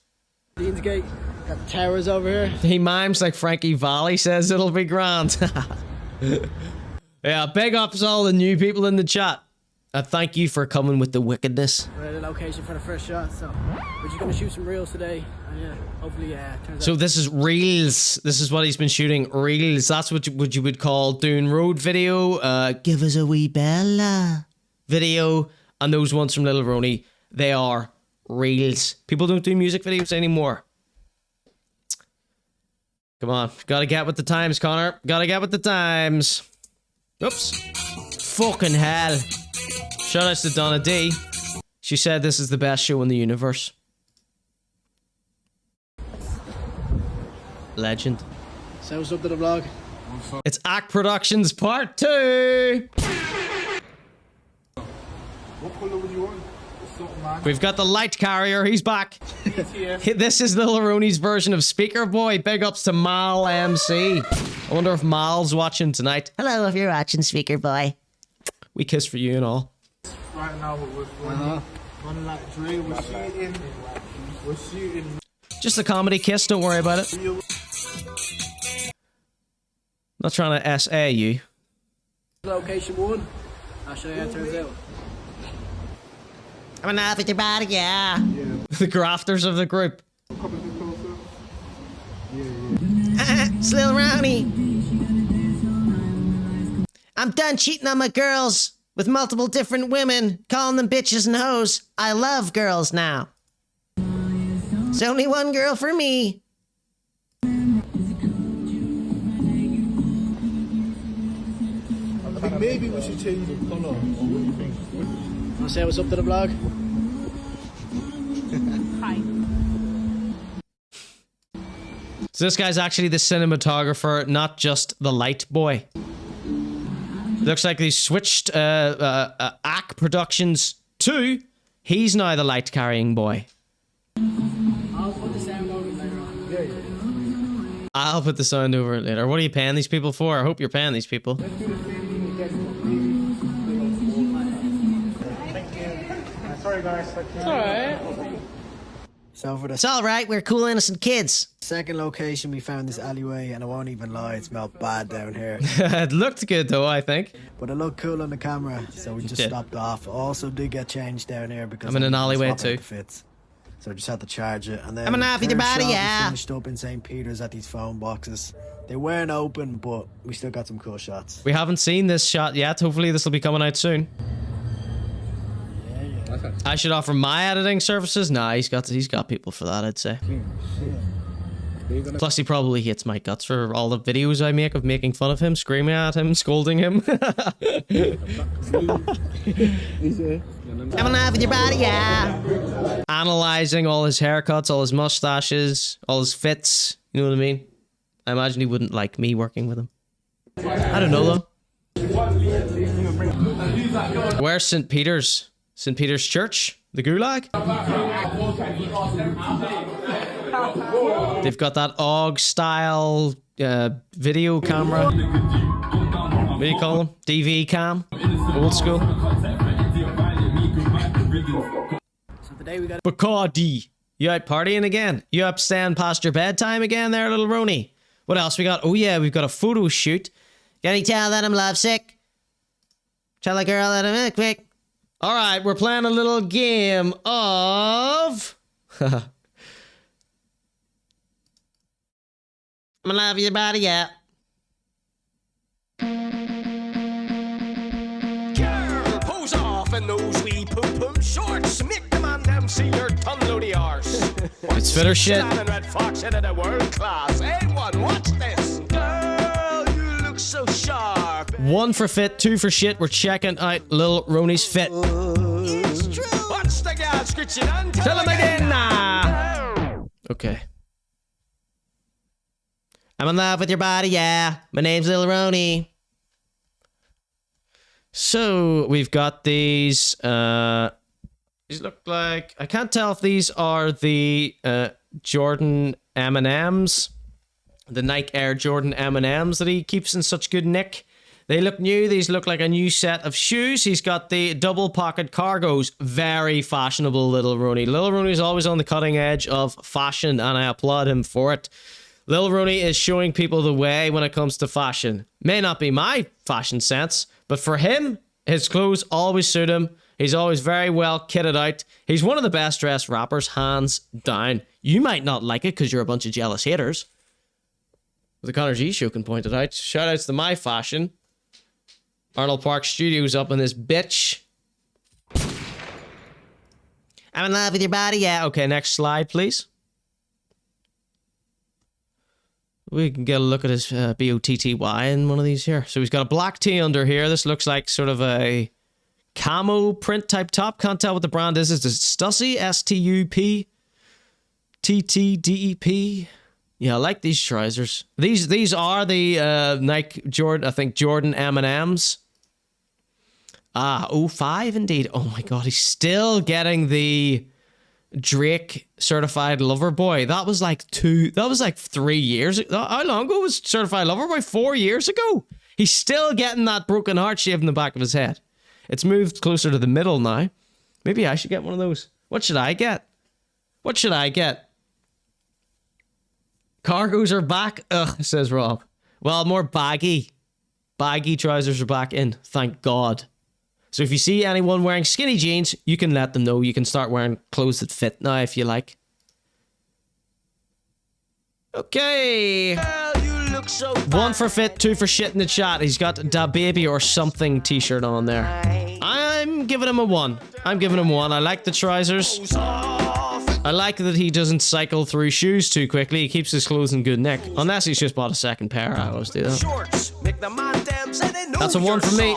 Deansgate, got the towers over here. He mimes like Frankie Valli says it'll be grand. Yeah, big ups all the new people in the chat. Thank you for coming with the wickedness. We're at a location for the first shot, so we're just gonna shoot some reels today. And yeah, hopefully, turns So out. this is reels. This is what he's been shooting. Reels. That's what you would call doing road video. Give us a wee bella video. And those ones from Lil Roney, they are reels. People don't do music videos anymore. Come on, gotta get with the times, Conor. Gotta get with the times. Oops. Fucking hell. Shout outs to Donna D. She said this is the best show in the universe. Legend. So what's up to the vlog? It's Act Productions Part 2. What colour would you want? We've got the light carrier. He's back. This is Lil Roney's version of Speaker Boy. Big ups to Mal MC. I wonder if Mal's watching tonight. Hello, if you're watching, Speaker Boy. We kiss for you and all. Right now we're like Dre, we're shooting. Just a comedy kiss, don't worry about it. Not trying to SA you. Location 1. I'll show you how it turns out. I'm in love with your body, yeah. The grafters of the group. It's Lil Roney. I'm done cheating on my girls with multiple different women, calling them bitches and hoes. I love girls now. There's only one girl for me. I think maybe we should change the colour. What do you think? Wanna say what's up to the vlog? Hi. So this guy's actually the cinematographer, not just the light boy. Looks like they switched Act Productions to he's now the light carrying boy. I'll put the sound over later on. I'll put the sound over it later. What are you paying these people for? I hope you're paying these people. Sorry guys. It's alright. So for the It's alright, we're cool, innocent kids. second location, we found this alleyway, and I won't even lie, it smelled bad down here. It looked good though, I think. But it looked cool on the camera, so we just did. stopped off. Also did get changed down here because I'm in an alleyway swapping too. the fits. So I just had to charge it. And then I'm in love with your third body, shot, we yeah. finished up in St. Peter's at these phone boxes. They weren't open, but we still got some cool shots. We haven't seen this shot yet. Hopefully this will be coming out soon. I should offer my editing services. Nah, he's got people for that, I'd say. Plus, he probably hates my guts for all the videos I make of making fun of him, screaming at him, scolding him. I'm in love with your body, yeah. Analyzing all his haircuts, all his mustaches, all his fits. You know what I mean? I imagine he wouldn't like me working with him. I don't know though. Where's St. Peter's? St. Peter's Church? The Gulag? They've got that OG style video camera. What do you call them? DV cam? Old school. Bacardi. You out partying again? You up staying past your bedtime again there, Lil Roney? What else we got? Oh yeah, we've got a photo shoot. Can you tell that I'm lovesick? Tell a girl that I'm quick. Alright, we're playing a little game of... I'm gonna love your body, yeah. Girl, pose off in those wee pum-pum shorts. Make the man them see your ton loady arse. It's fit or shit. Red Fox into the world class. Hey, one, watch this. Girl, you look so sharp. 1 for fit, 2 for shit. We're checking out Lil Roney's fit. It's true. Watch the gal screeching and Tell him again, nah. Okay. I'm in love with your body, yeah. My name's Lil Roney. So, we've got these, these look like, I can't tell if these are the, Jordan M&Ms. The Nike Air Jordan M&Ms that he keeps in such good nick. They look new. These look like a new set of shoes. He's got the double pocket cargos. Very fashionable, Lil Roney. Lil Roney's always on the cutting edge of fashion, and I applaud him for it. Lil Roney is showing people the way when it comes to fashion. May not be my fashion sense, but for him, his clothes always suit him. He's always very well kitted out. He's one of the best dressed rappers, hands down. You might not like it because you're a bunch of jealous haters. The ConorGShow can point it out. Shout outs to my fashion. Arnold Park Studios up in this bitch. I'm in love with your body, yeah. Okay, next slide, please. We can get a look at his B-O-T-T-Y in one of these here. So he's got a black tee under here. This looks like sort of a camo print type top. Can't tell what the brand is. Is it Stussy? S-T-U-P? T-T-D-E-P? Yeah, I like these trousers. These are the Nike Jordan, I think Jordan M&Ms. Ah, 05 indeed. Oh my god, he's still getting the Drake Certified Lover Boy. That was like 3 years ago. How long ago was Certified Lover Boy? 4 years ago. He's still getting that broken heart shaved in the back of his head. It's moved closer to the middle now. Maybe I should get one of those. What should I get? What should I get? Cargos are back. Ugh, says Rob. Well, more baggy. Baggy trousers are back in. Thank God. So if you see anyone wearing skinny jeans, you can let them know. You can start wearing clothes that fit now if you like. Okay. Girl, you look so 1 for fit, 2 for shit in the chat. He's got Da Baby or something t-shirt on there. I'm giving him a 1. I'm giving him 1. I like the trousers. I like that he doesn't cycle through shoes too quickly. He keeps his clothes in good nick. Unless he's just bought a second pair. I always do that. That's a 1 for me.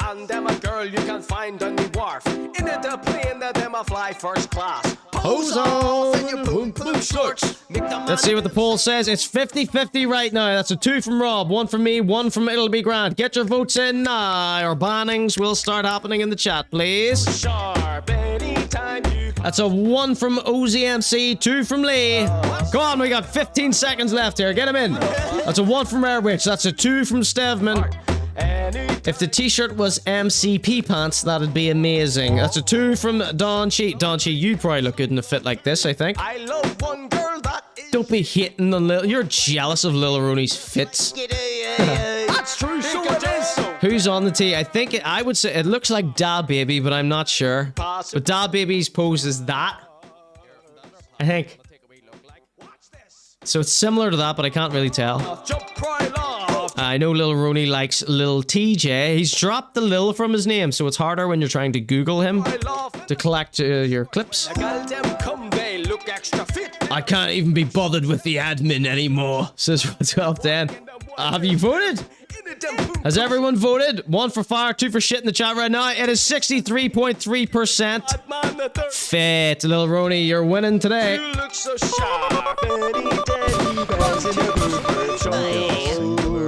And them a girl you can find on the wharf. In the plane that them a fly first class. Pose off in your boom boom shorts. Let's see what the poll says. It's 50-50 right now. That's a 2 from Rob, 1 from me, 1 from It'll Be Grand. Get your votes in now, or bannings will start happening in the chat, please. Sharp anytime you. That's a 1 from OZMC, 2 from Lee. Go on, we got 15 seconds left here. Get him in. That's a 1 from Airwitch. That's a 2 from Stevman. If the t-shirt was MCP pants, that'd be amazing. That's a 2 from Don Chi. Don Chi, you probably look good in a fit like this, I think. I love one girl that is. Don't be hating on Lil. You're jealous of Lil Roney's fits. That's true, so it is. Who's on the tee? I would say it looks like Da Baby, but I'm not sure. But Da Baby's pose is that, I think. So it's similar to that, but I can't really tell. I know Lil Roney likes Lil TJ. He's dropped the Lil from his name, so it's harder when you're trying to Google him to collect your clips. I can't even be bothered with the admin anymore, says 1210. Have you voted? Has everyone voted? 1 for fire, 2 for shit in the chat right now. It is 63.3%. Fit, Lil Roney, you're winning today. You look so sharp.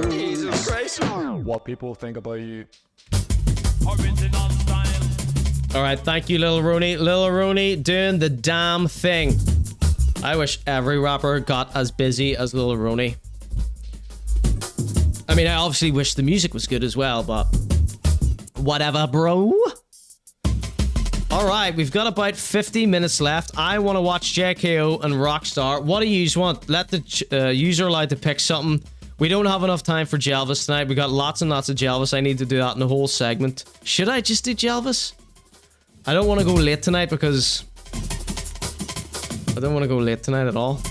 Jesus Christ. What people think about you. All right, thank you, Lil Roney. Lil Roney doing the damn thing. I wish every rapper got as busy as Lil Roney. I mean, I obviously wish the music was good as well, but whatever, bro. All right, we've got about 50 minutes left. I want to watch JKO and Rockstar. What do you want? Let the user allowed to pick something. We don't have enough time for Jelvis tonight. We got lots and lots of Jelvis. I need to do that in the whole segment. Should I just do Jelvis? I don't want to go late tonight because I don't want to go late tonight at all.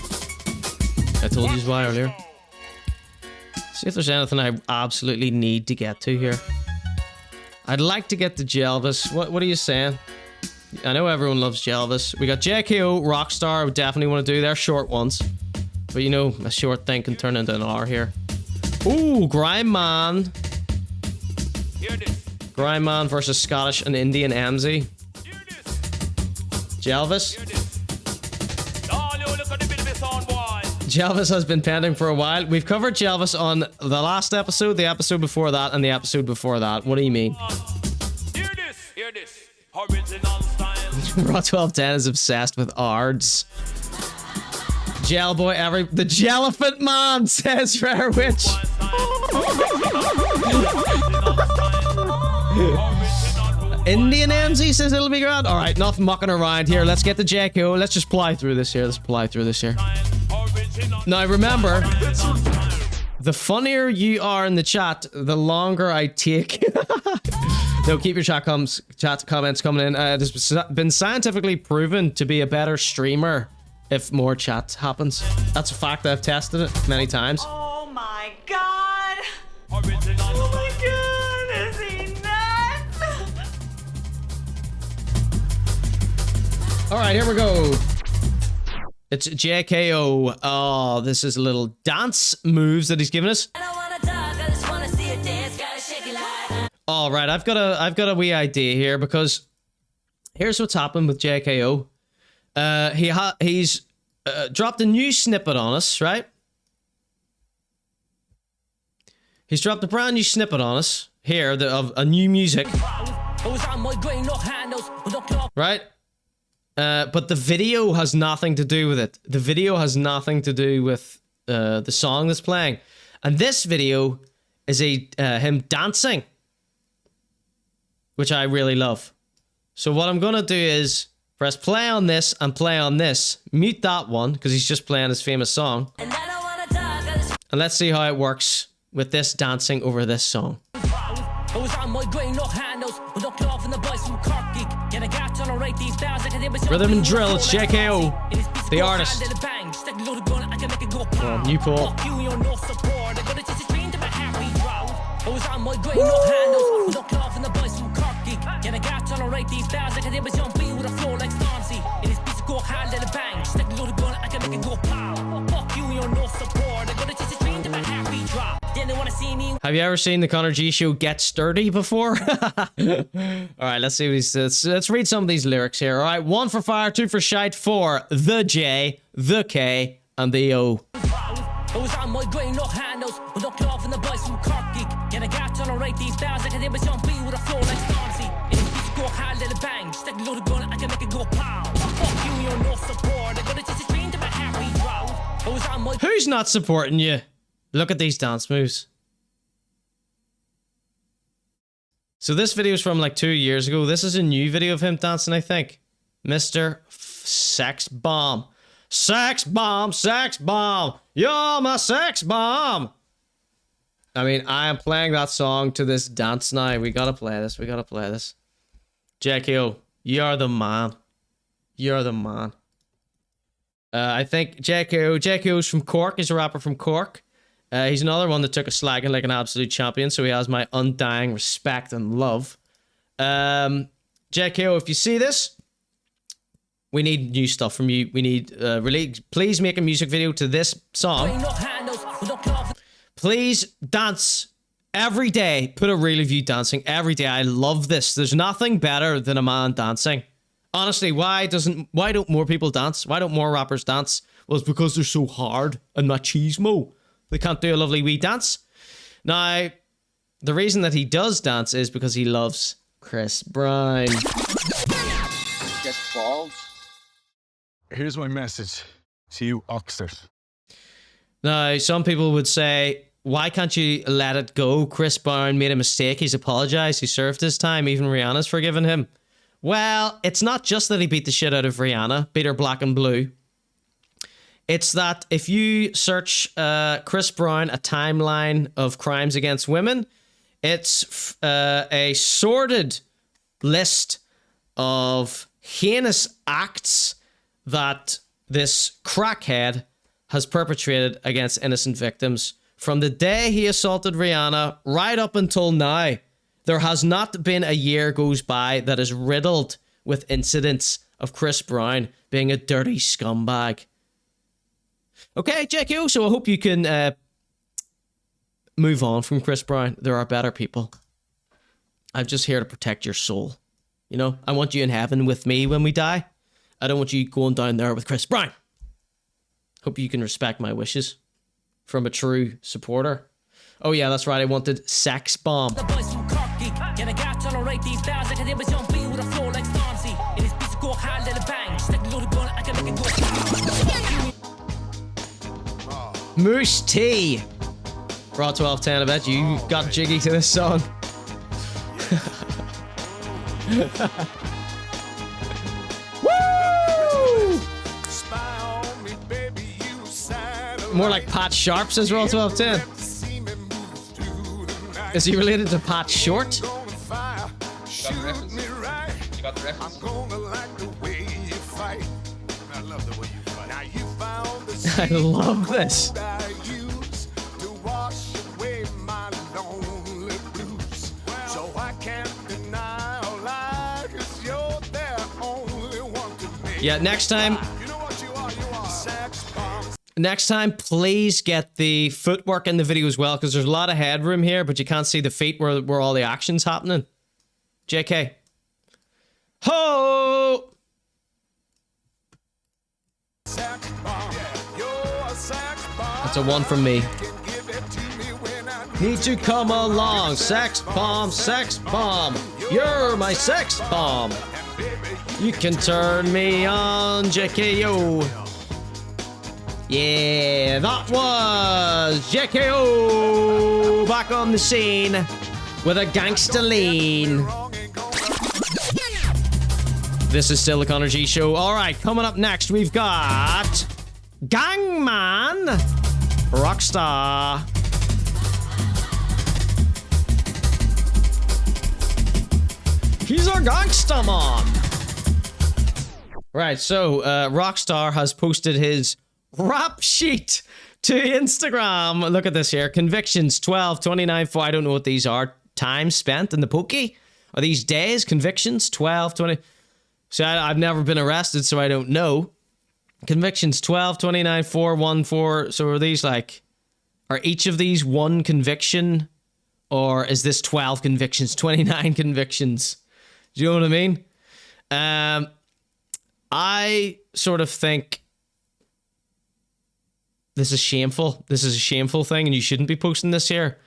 I told you why earlier. See if there's anything I absolutely need to get to here. I'd like to get to Jelvis. What are you saying? I know everyone loves Jelvis. We got JKO, Rockstar. I would definitely want to do. They're short ones. But you know, a short thing can turn into an hour here. Ooh, Grime Man. Grime Man versus Scottish and Indian MZ. Jelvis. Jelvis has been pending for a while. We've covered Jelvis on the last episode, the episode before that, and the episode before that. What do you mean? Hear this. Original style. Raw 1210 is obsessed with ARDs. Jelboy, the Jelliphant Man, says Rare Witch. Indian MZ says it'll be grand. All right, enough mucking around here. Let's get the JKO. Let's just ply through this here. Now remember, the funnier you are in the chat, the longer I take. No, keep your chat comments coming in. It has been scientifically proven to be a better streamer if more chat happens. That's a fact. I've tested it many times. Oh my god! Oh my god, is he nuts? Alright, here we go. It's JKO. Oh, this is a little dance moves that he's giving us. Alright, I've got a wee idea here because here's what's happened with JKO. He's dropped a new snippet on us, right? He's dropped a brand new snippet on us here of a new music, right? But the video has nothing to do with it. The video has nothing to do with the song that's playing, and this video is him dancing, which I really love. So what I'm gonna do is press play on this and play on this. Mute that one, because he's just playing his famous song. And let's see how it works with this dancing over this song. Rhythm and drill, it's JKO, the artist. Oh, new Paul. Have you ever seen the Conor G show Get Sturdy before? Alright, let's see what he says. Let's read some of these lyrics here. Alright, 1 for fire, 2 for shite, 4 the J, the K, and the O. Who's not supporting you? Look at these dance moves. So this video is from like 2 years ago. This is a new video of him dancing, I think. Mr. Sex Bomb. Sex Bomb, Sex Bomb. You're my Sex Bomb. I mean, I am playing that song to this dance now. We gotta play this. We gotta play this. JKO, you're the man. You're the man. I think JKO's from Cork. He's a rapper from Cork. He's another one that took a slagging like an absolute champion, so he has my undying respect and love. JKO, if you see this, we need new stuff from you. We need please make a music video to this song. Please dance Every day, put a reel of you dancing. Every day. I love this. There's nothing better than a man dancing. Honestly, why don't more people dance? Why don't more rappers dance? Well, it's because they're so hard and machismo. They can't do a lovely wee dance. Now, the reason that he does dance is because he loves Chris Brown. Get balls. Here's my message to you Oxters. Now, some people would say, why can't you let it go? Chris Brown made a mistake. He's apologized. He served his time. Even Rihanna's forgiven him. Well, it's not just that he beat the shit out of Rihanna, beat her black and blue. It's that if you search Chris Brown, a timeline of crimes against women, it's a sordid list of heinous acts that this crackhead has perpetrated against innocent victims. From the day he assaulted Rihanna right up until now, there has not been a year goes by that is riddled with incidents of Chris Brown being a dirty scumbag. Okay, JKO, so I hope you can move on from Chris Brown. There are better people. I'm just here to protect your soul. You know, I want you in heaven with me when we die. I don't want you going down there with Chris Brown. Hope you can respect my wishes from a true supporter. Oh yeah, that's right, I wanted Sex Bomb. The boys from Corky, get a gas tolerate these styles like a young beat with a flow like Stormzy. It is piece of go high, let it bang. Stick a load of gun, I can make it go. Moose T. Raw 1210, I bet you got jiggy to this song. Woo! More like Pat Sharp, says Raw 1210. Is he related to Pat Short? You got the reference? You got the reference? I love this. Yeah, next time, please get the footwork in the video as well, because there's a lot of headroom here, but you can't see the feet where all the action's happening. JK. Ho! That's a one from me. Need to come along. Sex bomb, sex bomb. You're my sex bomb. You can turn me on, JKO. Yeah, that was JKO back on the scene with a gangster lean. This is still the Conor G Show. All right, coming up next, we've got Gangman Rockstar. He's our gangsta man. Right, so Rockstar has posted his rap sheet to Instagram. Look at this here. Convictions 12, 29, 4. I don't know what these are. Time spent in the pokey? Are these days? Convictions 12, 20. See, I've never been arrested, so I don't know. Convictions 12, 29, 4, 1, 4. So are these like... Are each of these one conviction? Or is this 12 convictions, 29 convictions? Do you know what I mean? I sort of think this is shameful. This is a shameful thing, and you shouldn't be posting this here.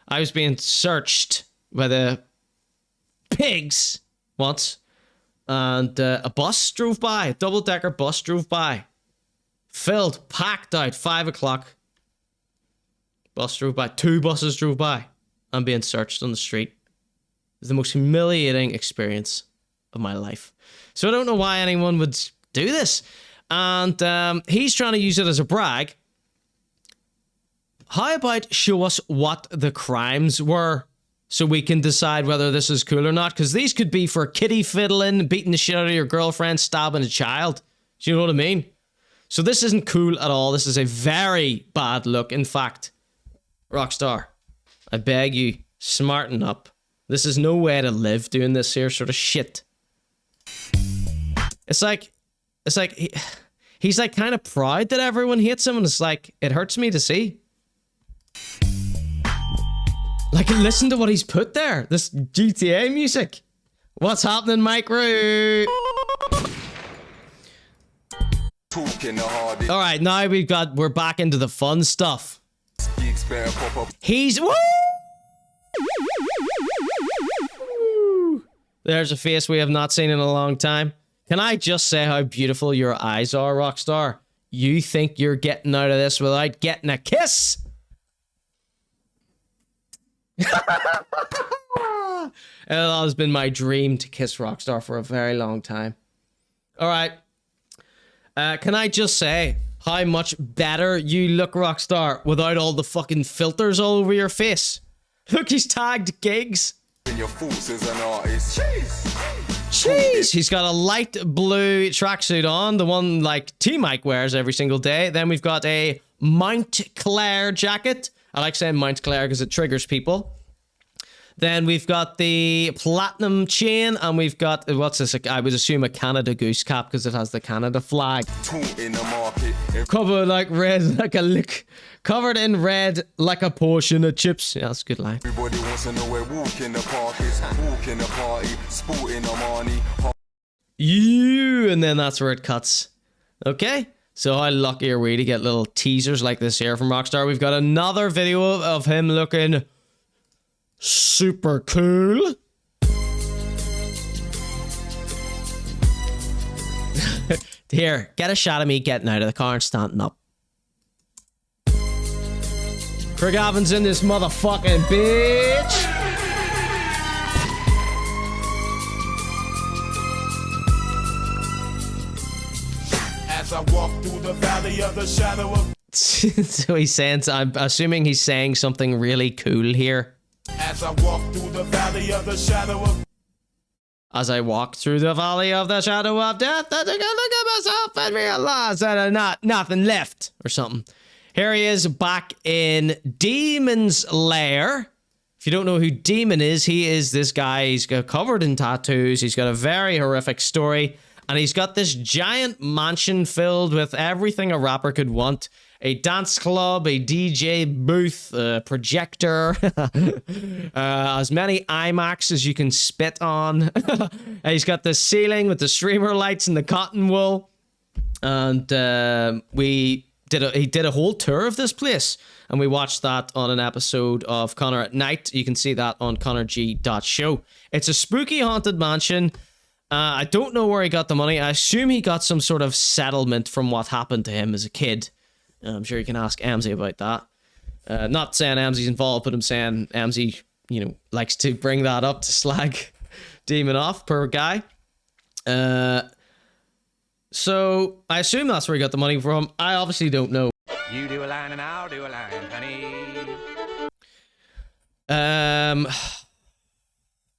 I was being searched by the pigs once, and a bus drove by, a double-decker bus drove by. Filled, packed out, 5 o'clock. Bus drove by, 2 buses drove by. I'm being searched on the street. It was the most humiliating experience of my life. So I don't know why anyone would do this. And he's trying to use it as a brag. How about show us what the crimes were so we can decide whether this is cool or not? Because these could be for kitty fiddling, beating the shit out of your girlfriend, stabbing a child. Do you know what I mean? So this isn't cool at all. This is a very bad look. In fact, Rockstar, I beg you, smarten up. This is no way to live doing this here sort of shit. It's like he's like kind of proud that everyone hates him, and it's like, it hurts me to see. Like, listen to what he's put there. This GTA music. What's happening, Mike Roo? All right, now we're back into the fun stuff. He's woo! There's a face we have not seen in a long time. Can I just say how beautiful your eyes are, Rockstar? You think you're getting out of this without getting a kiss? It has been my dream to kiss Rockstar for a very long time. All right. Can I just say how much better you look, Rockstar, without all the fucking filters all over your face? Look, he's tagged gigs. Jeez, he's got a light blue tracksuit on, the one like T-Mike wears every single day. Then we've got a Montclair jacket. I like saying Montclair because it triggers people. Then we've got the platinum chain, and we've got, what's this? I would assume a Canada Goose cap because it has the Canada flag. Covered like red, like a lick. Covered in red like a portion of chips. Yeah, that's a good line. Everybody wants to know where walk in the park is. Walk in the party, sporting the money. You, and then that's where it cuts. Okay. So how lucky are we to get little teasers like this here from Rockstar? We've got another video of him looking super cool. Here, get a shot of me getting out of the car and standing up. Craig Alvin's in this motherfucking bitch. As I walk through the valley of the shadow of... So he's saying, I'm assuming he's saying something really cool here. As I walk through the valley of the shadow of... As I walk through the valley of the shadow of death, I think I look at myself and realize that I'm nothing left, or something. Here he is back in Demon's Lair. If you don't know who Demon is, he is this guy. He's got covered in tattoos. He's got a very horrific story. And he's got this giant mansion filled with everything a rapper could want. A dance club, a DJ booth, a projector, as many IMAX as you can spit on. He's got the ceiling with the streamer lights and the cotton wool. And he did a whole tour of this place. And we watched that on an episode of Conor at Night. You can see that on conorg.show. It's a spooky haunted mansion. I don't know where he got the money. I assume he got some sort of settlement from what happened to him as a kid. I'm sure you can ask Amzy about that. Not saying Amzy's involved, but I'm saying Amzy, likes to bring that up to slag Demon off, per guy. So I assume that's where he got the money from. I obviously don't know. You do a line and I'll do a line, honey.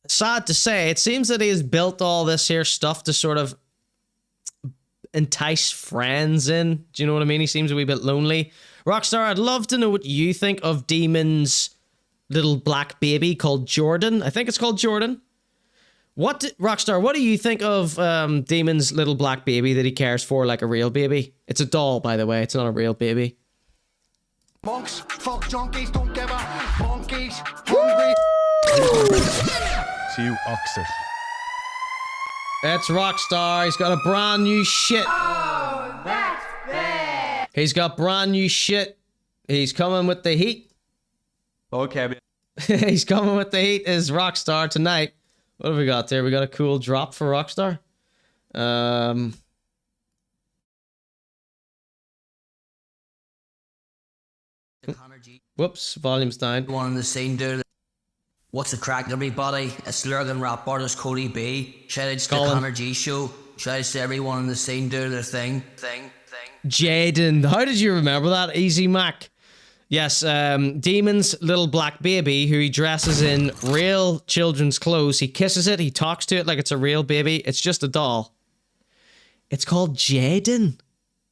Sad to say, it seems that he has built all this here stuff to sort of entice friends in. Do you know what I mean? He seems a wee bit lonely. Rockstar, I'd love to know what you think of Demon's little black baby called Jordan. I think it's called Jordan. Rockstar, what do you think of Demon's little black baby that he cares for like a real baby? It's a doll, by the way. It's not a real baby. Monks, fuck junkies, don't give a monkeys, hungry. See you, Oxter. It's Rockstar. He's got a brand new shit. Oh, that's bad. He's got brand new shit. He's coming with the heat. Okay. He's coming with the heat is Rockstar tonight. What have we got there? We got a cool drop for Rockstar. Whoops, volume's down. One in the scene, dude. What's the crack, everybody? It's Lurgan rap artist Cody B. Shout out to the ConorGShow. Shout out to everyone in the scene, do their thing. Jaden, how did you remember that? Easy Mac. Yes, Demon's little black baby who he dresses in real children's clothes. He kisses it, he talks to it like it's a real baby. It's just a doll. It's called Jaden.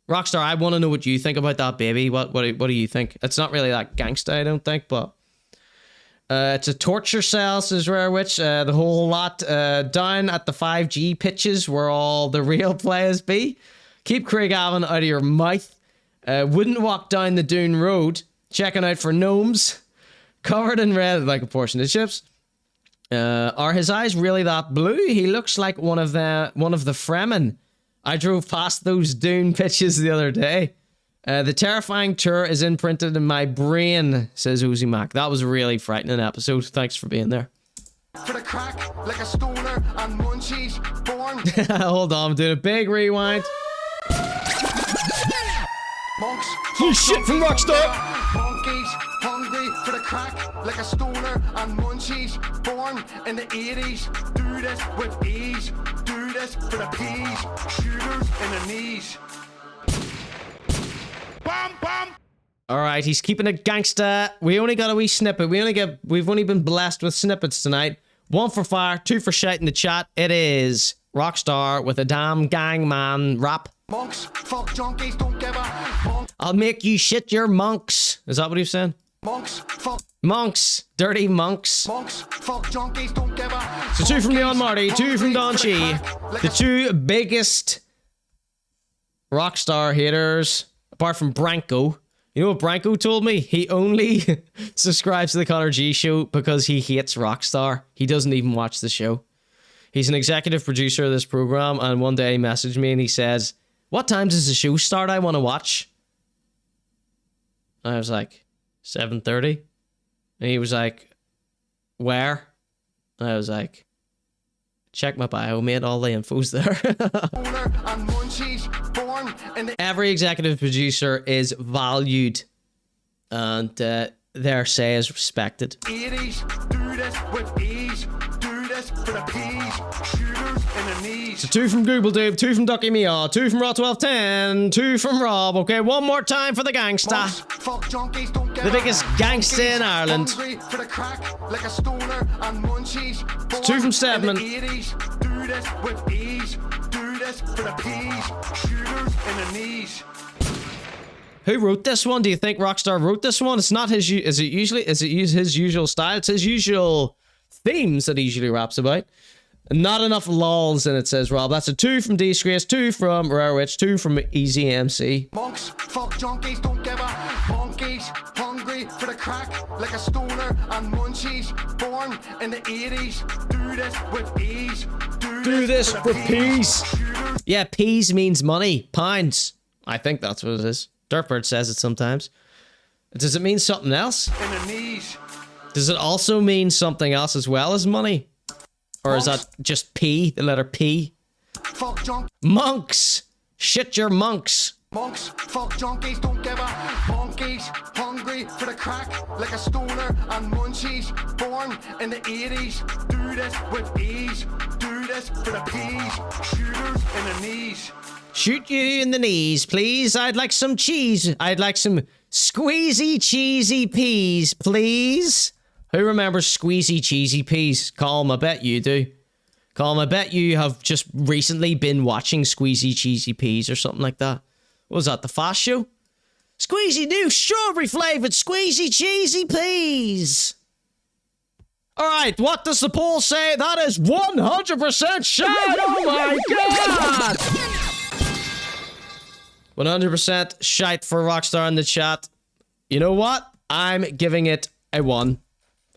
Rockstar, I want to know what you think about that baby. What do you think? It's not really that gangsta, I don't think, but it's a torture cell, says Rare Witch. The whole lot down at the 5G pitches where all the real players be. Keep Craig Alvin out of your mouth. Wouldn't walk down the Dune Road. Checking out for gnomes. Covered in red like a portion of chips. Are his eyes really that blue? He looks like one of the Fremen. I drove past those dune pitches the other day. The terrifying tour is imprinted in my brain, says Uzi Mac. That was a really frightening episode. Thanks for being there. For the crack, like a stoner and munchies, born. Hold on, I'm doing a big rewind. Monks, Holy shit from Rockstar! monkeys, hungry for the crack, like a stoner and munchies, born in the 80s. Do this with ease, do this for the peas, shooters in the knees. Bam, bam. All right, he's keeping it gangster. We only got a wee snippet. We've only been blessed with snippets tonight. 1 for fire, 2 for shout in the chat. It is Rockstar with a damn gang man rap. Monks, fuck junkies, don't give a I'll make you shit your monks. Is that what he was saying? monks, fuck Monks, dirty monks. monks, fuck junkies, don't give a So 2 from Leon Marty, 2 from Don Chi. The 2 biggest Rockstar haters, apart from Branko. You know what Branko told me? He only subscribes to the Conor G show because he hates Rockstar. He doesn't even watch the show. He's an executive producer of this program, and one day he messaged me and he says, "What time does the show start? I want to watch." I was like, 7:30. And he was like, "Where?" And I was like, "Check my bio, mate. All the info's there." Every executive producer is valued, and their say is respected. 80s, do this with ease, do this for the peas, shooters in the knees. So 2 from Google Dube, 2 from Ducky Mia, 2 from Raw1210, 2 from Rob. Okay, one more time for the gangsta. Fuck junkies, don't get The biggest gangsta in Ireland. hungry for the crack, like a stoner and munchies. 2 from Stedman. 80s, do this with ease, do this for the peas, shooters in the knees. Who wrote this one? Do you think Rockstar wrote this one? It's not his. Is it his usual style? It's his usual themes that he usually raps about. Not enough lulls in it, says Rob. That's a 2 from Disgrace, 2 from Rare Witch, 2 from Easy MC. Monks, fuck junkies, don't give a monkeys, hungry for the crack, like a stoner and munchies, born in the 80s. Do this with ease, Do this for peace. Yeah, peas means money. Pounds. I think that's what it is. Dirtbird says it sometimes. Does it mean something else? In the knees. Does it also mean something else as well as money? Or is that just P, the letter P? Fuck junk. Monks! Shit your monks! Monks, fuck junkies, don't give a monkeys, hungry for the crack, like a stoner and munchies, born in the 80s. Do this with ease, do this for the peas, shooters in the knees. Shoot you in the knees, please. I'd like some cheese. I'd like some squeezy cheesy peas, please. Who remembers squeezy cheesy peas? Colm, I bet you do. Colm, I bet you have just recently been watching Squeezy Cheesy Peas or something like that. What was that, the Fast Show? Squeezy new strawberry flavoured Squeezy Cheesy Peas. Alright, what does the poll say? That is 100% shit! Oh my god! 100% shite for Rockstar in the chat. You know what? I'm giving it a 1.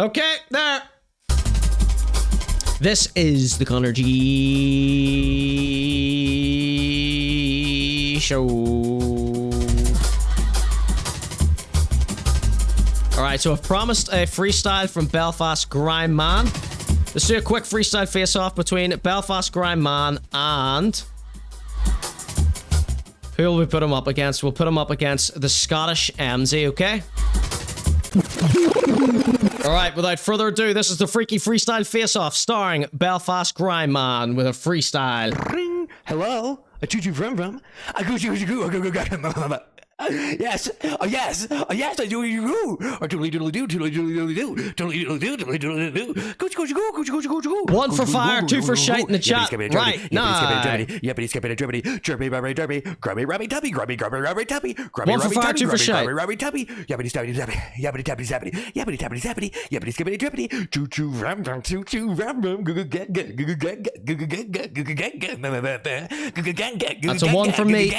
Okay, there. This is the Conor G show. Alright, so I've promised a freestyle from Belfast Grime Man. Let's do a quick freestyle face-off between Belfast Grime Man and... who will we put him up against? We'll put him up against the Scottish MZ, okay? Alright, without further ado, this is the freaky freestyle face-off starring Belfast Grime Man with a freestyle. Ring. Hello? A choo-choo vroom vroom. A goo-choo-choo-choo-choo-choo-choo. Yes. Oh yes. Oh yes. I do. Or doodly doodly do. Doodly doodly do. Doodly doodly do. Doodly doodly do. Gooch gooch goo. Gooch gooch gooch goo. 1 for fire, 2 for shite in the chat. Right. Nah. Yippity skippity dribbity. Chirpy rubby derby. Grubby rubby tubby. Grubby grubby rubby tubby. Grubby 1 for fire, 2 for shite. Grubby rubby tubby. Yippity stabbity zappity. Yippity tappity zappity. Yippity tappity zappity. Yippity skippity dribbity. Choo choo ram ram. Choo choo ram ram. Goo goo get get. Goo goo get get. Goo goo get get. Goo goo get get. Goo goo get get. That's a 1 from me.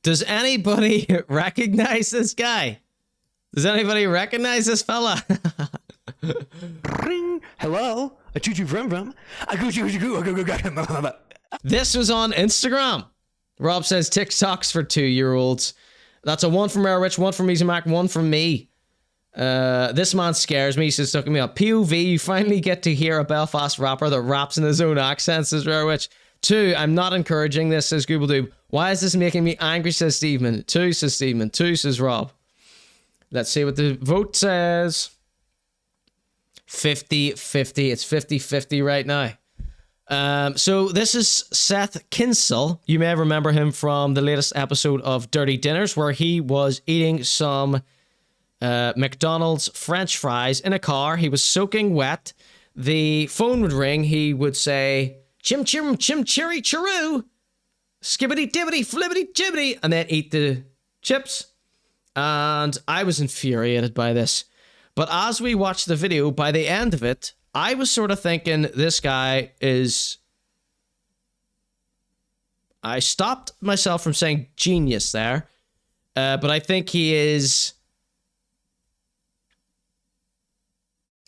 Does anybody recognize this guy? Does anybody recognize this fella? Ring. Hello? A choo-choo vroom. I go. This was on Instagram. Rob says TikToks for 2-year-olds. That's a 1 from Rare Rich, 1 from Easy Mac, 1 from me. This man scares me. He says, stuck me up. POV, you finally get to hear a Belfast rapper that raps in his own accent, says Rare Rich. 2, I'm not encouraging this, says Google. Why is this making me angry, says Steveman. 2, says Steveman. 2, says Rob. Let's see what the vote says. 50-50. It's 50-50 right now. So this is Seth Kinstle. You may remember him from the latest episode of Dirty Dinners, where he was eating some McDonald's French fries in a car. He was soaking wet. The phone would ring. He would say, chim chim chim chiri chiroo, skibbity dibbity flibbity jibbity, and then eat the chips. And I was infuriated by this. But as we watched the video, by the end of it, I was sort of thinking this guy is... I stopped myself from saying genius there. But I think he is...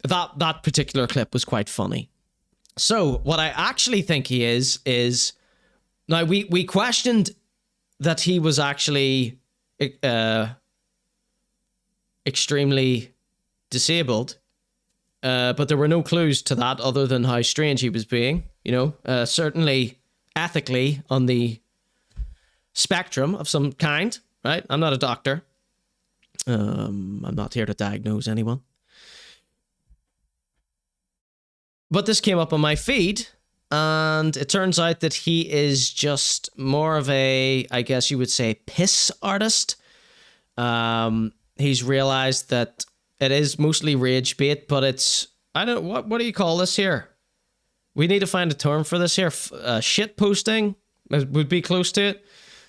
That particular clip was quite funny. So what I actually think he is... Now, we questioned that he was actually extremely disabled. But there were no clues to that other than how strange he was being. You know, certainly ethically on the spectrum of some kind, right? I'm not a doctor. I'm not here to diagnose anyone. But this came up on my feed, and it turns out that he is just more of a, I guess you would say, piss artist. He's realized that it is mostly rage bait, but it's, I don't know, what do you call this here? We need to find a term for this here. Shit posting would be close to it.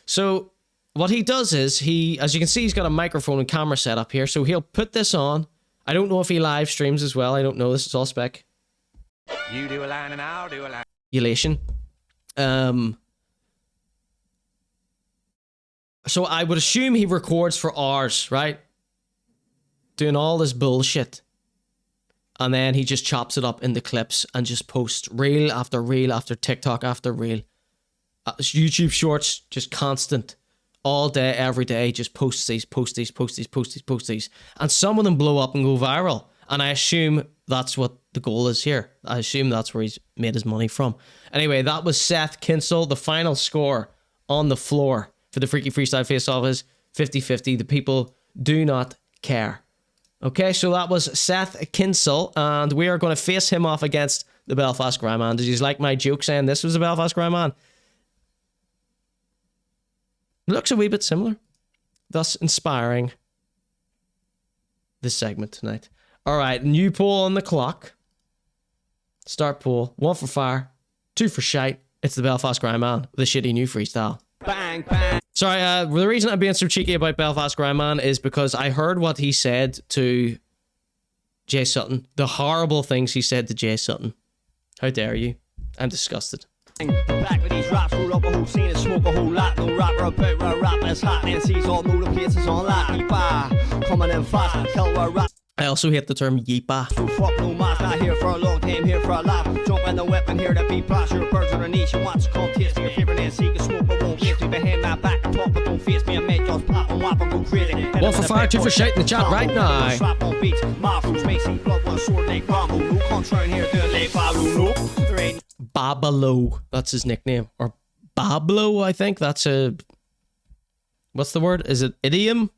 So what he does is he, as you can see, he's got a microphone and camera set up here. So he'll put this on. I don't know if he live streams as well. I don't know. This is all spec. You do a line and I'll do a line. Elation. So I would assume he records for hours, right? Doing all this bullshit. And then he just chops it up into clips and just posts reel after reel after TikTok after reel. YouTube shorts, just constant. All day, every day, just posts these. And some of them blow up and go viral. And I assume that's what the goal is here. I assume that's where he's made his money from. Anyway, that was Seth Kinstle. The final score on the floor for the Freaky Freestyle Face-Off is 50-50. The people do not care. Okay, so that was Seth Kinstle, and we are going to face him off against the Belfast Grime Man. Did you like my joke saying this was the Belfast Grime Man? Looks a wee bit similar, thus inspiring this segment tonight. All right, new poll on the clock. Start poll. 1 for fire, 2 for shite. It's the Belfast Grime Man with a shitty new freestyle. Bang, bang. Sorry, the reason I'm being so cheeky about Belfast Grime Man is because I heard what he said to Jay Sutton. The horrible things he said to Jay Sutton. How dare you? I'm disgusted. Back with these raps, roll up a whole scene and smoke a whole lot. No rapper about where rap is hot and sees all motor cases on lock. Yeepa, coming in fast, tell where rap. I also hate the term yeepa. So fuck no mask, not here for a long time, here for a laugh. Jump in the weapon here to be blast. Your birds on the niche, you want to come taste me. Your favorite and seek a smoke, but won't waste me. Behind my back and talk, but don't face me. I make just pop and whop and go crazy. 1 for fire, 2 for shite in the chat right now. Slap on beats, my fruits make see blood, one sword like Rambo. No contrary here, do it like Balu. No, there ain't. Babalo, that's his nickname. Or Bablo, I think. That's a... What's the word? Is it idiom?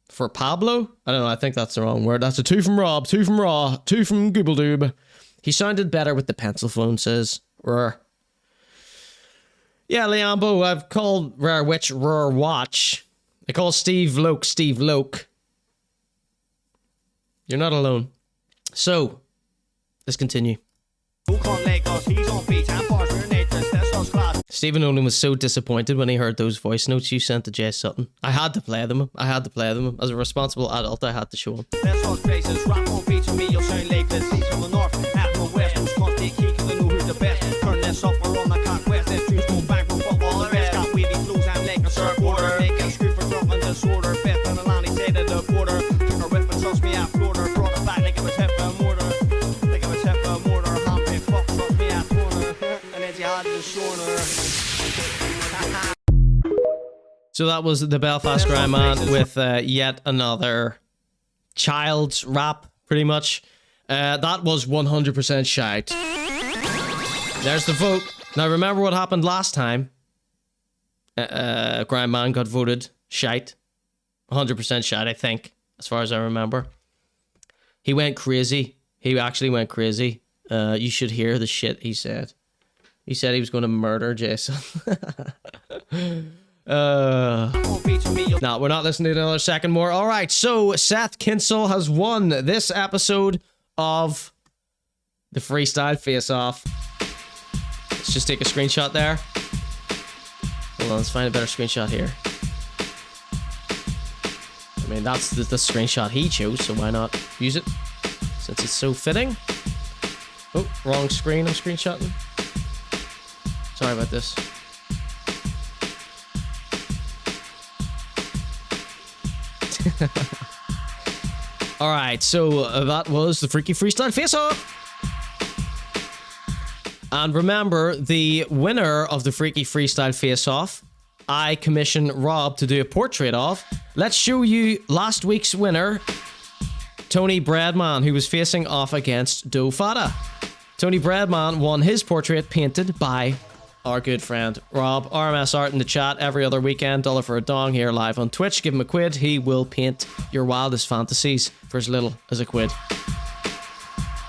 For Pablo? I don't know, I think that's the wrong word. That's a 2 from Rob, 2 from Raw, 2 from Goobledoob. He sounded better with the pencil phone, says Rare. Yeah, Liambo, I've called Rare Witch Rare Watch. I call Steve Loke Steve Loke. You're not alone. So, let's continue. Stephen Nolan was so disappointed when he heard those voice notes you sent to Jay Sutton. I had to play them. As a responsible adult, I had to show him. So that was the Belfast Grime Man with yet another child's rap, pretty much. That was 100% shite. There's the vote. Now remember what happened last time. Grime Man got voted shite. 100% shite, I think, as far as I remember. He went crazy. He actually went crazy. You should hear the shit he said. He said he was going to murder Jason. No, we're not listening to another second more. All right, so Seth Kinstle has won this episode of the Freestyle Face-Off. Let's just take a screenshot there. Hold on, let's find a better screenshot here. I mean, that's the screenshot he chose, so why not use it? Since it's so fitting. Oh, wrong screen I'm screenshotting. Sorry about this. All right, so that was the Freaky Freestyle Face-Off. And remember, the winner of the Freaky Freestyle Face-Off, I commissioned Rob to do a portrait of. Let's show you last week's winner, Tony Breadman, who was facing off against Doe Fada. Tony Breadman won his portrait painted by our good friend Rob. RMS Art in the chat every other weekend. $1 for a dong here live on Twitch. Give him a quid. He will paint your wildest fantasies for as little as a quid.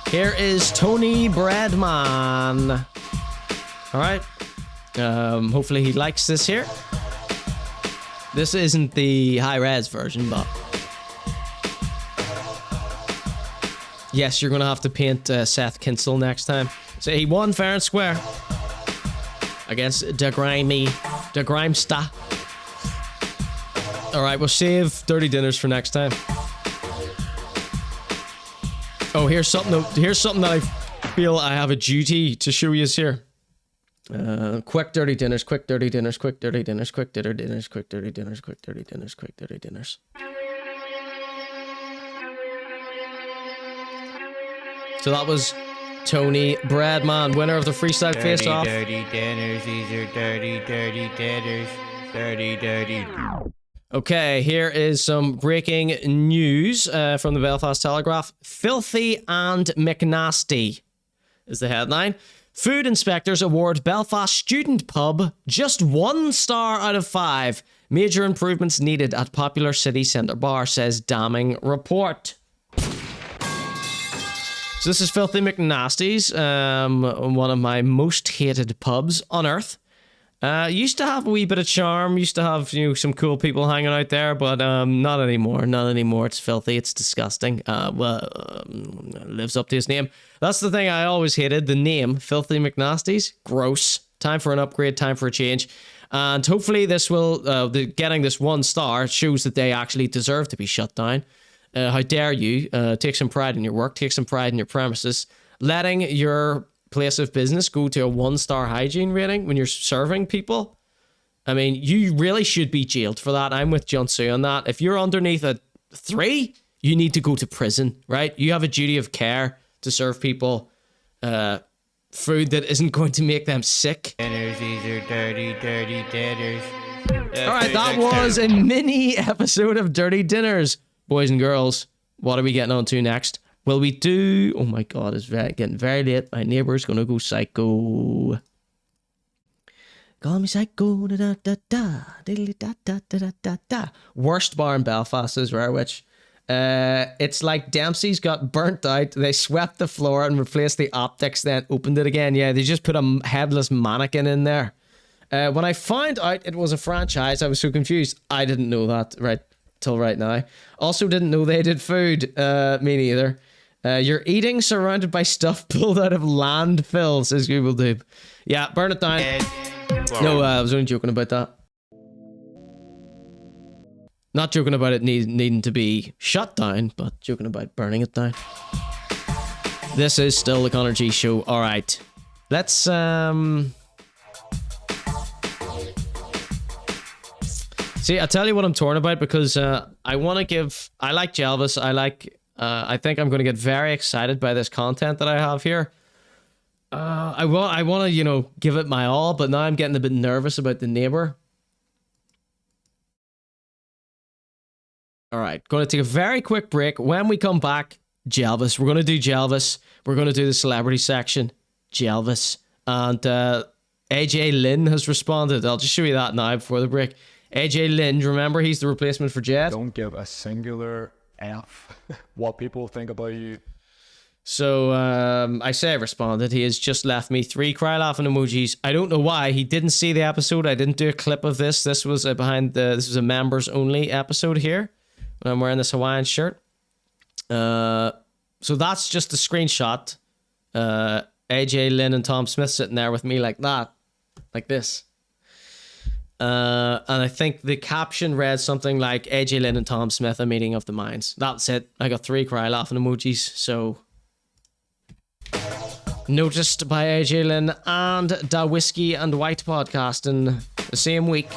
Here is Tony Breadman. All right. Hopefully he likes this here. This isn't the high-res version, but yes, you're gonna have to paint Seth Kinstle next time. So he won fair and square against the Grimesta. All right, we'll save Dirty Dinners for next time. Oh, here's something that I feel I have a duty to show you here. Quick dirty dinners, quick dirty dinners, quick dirty dinners, quick dirty dinners, quick dirty dinners, quick dirty dinners, quick dirty dinners. So that was Tony Breadman, winner of the Freestyle Face-Off. Dirty dinners, these are dirty, dirty dinners. Dirty, dirty. Okay, here is some breaking news from the Belfast Telegraph. Filthy and McNasty is the headline. Food inspectors award Belfast student pub just 1 star out of 5. Major improvements needed at popular city centre bar, says damning report. So this is Filthy McNasty's, one of my most hated pubs on earth. Used to have a wee bit of charm, used to have, you know, some cool people hanging out there, but not anymore, not anymore. It's filthy, it's disgusting. Lives up to his name. That's the thing I always hated, the name, Filthy McNasty's. Gross. Time for an upgrade, time for a change. And hopefully this will, getting this 1 star shows that they actually deserve to be shut down. How dare you take some pride in your work, take some pride in your premises, letting your place of business go to a 1 star hygiene rating when you're serving people. I mean, you really should be jailed for that. I'm with Junsu on that. If you're underneath a 3, you need to go to prison, right? You have a duty of care to serve people food that isn't going to make them sick. Dinners, these are dirty, dirty dinners. All right, that was a mini episode of Dirty Dinners. Boys and girls, what are we getting on to next? Will we do... Oh my god, it's getting very late. My neighbour's gonna go psycho. Call me psycho. Da, da, da, diddly, da, da, da, da, da, da. Worst bar in Belfast is Rare Witch. It's like Dempsey's got burnt out. They swept the floor and replaced the optics, then opened it again. Yeah, they just put a headless mannequin in there. When I found out it was a franchise, I was so confused. I didn't know that right till right now. Also didn't know they did food. Me neither. You're eating surrounded by stuff pulled out of landfill, says Google Dube. Yeah, burn it down. No, I was only joking about that. Not joking about it needing to be shut down, but joking about burning it down. This is still the Conor G show. All right. Let's, see, I'll tell you what I'm torn about, because I want to give... I like Jelvis. I think I'm going to get very excited by this content that I have here. I want to, you know, give it my all, but now I'm getting a bit nervous about the neighbor. All right, going to take a very quick break. When we come back, Jelvis. We're going to do Jelvis. We're going to do the celebrity section, Jelvis. And AJ Lynn has responded. I'll just show you that now before the break. AJ Lynn, do you remember he's the replacement for Jet? Don't give a singular F what people think about you. So I say I responded. He has just left me 3 cry laughing emojis. I don't know why. He didn't see the episode. I didn't do a clip of this. This was this was a members only episode here. When I'm wearing this Hawaiian shirt. So that's just a screenshot. AJ Lynn and Tom Smith sitting there with me like that. Like this. And I think the caption read something like AJ Lynn and Tom Smith, a meeting of the minds. That's it. I got 3 cry laughing emojis. So noticed by AJ Lynn and Da Whiskey and White podcast in the same week.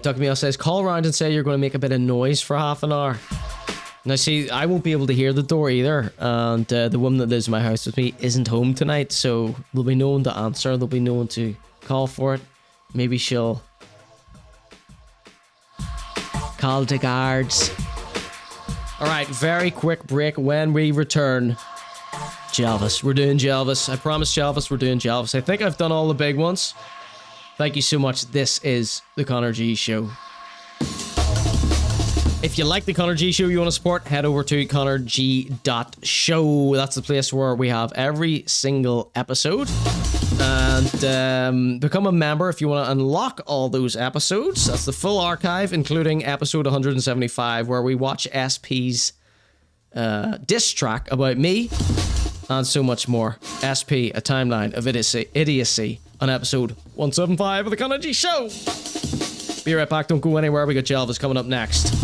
Doug Meal says, call around and say you're going to make a bit of noise for half an hour. Now, see, I won't be able to hear the door either, and the woman that lives in my house with me isn't home tonight, so there'll be no one to answer, there'll be no one to call for it. Maybe she'll call the guards. All right, very quick break. When we return, Jelvis. We're doing Jelvis. I promise Jelvis, we're doing Jelvis. I think I've done all the big ones. Thank you so much. This is the Conor G Show. If you like the Conor G Show, you want to support, head over to conorg.show. That's the place where we have every single episode. And become a member if you want to unlock all those episodes. That's the full archive, including episode 175, where we watch SP's diss track about me and so much more. SP, a timeline of idiocy on episode 175 of the Conor G Show. Be right back. Don't go anywhere. We got Jelvis coming up next.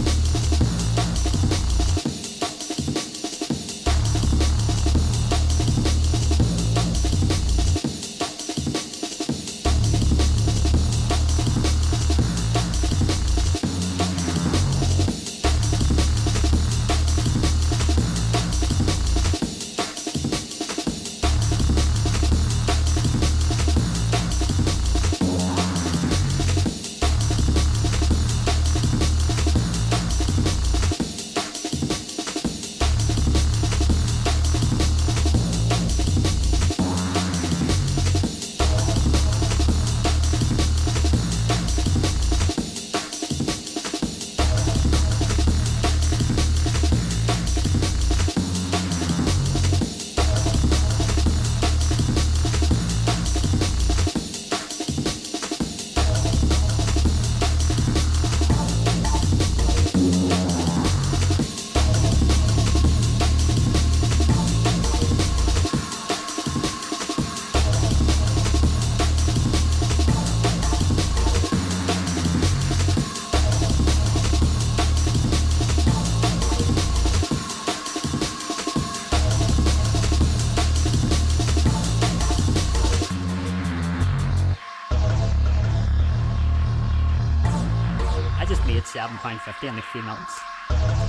£7.50 in like 3 minutes.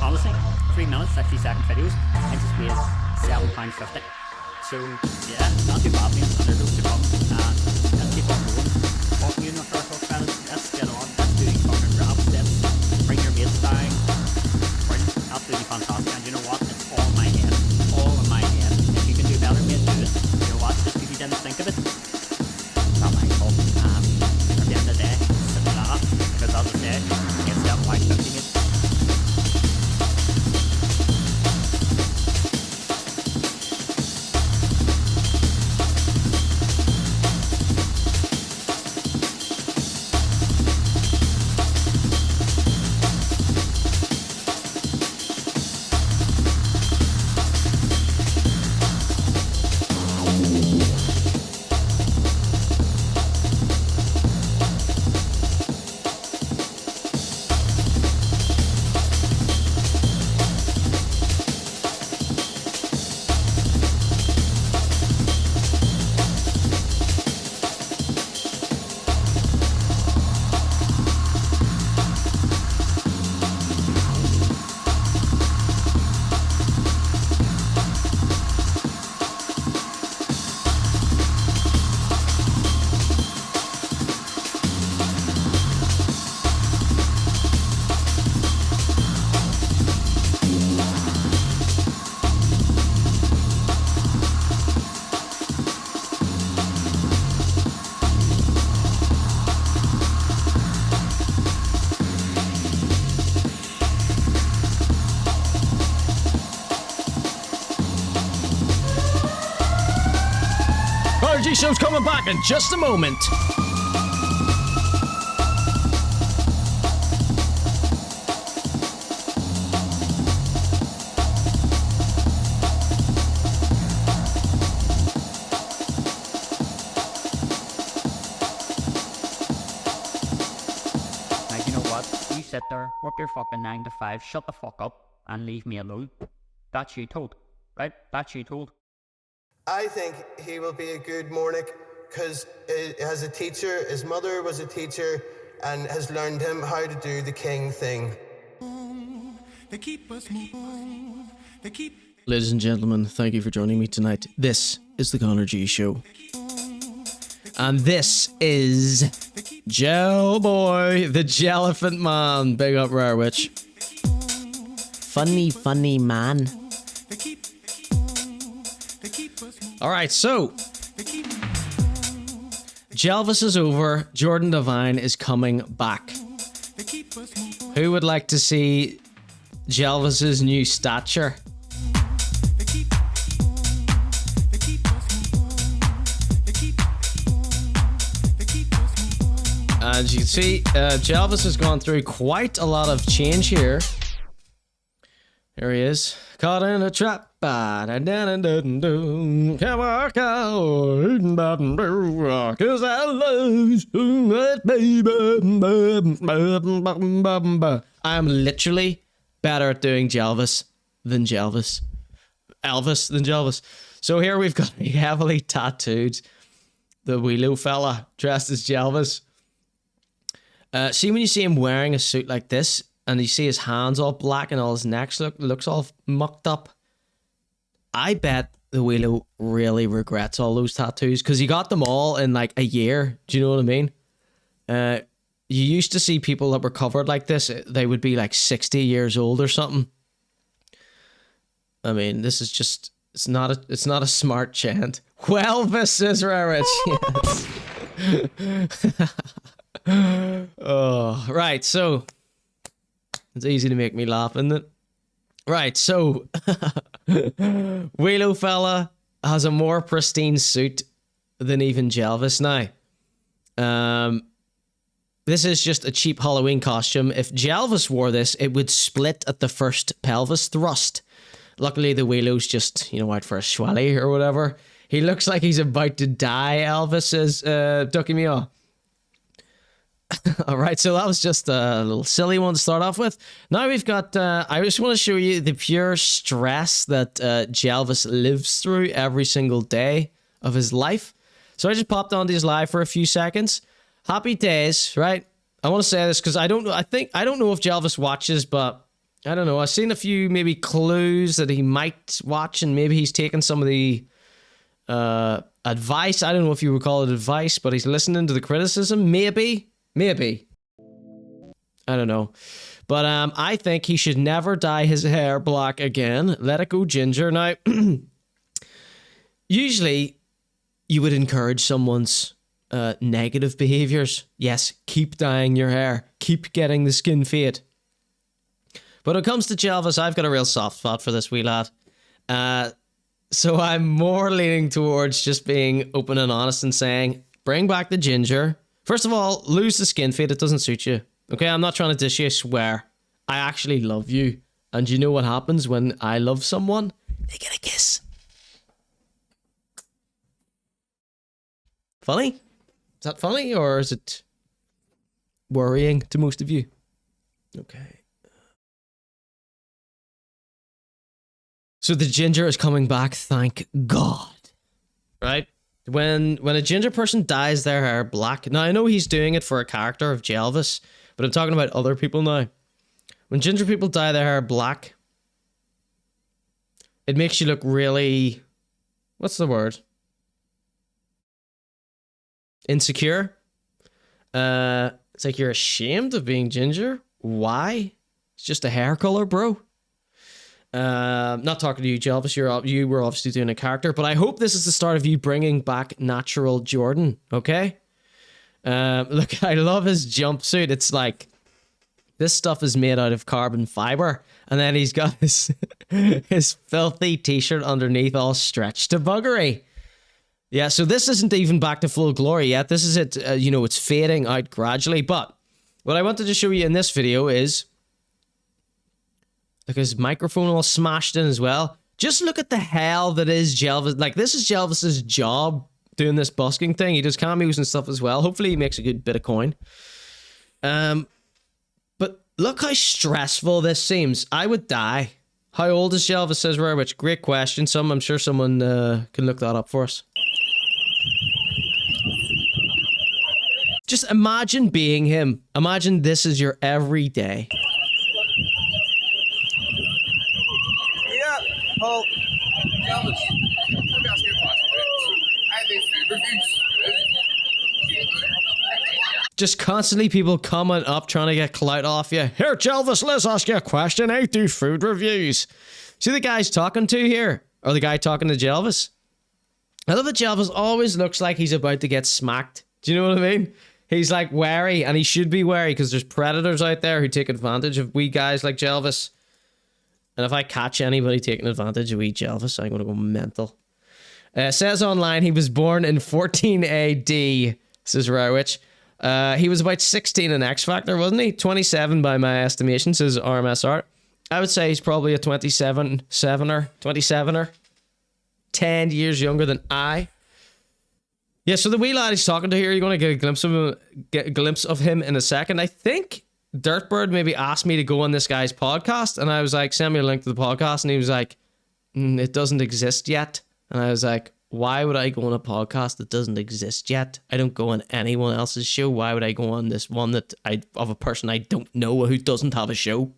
Honestly, 3 minutes, 60-second videos. I just made £7.50. So yeah, not too bad. There's loads to come. Let's keep on going. Walking in the first hook, fellas. Let's get on. Let's do fucking rap steps. Bring your mates down. Brilliant. Absolutely fantastic. And you know what? It's all in my head. All in my head. If you can do better, mate, do it. You know what? Just because you didn't think of it, it's not my fault. At the end of the day, sit and laugh. Because as I said, it's £7.50 it. ConorGShow's coming back in just a moment. Now, you know what? You sit there, work your fucking 9 to 5, shut the fuck up, and leave me alone. That's you told, right? That's you told. I think he will be a good Mornick because as a teacher, his mother was a teacher and has learned him how to do the king thing. Ladies and gentlemen, thank you for joining me tonight. This is the Conor G Show. And this is Gel Boy, the Jelliphant Man. Big up, Rare Witch. Funny, funny man. Alright, so Jelvis is over. Jordan Devine is coming back. Who would like to see Jelvis's new stature? As you can see, Jelvis has gone through quite a lot of change here. There he is. Caught in a trap. Cause I love you so much, baby. I'm literally better at doing Jelvis than Jelvis. Elvis than Jelvis. So here we've got a heavily tattooed the Willow fella dressed as Jelvis. See when you see him wearing a suit like this and you see his hands all black and all his neck looks all mucked up. I bet the Willow really regrets all those tattoos because he got them all in like a year. Do you know what I mean? You used to see people that were covered like this. They would be like 60 years old or something. I mean, this is just, it's not a smart chant. Well, this is Rarich. Yes. Oh, right. So it's easy to make me laugh, isn't it? Right. So Willow fella has a more pristine suit than even Jelvis now. This is just a cheap Halloween costume. If Jelvis wore this, it would split at the first pelvis thrust. Luckily, the Willow's just, you know, out for a swally or whatever. He looks like he's about to die, Elvis says, Ducky Meow. Alright, so that was just a little silly one to start off with. Now we've got, I just want to show you the pure stress that Jelvis lives through every single day of his life. So I just popped onto his live for a few seconds. Happy days, right? I want to say this because I don't know if Jelvis watches, but I don't know. I've seen a few maybe clues that he might watch, and maybe he's taken some of the advice. I don't know if you would call it advice, but he's listening to the criticism. Maybe. I don't know. But I think he should never dye his hair black again. Let it go ginger. Now, usually you would encourage someone's negative behaviors. Yes, keep dyeing your hair. Keep getting the skin fade. But when it comes to Jelvis, I've got a real soft spot for this wee lad. So I'm more leaning towards just being open and honest and saying, bring back the ginger. First of all, lose the skin fade. It doesn't suit you. Okay, I'm not trying to dish you, I swear. I actually love you. And you know what happens when I love someone? They get a kiss. Funny? Is that funny or is it worrying to most of you? Okay. So the ginger is coming back, thank God. Right? When a ginger person dyes their hair black, now I know he's doing it for a character of Jelvis, but I'm talking about other people now. When ginger people dye their hair black, it makes you look really, what's the word? Insecure. It's like you're ashamed of being ginger. Why? It's just a hair color, bro. Not talking to you, Jelvis. You were obviously doing a character, but I hope this is the start of you bringing back natural Jordan. Okay. Look, I love his jumpsuit. It's like this stuff is made out of carbon fiber, and then he's got his filthy t-shirt underneath, all stretched to buggery. Yeah, so this isn't even back to full glory yet. This is it, you know, it's fading out gradually. But what I wanted to show you in this video is, look, his microphone all smashed in as well. Just look at the hell that is Jelvis. Like, this is Jelvis's job doing this busking thing. He does cameos and stuff as well. Hopefully he makes a good bit of coin. But look how stressful this seems. I would die. How old is Jelvis, says Rarewitch? Great question. I'm sure someone can look that up for us. Just imagine being him. Imagine this is your everyday. Yeah, Paul. Jelvis, let me ask you a question. I do food reviews. Just constantly people coming up trying to get clout off you. Here, Jelvis, let's ask you a question. I do food reviews. See the guy's talking to here? Or the guy talking to Jelvis? I love that Jelvis always looks like he's about to get smacked. Do you know what I mean? He's like wary, and he should be wary because there's predators out there who take advantage of wee guys like Jelvis. And if I catch anybody taking advantage of wee Jelvis, I'm going to go mental. Says online he was born in 14 AD, says Rarewitch. He was about 16 in X Factor, wasn't he? 27 by my estimation, says RMSR. I would say he's probably a 27er. 10 years younger than I. Yeah, so the wee lad he's talking to here, you're going to get a glimpse of him in a second. I think Dirtbird maybe asked me to go on this guy's podcast, and I was like, send me a link to the podcast, and he was like, it doesn't exist yet. And I was like, why would I go on a podcast that doesn't exist yet? I don't go on anyone else's show. Why would I go on this one that of a person I don't know who doesn't have a show?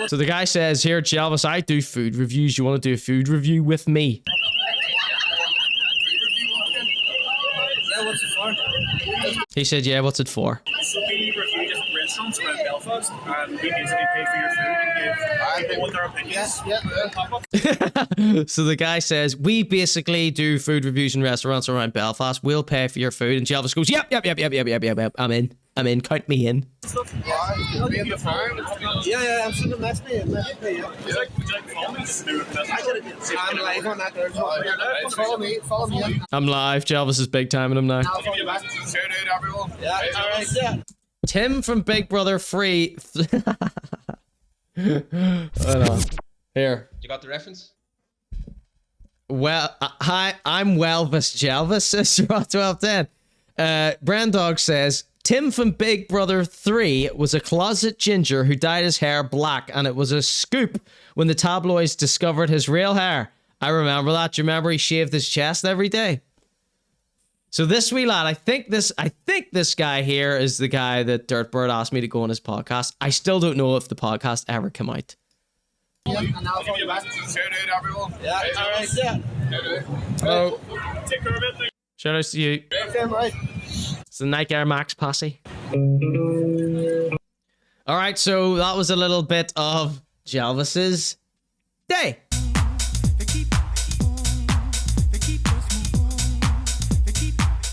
So the guy says, here, Jelvis, I do food reviews. You want to do a food review with me? What's it for? He said, yeah, what's it for? So we review different restaurants around Belfast, and we basically pay for your food and give people their opinions. So the guy says, we basically do food reviews in restaurants around Belfast. We'll pay for your food. And Jelvis goes, yep. I'm in. Count me in. Yeah, I'm sitting next to you. I'm live on that there. Follow me. I'm live. Jelvis is big timing him now. Yeah, all right, yeah. Tim from Big Brother 3. Hold on. Here. You got the reference? Well, hi, I'm Welvis Jelvis, says 1210. Brandog says, Tim from Big Brother 3 was a closet ginger who dyed his hair black, and it was a scoop when the tabloids discovered his real hair. I remember that. Do you remember he shaved his chest every day? So this wee lad, I think this guy here is the guy that Dirtbird asked me to go on his podcast. I still don't know if the podcast ever came out. Yeah, and I'll follow you back. Everyone. Yeah, all right, yeah. Oh. Take care of it. Shout outs to you. Okay, right. It's the Nike Air Max posse. Alright, so that was a little bit of Jelvis's day.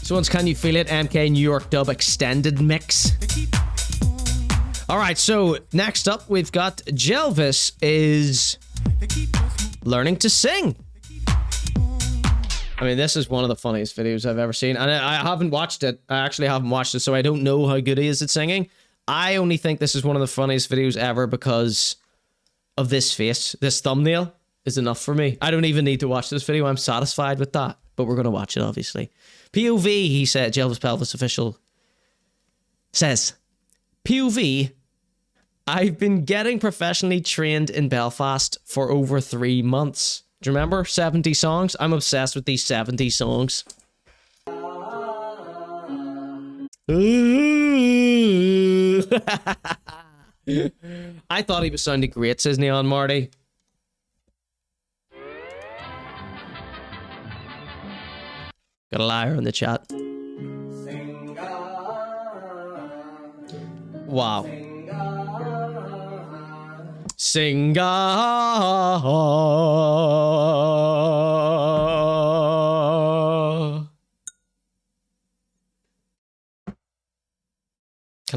So once Can You Feel It? MK New York Dub Extended Mix. Alright, so next up we've got Jelvis is learning to sing. I mean, this is one of the funniest videos I've ever seen. And I haven't watched it. I actually haven't watched it, so I don't know how good he is at singing. I only think this is one of the funniest videos ever because of this face. This thumbnail is enough for me. I don't even need to watch this video. I'm satisfied with that. But we're going to watch it, obviously. POV, he said, Jelvis Pelvis official says, POV, I've been getting professionally trained in Belfast for over 3 months. Do you remember 70 songs? I'm obsessed with these 70 songs. I thought he was sounding great, says Neon Marty. Got a liar in the chat. Wow. Sing Can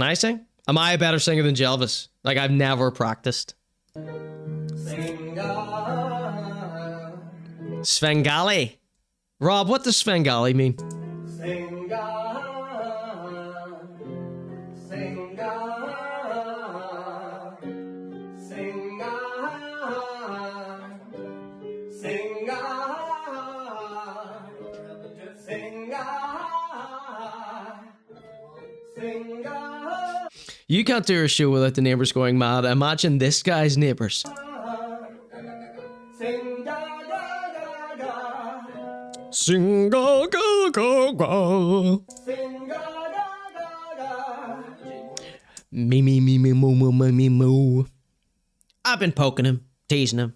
I sing? Am I a better singer than Jelvis? Like, I've never practiced. Svengali. Rob, what does Svengali mean? You can't do a show without the neighbors going mad. Imagine this guy's neighbors. Sing ga ga ga ga. Me moo. I've been poking him, teasing him,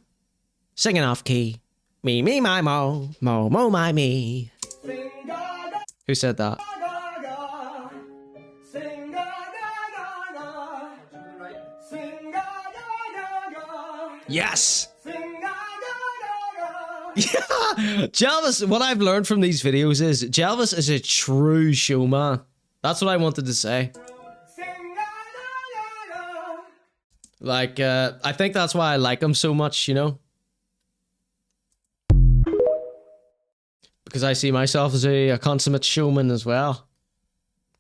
singing off key. Me my mo my me. Who said that? Yes! Yeah! Jelvis, what I've learned from these videos is Jelvis is a true showman. That's what I wanted to say. Like, I think that's why I like him so much, you know? Because I see myself as a consummate showman as well.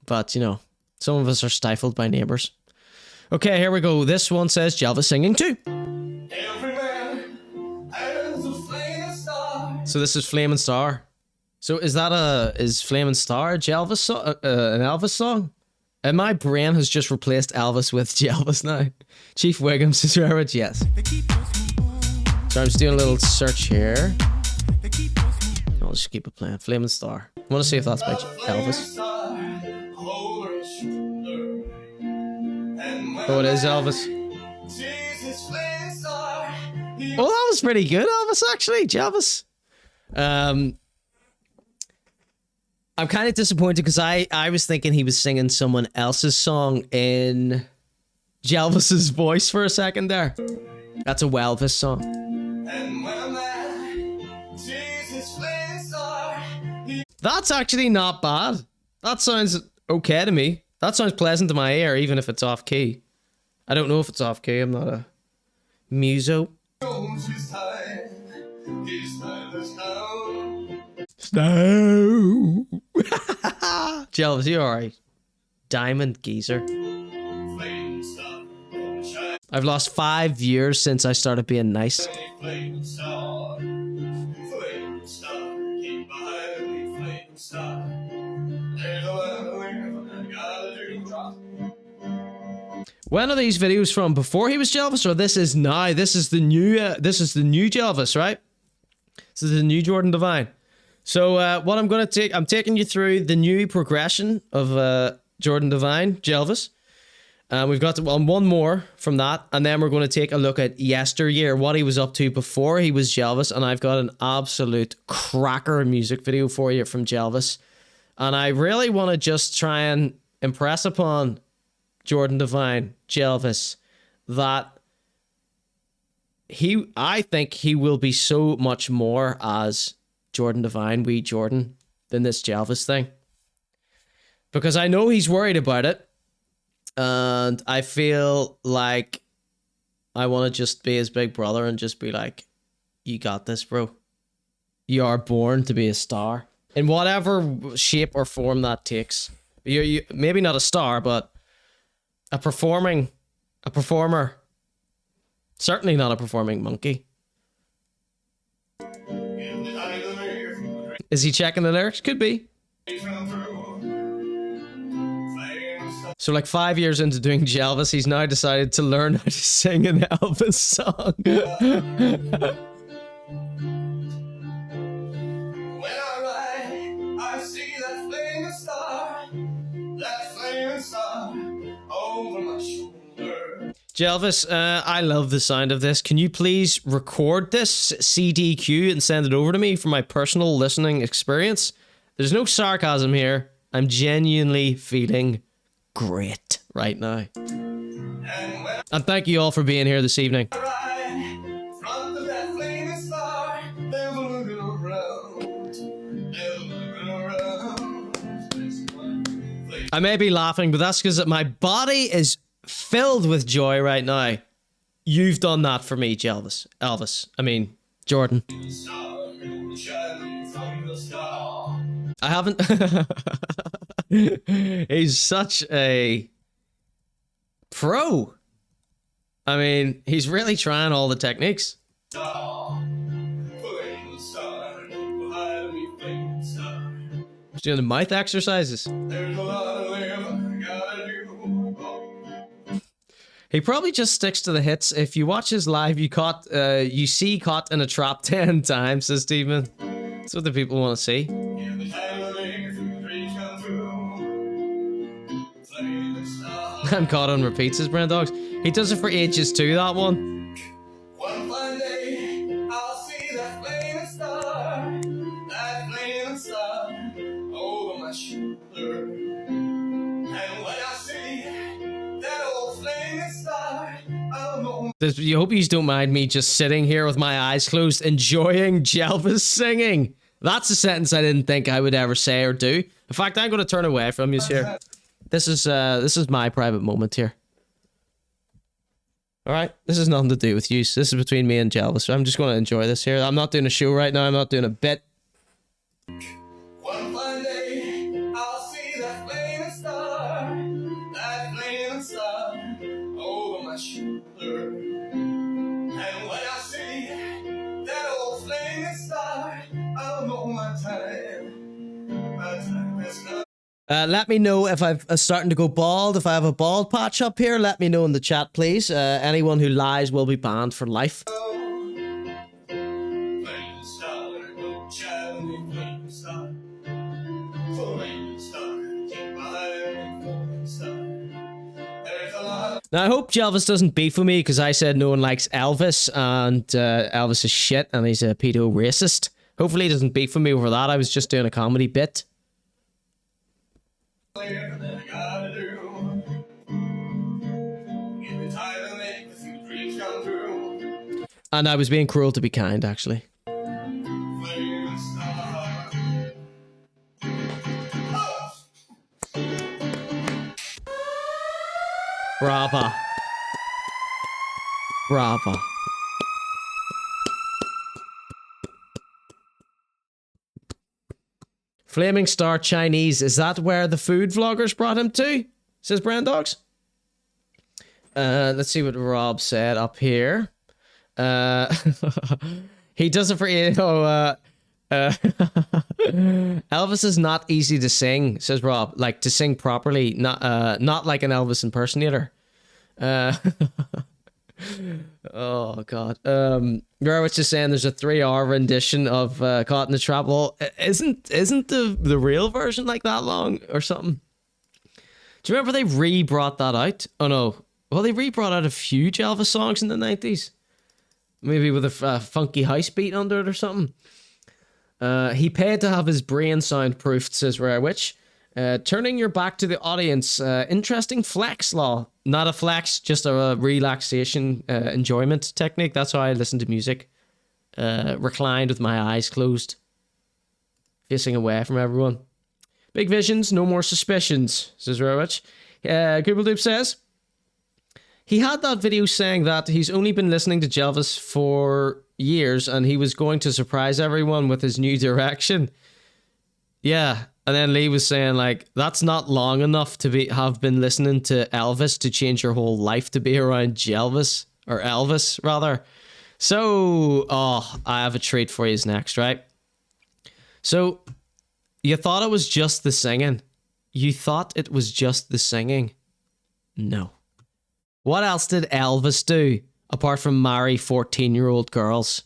But, you know, some of us are stifled by neighbors. Okay, here we go. This one says Jelvis singing too. So this is Flamin' Star. So is that is Flamin' Star a Jelvis song, an Elvis song? And my brain has just replaced Elvis with Jelvis now. Chief Wiggums is Rabbit, yes. So I'm just doing a little search here. I'll just keep it playing. Flamin' Star. I want to see if that's by Elvis. Oh, it is Elvis. Oh, that was pretty good, Elvis, actually. Jelvis. I'm kind of disappointed because I was thinking he was singing someone else's song in Jelvis's voice for a second there. That's a Welvis song. That's actually not bad. That sounds okay to me. That sounds pleasant to my ear, even if it's off key. I don't know if it's off key. I'm not a muso. Snow. Jelvis, you alright? Diamond geezer. I've lost 5 years since I started being nice. When are these videos from? Before he was Jelvis, or this is now? This is the new Jelvis, right? This is the new Jordan Devine. So what I'm going to take, I'm taking you through the new progression of Jordan Devine, Jelvis. We've got one more from that, and then we're going to take a look at yesteryear, what he was up to before he was Jelvis, and I've got an absolute cracker music video for you from Jelvis. And I really want to just try and impress upon Jordan Devine, Jelvis, that I think he will be so much more as Jordan Devine, wee Jordan, than this Jelvis thing. Because I know he's worried about it, and I feel like I want to just be his big brother and just be like, you got this, bro. You are born to be a star. In whatever shape or form that takes. You maybe not a star, but a performer. Certainly not a performing monkey. Is he checking the lyrics? Could be. So like 5 years into doing Jelvis, he's now decided to learn how to sing an Elvis song. Jelvis, I love the sound of this. Can you please record this CDQ and send it over to me for my personal listening experience? There's no sarcasm here. I'm genuinely feeling great right now. And thank you all for being here this evening. I may be laughing, but that's because my body is filled with joy right now. You've done that for me, Jelvis. Jordan. I haven't. He's such a pro. I mean, he's really trying all the techniques. He's doing the mouth exercises. He probably just sticks to the hits. If you watch his live, you see caught in a trap 10 times, says Steven. That's what the people want to see. I'm caught on repeats, says Brand Dogs. He does it for ages too, that one. One fine day, I'll see that flaming star over my shoulder. And when I see that old flaming star, I'll know. You hope you don't mind me just sitting here with my eyes closed, enjoying Jelvis singing. That's a sentence I didn't think I would ever say or do. In fact, I'm going to turn away from you here. This is my private moment here. All right, this has nothing to do with you. This is between me and Jelvis. So I'm just going to enjoy this here. I'm not doing a show right now. I'm not doing a bit. One fine day, I'll see that flaming star over my shoulder. And when I see that old flaming star, I'll know my time has come. Let me know if I'm starting to go bald. If I have a bald patch up here, let me know in the chat, please. Anyone who lies will be banned for life. Now, I hope Jelvis doesn't beef with me because I said no one likes Elvis and Elvis is shit and he's a pedo racist. Hopefully he doesn't beef with me over that. I was just doing a comedy bit. And I was being cruel to be kind, actually. Brava. Brava. Flaming Star Chinese, is that where the food vloggers brought him to? Says Brand Dogs. Let's see what Rob said up here. He does it for, Elvis is not easy to sing, says Rob. Like, to sing properly, not like an Elvis impersonator. Oh god. Garwitz is saying there's a 3-hour rendition of Caught in the Trap. Well, isn't the real version like that long or something? Do you remember they re-brought that out? Oh no. Well, they re-brought out a few Jelvis songs in the 90s. Maybe with a funky house beat under it or something. He paid to have his brain soundproofed, says Rare Witch. Turning your back to the audience. Interesting flex law. Not a flex, just a relaxation enjoyment technique. That's how I listen to music. Reclined with my eyes closed. Facing away from everyone. Big visions, no more suspicions, says Rare Witch. Goobledoop says, he had that video saying that he's only been listening to Jelvis for years and he was going to surprise everyone with his new direction. Yeah. And then Lee was saying, like, that's not long enough to have been listening to Elvis to change your whole life to be around Jelvis, or Elvis, rather. So, I have a treat for you next, right? So, you thought it was just the singing. You thought it was just the singing. No. What else did Elvis do, apart from marry 14-year-old girls?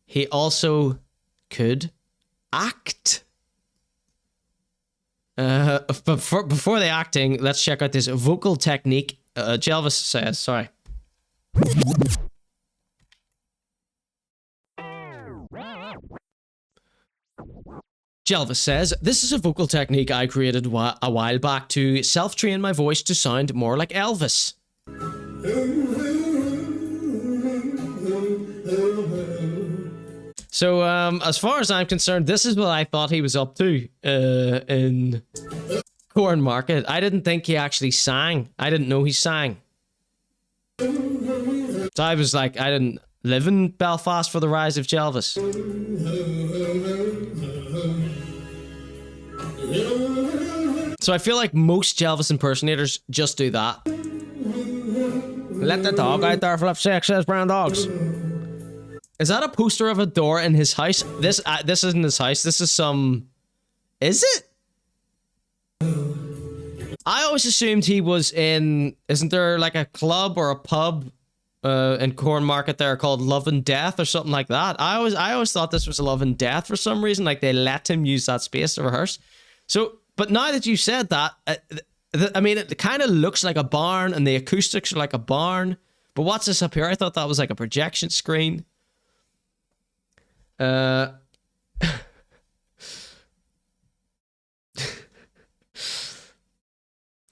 He also could act. But before the acting, let's check out this vocal technique. Jelvis says, sorry. Jelvis says, this is a vocal technique I created a while back to self-train my voice to sound more like Elvis. So, as far as I'm concerned, this is what I thought he was up to in Corn Market. I didn't think he actually sang. I didn't know he sang. So I was like, live in Belfast for the rise of Jelvis. So I feel like most Jelvis impersonators just do that. Let the dog out there flip sex, says brown dogs. Is that a poster of a door in his house? This isn't his house. This is some... Is it? I always assumed he was in... Isn't there like a club or a pub in Cornmarket there called Love and Death or something like that? I always thought this was a Love and Death for some reason. Like they let him use that space to rehearse. So, but now that you said that, I mean, it kind of looks like a barn and the acoustics are like a barn. But what's this up here? I thought that was like a projection screen.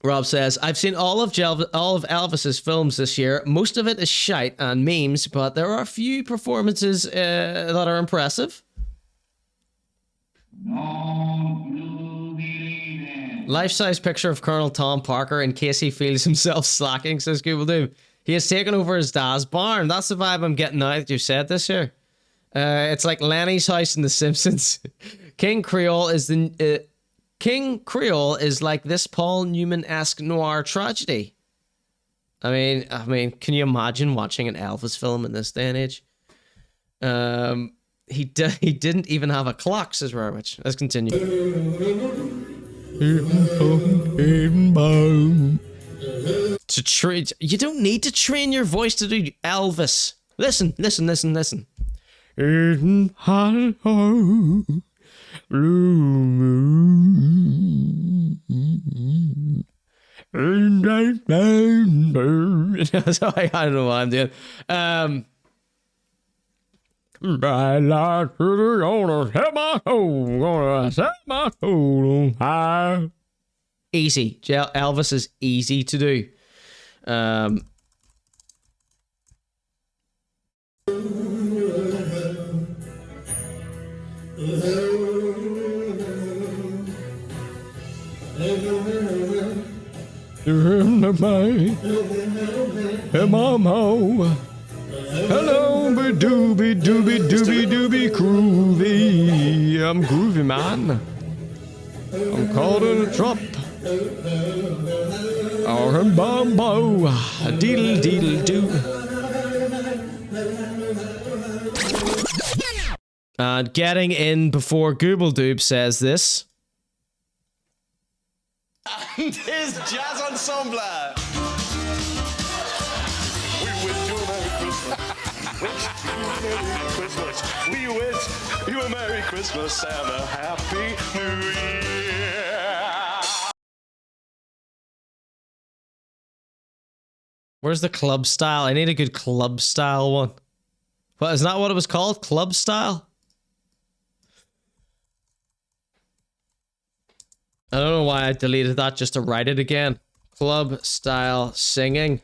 Rob says, I've seen all of Elvis's films this year. Most of it is shite and memes, but there are a few performances that are impressive. Life-size picture of Colonel Tom Parker in case he feels himself slacking, says Google Doom. He has taken over his dad's barn. That's the vibe I'm getting now that you said this here. It's like Lenny's house in The Simpsons. King Creole is like this Paul Newman-esque noir tragedy. I mean, can you imagine watching an Elvis film in this day and age? He didn't even have a clock, says Rarwich. Let's continue. To train, you don't need to train your voice to do Elvis. Listen. Blue moon. Sorry, I don't know what I'm doing. Bright light to the gonna set my soul, gonna set my soul on high. Easy. Elvis is easy to do. Hello, doobie doobie groovy. I'm groovy, man. I'm caught in a trap. Oh, bumbo, deedle doo. And getting in before Google Doob says this. And his jazz ensemble. We wish you a Merry Christmas. We wish you a Merry Christmas and a Happy New Year. Where's the club style? I need a good club style one. What, is that what it was called? Club style? I don't know why I deleted that just to write it again. Club style singing.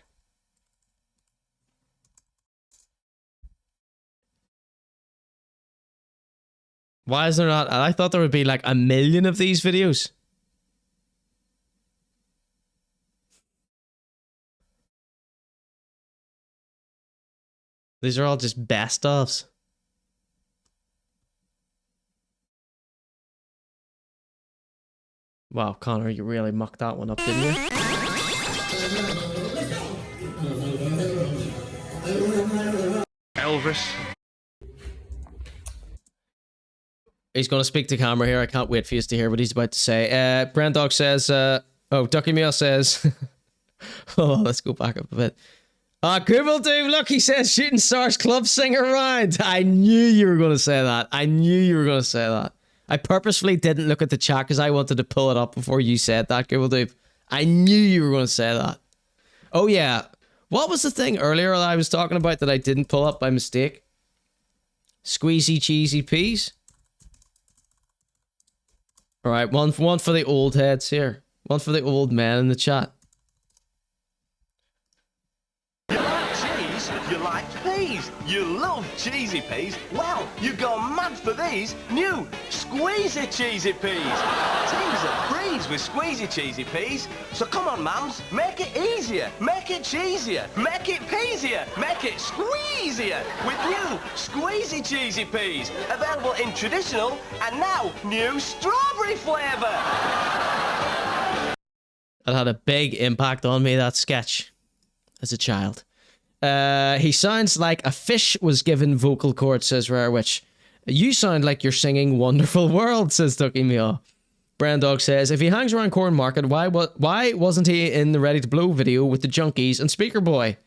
Why is there not? I thought there would be like 1 million of these videos. These are all just best ofs. Wow, Conor, you really mucked that one up, didn't you? Elvis. He's going to speak to camera here. I can't wait for you to hear what he's about to say. Brandog says, Ducky Meal says, oh, let's go back up a bit. Google Dude, look, he says Shooting Stars Club Singer Round. I knew you were going to say that. I purposefully didn't look at the chat because I wanted to pull it up before you said that, Google Dude. I knew you were going to say that. Oh, yeah. What was the thing earlier that I was talking about that I didn't pull up by mistake? Squeezy cheesy peas. All right, one for the old heads here. One for the old men in the chat. You like cheese, you like peas, You love cheesy peas? Well, you've gone mad for these new squeezy cheesy peas. Teams a breeze with squeezy cheesy peas. So come on, mums, make it easier, make it cheesier, make it peasier, make it squeezier with new squeezy cheesy peas. Available in traditional and now new strawberry flavour. That had a big impact on me, that sketch, as a child. He sounds like a fish was given vocal cords, says Rare Witch. You sound like you're singing Wonderful World, says Ducky Meow. Brandog says, if he hangs around Corn Market, why wasn't he in the Ready to Blow video with the Junkies and Speaker Boy?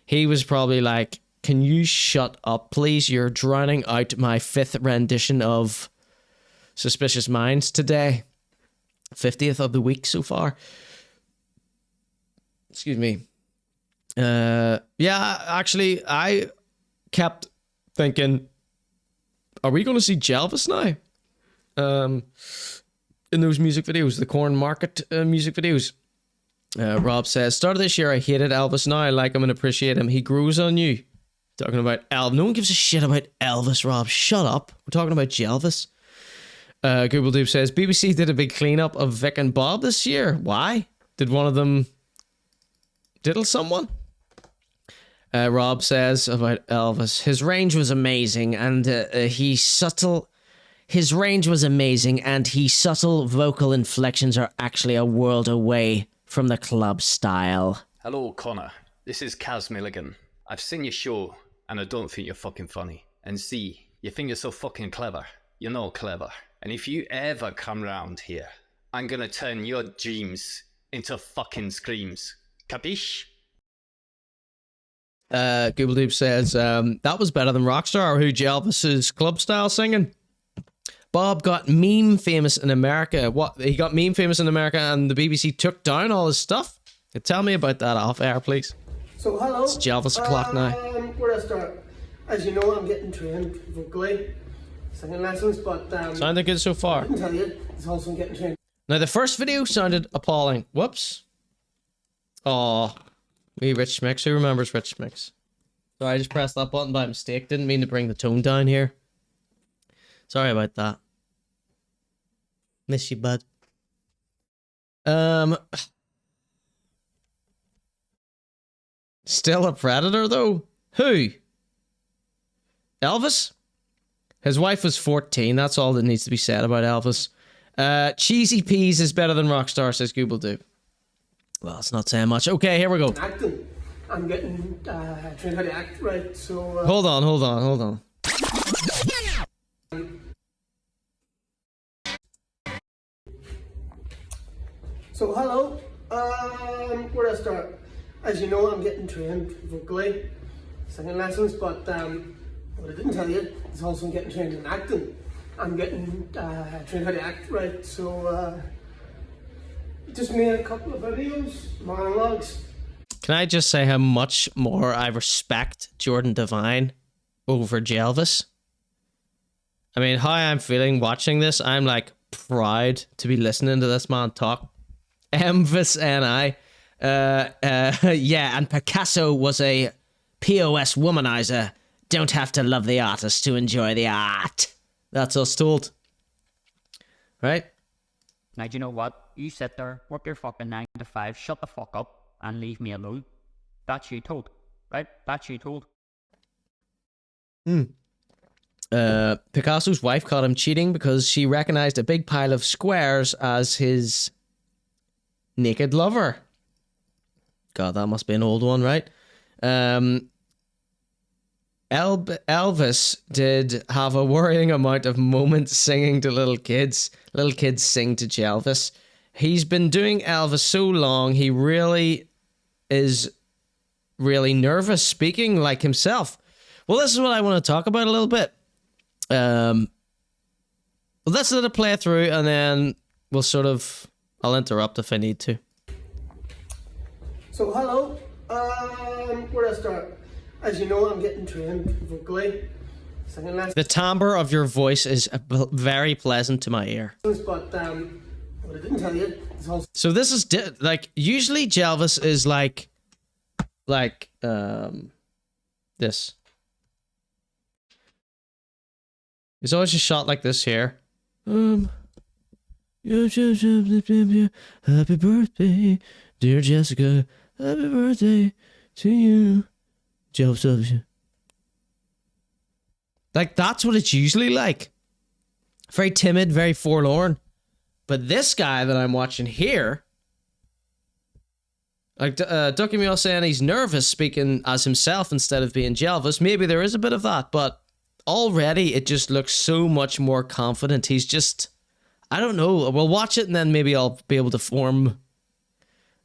He was probably like, can you shut up, please? You're drowning out my 5th rendition of Suspicious Minds today. 50th of the week so far. Excuse me. Yeah, actually, I kept thinking, are we going to see Jelvis now? In those music videos, the Corn Market music videos. Rob says, start of this year, I hated Elvis. Now I like him and appreciate him. He grows on you. Talking about Elvis. No one gives a shit about Elvis, Rob. Shut up. We're talking about Jelvis. Google Dupe says, BBC did a big cleanup of Vic and Bob this year. Why? Did one of them diddle someone? Rob says about Elvis, his range was amazing and his subtle vocal inflections are actually a world away from the club style. Hello, Connor. This is Kaz Milligan. I've seen your show and I don't think you're fucking funny. And see, you think you're so fucking clever. You're not clever. And if you ever come round here, I'm gonna turn your dreams into fucking screams. Capiche? Google Dupe says, that was better than Rockstar, who Jelvis's club style singing. Bob got meme famous in America. What? He got meme famous in America and the BBC took down all his stuff? Tell me about that off air, please. So, hello. It's Jelvis o'clock now. Where do I start? As you know, I'm getting trained vocally, singing lessons, but... Sounded good so far. I didn't tell you, it's also getting trained. Now, the first video sounded appalling. Whoops. Aw. Wee Rich Mix. Who remembers Rich Mix? Sorry, I just pressed that button by mistake. Didn't mean to bring the tone down here. Sorry about that. Miss you, bud. Still a predator, though? Who? Elvis? His wife was 14. That's all that needs to be said about Elvis. Cheesy Peas is better than Rockstar, says Google Do. Well, it's not saying much. Okay, here we go. Acting. I'm getting trained how to act right, so... Hold on. So, hello. Where do I start? As you know, I'm getting trained vocally, singing lessons, but what I didn't tell you is also getting trained in acting. I'm getting trained how to act right, so just made a couple of videos, monologues. Can I just say how much more I respect Jordan Devine over Jelvis? I mean, how I'm feeling watching this, I'm like proud to be listening to this man talk. Emvis and I. Yeah, and Picasso was a POS womanizer. Don't have to love the artist to enjoy the art. That's us told. Right? Now, do you know what? You sit there, work your fucking 9 to 5, shut the fuck up, and leave me alone. That's you told. Right? That's you told. Picasso's wife caught him cheating because she recognized a big pile of squares as his naked lover. God, that must be an old one, right? Elvis did have a worrying amount of moments singing to little kids. Little kids sing to Jelvis. He's been doing Elvis so long, he really is really nervous speaking like himself. Well, this is what I want to talk about a little bit. Well, let's let it play through and then we'll I'll interrupt if I need to. So, hello. Where do I start? As you know, I'm getting trained vocally, singing lessons. The timbre of your voice is very pleasant to my ear. But what I didn't tell you is also... So this is like usually Jelvis is like this. He's always just shot like this here. Happy birthday, dear Jessica. Happy birthday to you. Jelvis. Like, that's what it's usually like. Very timid, very forlorn. But this guy that I'm watching here, like Ducky Meow saying he's nervous speaking as himself instead of being Jelvis. Maybe there is a bit of that, but already it just looks so much more confident. He's just, I don't know. We'll watch it and then maybe I'll be able to form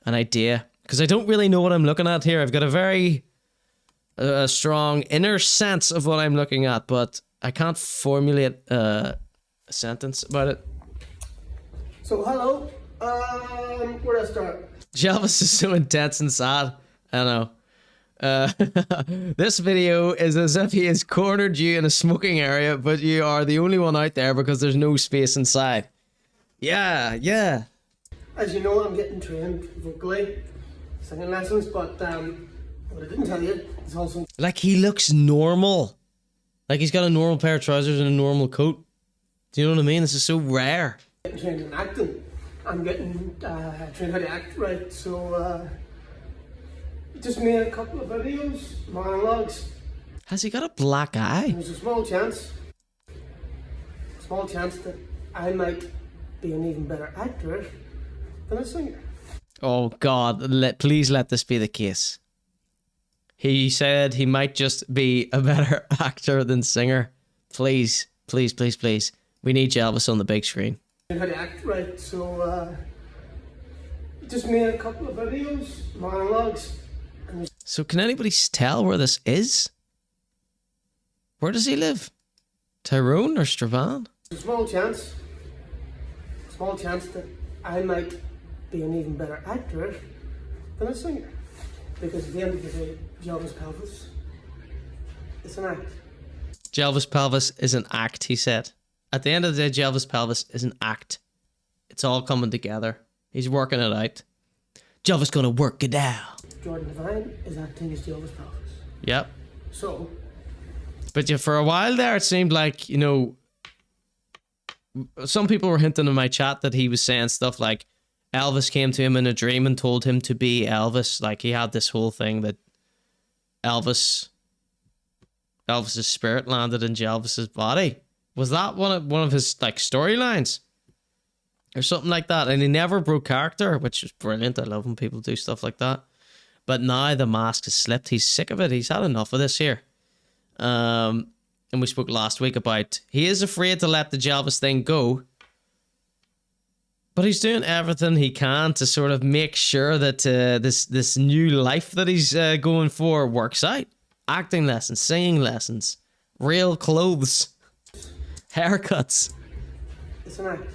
an idea. Because I don't really know what I'm looking at here. I've got a very strong inner sense of what I'm looking at, but I can't formulate a sentence about it. So hello, where do I start? Jelvis is so intense and sad. I know. This video is as if he has cornered you in a smoking area, but you are the only one out there because there's no space inside. Yeah, yeah. As you know, I'm getting trained vocally, singing lessons, but what I didn't tell you is also... Like, he looks normal. Like, he's got a normal pair of trousers and a normal coat. Do you know what I mean? This is so rare. Getting trained in acting. I'm getting trained how to act right, so just made a couple of videos, monologues. Has he got a black eye? There's a small chance that I might be an even better actor than a singer. Oh God, please let this be the case. He said he might just be a better actor than singer. Please, please, please, please. We need Jelvis on the big screen. How to act right, so just made a couple of videos, monologues. So can anybody tell where this is? Where does he live? Tyrone or Strabane? There's a small chance that I might be an even better actor than a singer. Because at the end of the day, Jelvis Pelvis is an act. Jelvis Pelvis is an act, he said. At the end of the day, Jelvis Pelvis is an act. It's all coming together. He's working it out. Jelvis gonna work it out. Jordan Devine is acting as Jelvis Pelvis. Yep. So. But yeah, for a while there, it seemed like, you know, some people were hinting in my chat that he was saying stuff like Elvis came to him in a dream and told him to be Elvis. Like, he had this whole thing that Elvis's spirit landed in Jelvis's body. Was that one of his like storylines or something like that? And he never broke character, which is brilliant. I love when people do stuff like that. But now the mask has slipped. He's sick of it. He's had enough of this here. And we spoke last week about he is afraid to let the Jelvis thing go, but he's doing everything he can to sort of make sure that this new life that he's going for works out. Acting lessons, singing lessons, real clothes. Haircuts. It's an act.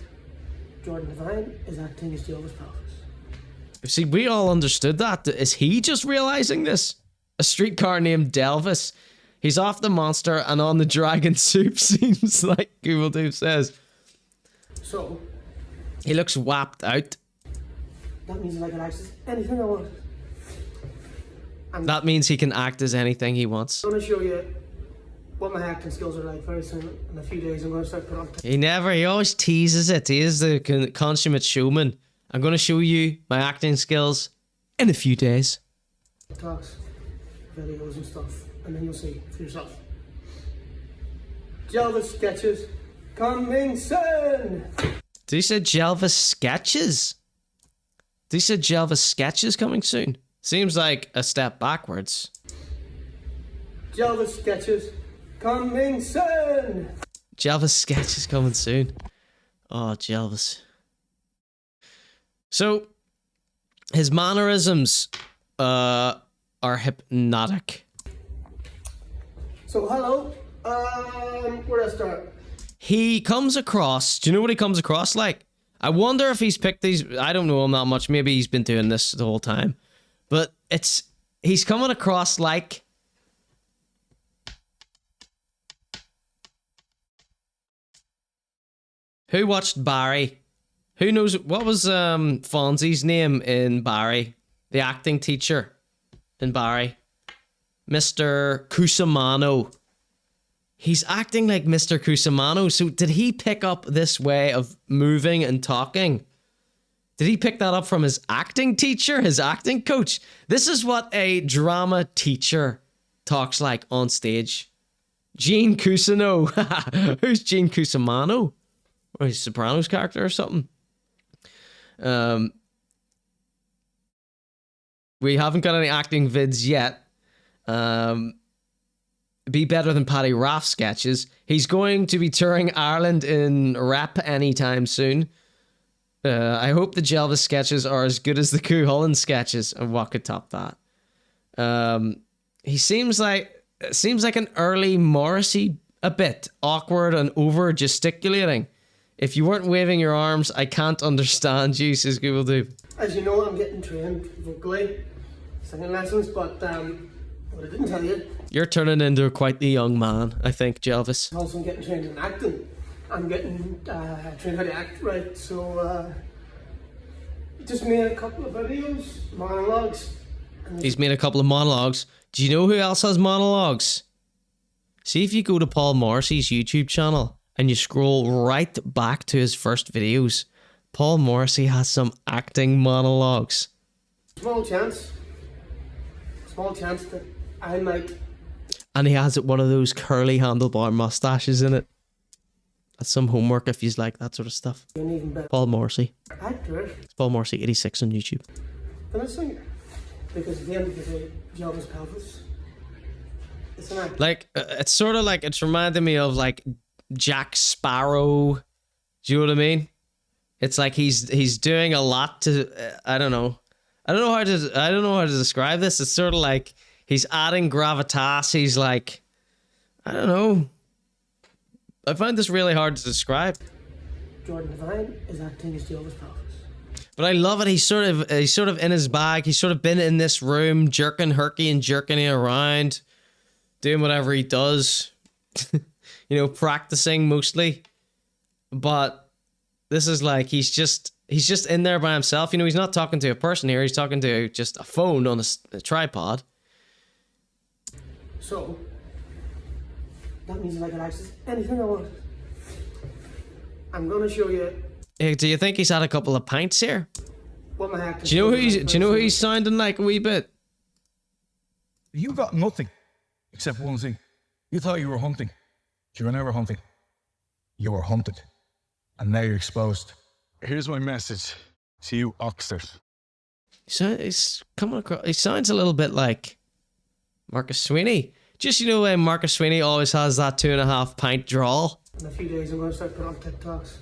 Jordan Devine is acting as Jelvis Pelvis. See, we all understood that. Is he just realizing this? A streetcar named Delvis. He's off the monster and on the dragon soup, seems like Google Dude says. So. He looks whapped out. That means I can access anything I want. That means he can act as anything he wants. I'm going to show you what my acting skills are like very soon. In a few days, I'm going to start putting on. He always teases it. He is the consummate showman. I'm going to show you my acting skills in a few days. Talks, videos and stuff, and then you'll see for yourself. Jelvis sketches coming soon. Did he say Jelvis sketches? Did he say Jelvis sketches coming soon? Seems like a step backwards. Jelvis sketches coming soon. Jelvis sketches coming soon. Oh, Jelvis. So, his mannerisms are hypnotic. So, hello. Where do I start? He comes across, do you know what he comes across like? I wonder if he's picked these, I don't know him that much, maybe he's been doing this the whole time. But he's coming across like who watched Barry? Who knows, what was Fonzie's name in Barry? The acting teacher in Barry. Mr. Cusimano. he's acting like Mr. Cusimano. So did he pick up this way of moving and talking? Did he pick that up from his acting teacher, his acting coach? This is what a drama teacher talks like on stage. Gene Cusino. Who's Gene Cusimano? Or he's a Sopranos character or something? We haven't got any acting vids yet. Be better than Paddy Raff sketches. He's going to be touring Ireland in rap anytime soon. I hope the Jelvis sketches are as good as the Coo Holland sketches. And what could top that? He seems like an early Morrissey, a bit awkward and over gesticulating. If you weren't waving your arms, I can't understand you, says Google Doob. As you know, I'm getting trained vocally, singing lessons, but what I didn't tell you, You're turning into quite the young man, I think, Jelvis. also I'm getting trained in acting. I'm getting trained how to act right, so just made a couple of videos, monologues. He's made a couple of monologues. Do you know who else has monologues? See if you go to Paul Morrissey's YouTube channel and you scroll right back to his first videos. Paul Morrissey has some acting monologues. Small chance that I might. And he has one of those curly handlebar mustaches in it. That's some homework if you like that sort of stuff. An even better Paul Morrissey. actor It's Paul Morrissey 86 on YouTube. than a singer, because at the end of the day, Jelvis Pelvis. It's an actor. Like, it's sort of like, it's reminding me of like Jack Sparrow. Do you know what I mean? It's like he's doing a lot to, I don't know how to describe this. It's sort of like he's adding gravitas. He's like, I don't know. I find this really hard to describe. Jordan Devine is acting as Jelvis Pelvis. But I love it. He's sort of in his bag. He's sort of been in this room, jerking Herky and jerking it around, doing whatever he does. Practicing mostly. But this is like he's just in there by himself. He's not talking to a person here. He's talking to just a phone on a tripod. So that means I can access anything I want. I'm gonna show you Hey, do you think he's had a couple of pints here? what my acting. Do you know who he's sounding like a wee bit? You got nothing except one thing. You thought you were hunting. You were never hunting. You were hunted. And now you're exposed. Here's my message to you oxters. So he's coming across. He sounds a little bit like Marcus Sweeney. Just when Marcus Sweeney always has that 2.5 pint drawl. In a few days, I'm gonna start putting on TikToks,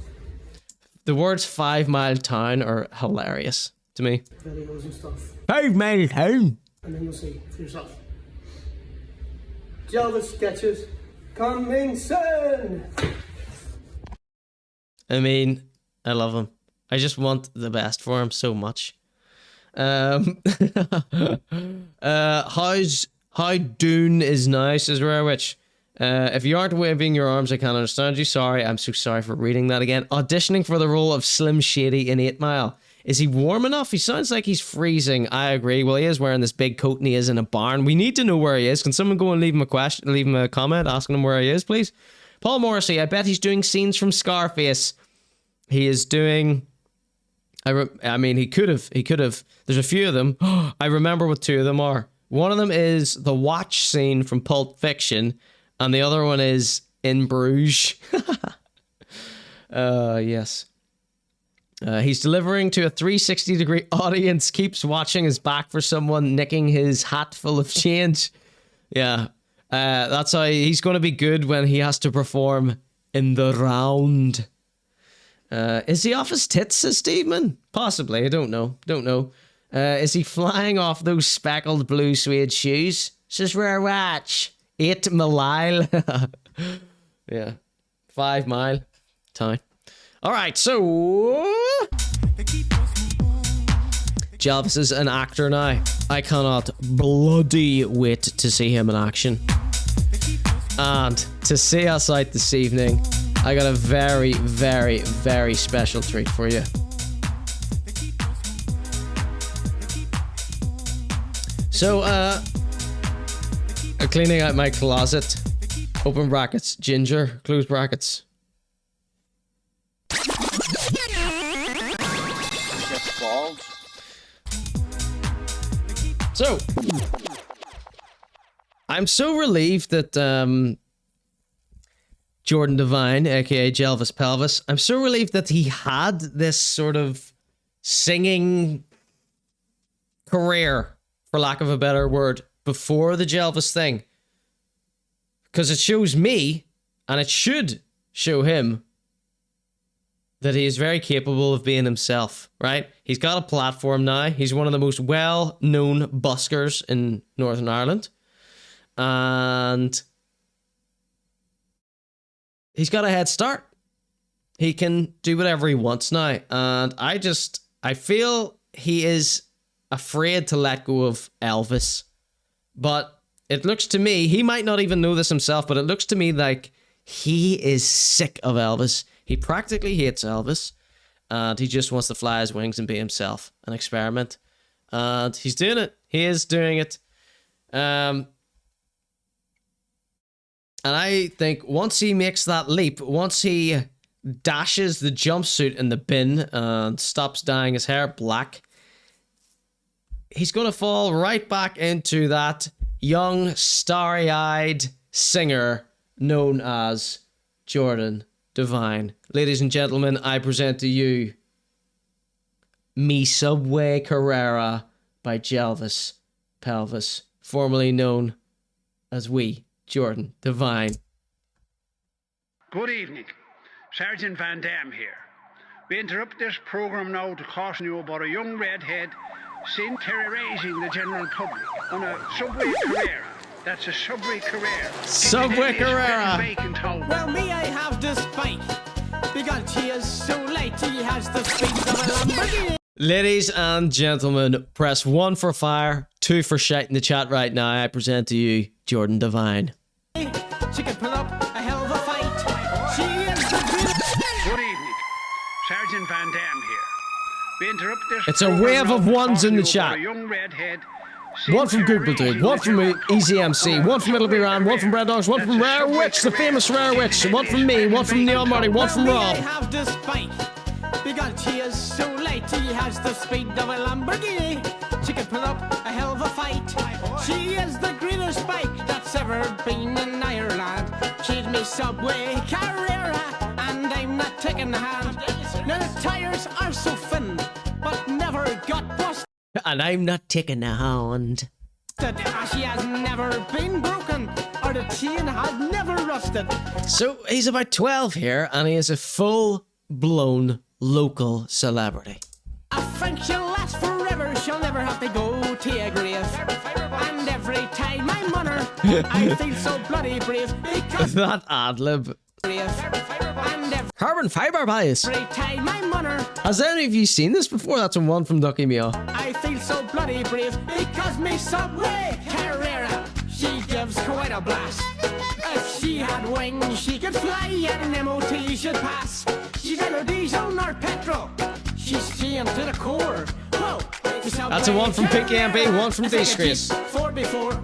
The words 5 Mile Town are hilarious to me. videos and stuff, 5 Mile Town. and then you'll see for yourself. Jelvis sketches coming soon. I mean, I love him. I just want the best for him so much. How Dune is now, says Rare Witch. If you aren't waving your arms, I can't understand you. Sorry, I'm so sorry for reading that again. Auditioning for the role of Slim Shady in 8 Mile. Is he warm enough? He sounds like he's freezing. I agree. Well, he is wearing this big coat and he is in a barn. We need to know where he is. Can someone go and leave him a comment asking him where he is, please? Paul Morrissey, I bet he's doing scenes from Scarface. He is doing... I mean, he could have. There's a few of them. I remember what 2 of them are. One of them is the watch scene from Pulp Fiction, and the other one is In Bruges. Yes. He's delivering to a 360-degree audience, keeps watching his back for someone nicking his hat full of change. Yeah. That's how he's going to be good when he has to perform in the round. Is he off his tits, says Steveman? Possibly, I don't know. Is he flying off those speckled blue suede shoes? Says Rare Watch. 8 Mile. Yeah. 5 Mile Town. Alright, so... Jelvis is an actor now. I cannot bloody wait to see him in action. And to see us out this evening, I got a very, very, very special treat for you. So, I'm cleaning out my closet. Open brackets. Ginger. Close brackets. So, I'm so relieved that Jordan Devine, aka Jelvis Pelvis, I'm so relieved that he had this sort of singing career, for lack of a better word, before the Jelvis thing. Because it shows me, and it should show him, that he is very capable of being himself, right? He's got a platform now. He's one of the most well-known buskers in Northern Ireland. And he's got a head start. He can do whatever he wants now. And I feel he is afraid to let go of Elvis. But it looks to me, he might not even know this himself, but it looks to me like he is sick of Elvis. He practically hates Elvis, and he just wants to fly his wings and be himself and experiment. And he's doing it. He is doing it. And I think once he makes that leap, once he dashes the jumpsuit in the bin and stops dyeing his hair black, he's going to fall right back into that young, starry-eyed singer known as Jordan Devine. Ladies and gentlemen, I present to you Me Subway Carrera by Jelvis Pelvis, formerly known as Jordan Devine. Good evening. Sergeant Van Dam here. We interrupt this program now to caution you about a young redhead seen terrorizing the general public on a Subway Carrera. That's a Subway Carrera. Subway Carrera. Well, me, I have this bike. Because he is so light, he has the speed of a Lamborghini. Ladies and gentlemen, press 1 for fire, 2 for shite in the chat right now. I present to you Jordan Devine. She can put up a hell of a fight. She is the Good evening. Sergeant Van Dam here. We interrupt this It's a wave of ones in the chat. a young redhead. One from Google Dude, one from Easy MC, one from It'll Be Ran, one from Red Dogs, one from Rare Witch, the famous Rare Witch, one from me, one from Neil Marty, one from Rob. I have this bike. Because he is so light, he has the speed of a Lamborghini. She can put up a hell of a fight. She is the greenest bike that's ever been in Ireland. She's me Subway Carrera, and I'm not taking the hand. Now the tires are so thin, but never got busted. And I'm not taking a hand. She has never been broken, or the chain has never rusted. So he's about 12 here, and he is a full-blown local celebrity. I think she'll last forever, she'll never have to go to a grave. And every time I'm on her, I feel so bloody brave. Because That ad-lib. Carbon fiber bias. every time I'm on her, Has any of you seen this before? That's a one from Ducky Meow. I feel so bloody brave. Because me Subway Carrera, she gives quite a blast. If she had wings, she could fly, and an MOT should pass. She's neither diesel nor petrol. She's chained to the core. Whoa, That's a one from Pinky MP, one from Disgrace. 4x4.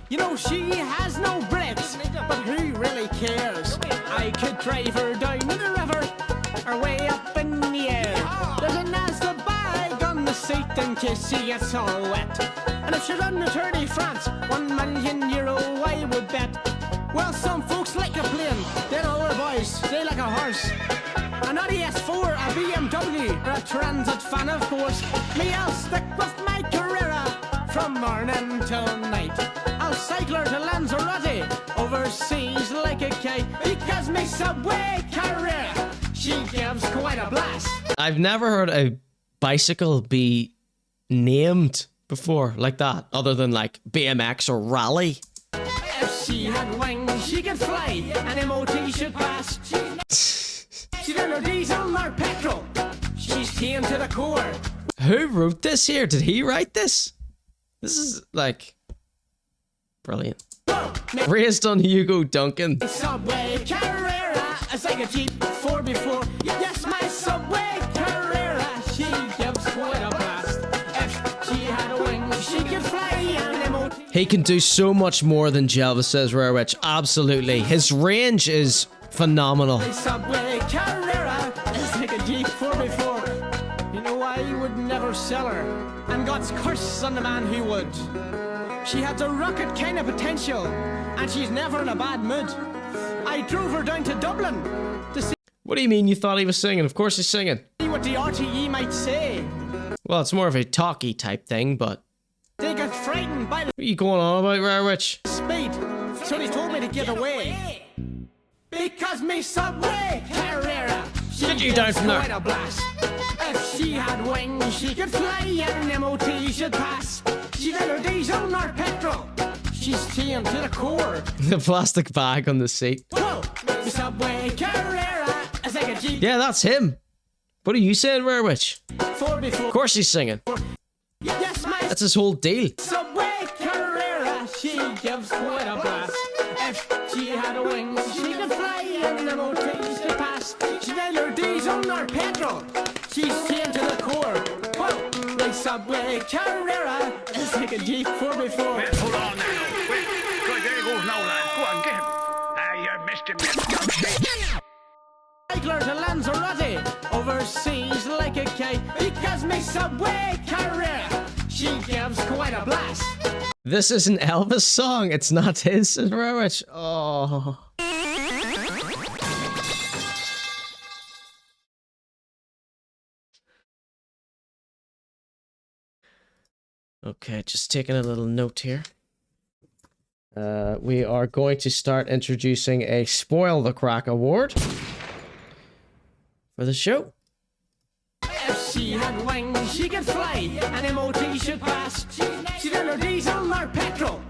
You know, she has no brakes, but who really cares? I could drive her down in the river, or way up in the air. There's a Nasdaq bag on the seat in case she gets all wet. And if she run the Tour de France, €1 million I would bet. Well, some folks like a plane, they're all our boys, they like a horse. An ES4, a BMW, or a transit fan, of course. Me, I'll stick with my Carrera from morning till night. I'll cycle her to Lanzarote, overseas like a kite. Because me Subway Carrera, she gives quite a blast. I've never heard a bicycle be named before like that, other than like BMX or Rally. If she had wings, she could fly, and MOT should pass. She's neither diesel nor petrol. She's chained to the core. Who wrote this here? Did he write this? This is like brilliant. Raised on Hugo Duncan. Subway Carrera, it's like a Jeep 4x4. Yes, my Subway Carrera, she gives quite a blast. If she had wings, she could fly, and MOT. He can do so much more than Jelvis, says Rare Witch. Absolutely. His range is phenomenal. Subway Carrera is like a Jeep 4x4. You know why he would never sell her? And God's curse on the man who would. She had a rocket kind of potential, and she's never in a bad mood. I drove her down to Dublin to see What do you mean you thought he was singing? Of course he's singing. what the RTE might say. Well, it's more of a talky type thing, but... They got frightened by the What are you going on about, Rare Witch? speed, so they told me to get away. Because me Subway Carrera, she Get you down gives from there. quite a blast. If she had wings, she could fly and an MOT should pass. She'd either diesel nor petrol. She's tamed to the core. The plastic bag on the seat. Whoa, me Subway Carrera is like a Jeep Yeah, that's him. What are you saying, Rare Witch? 4x4. Of course he's singing. Yes, my That's his whole deal. Subway Carrera, she gives quite a blast. If she had wings, she could fly and the MOTs to pass. She'd either diesel nor petrol. She's tamed to the core. Whoa, my Subway Carrera is like a Jeep 4x4. Wait, hold on now. Wait, good, there he goes now, lad. Go on, get him. Ah, you missed him, you dumb shit. Cycler to Lanzarote, overseas like a kite. Because my Subway Carrera, she gives quite a blast. This is an Elvis song. It's not his, says Rare Witch. Oh. Okay, just taking a little note here. We are going to start introducing a Spoil the Crack award for the show. If she had wings, she could fly, and MOT should pass. She's under diesel nor petrol.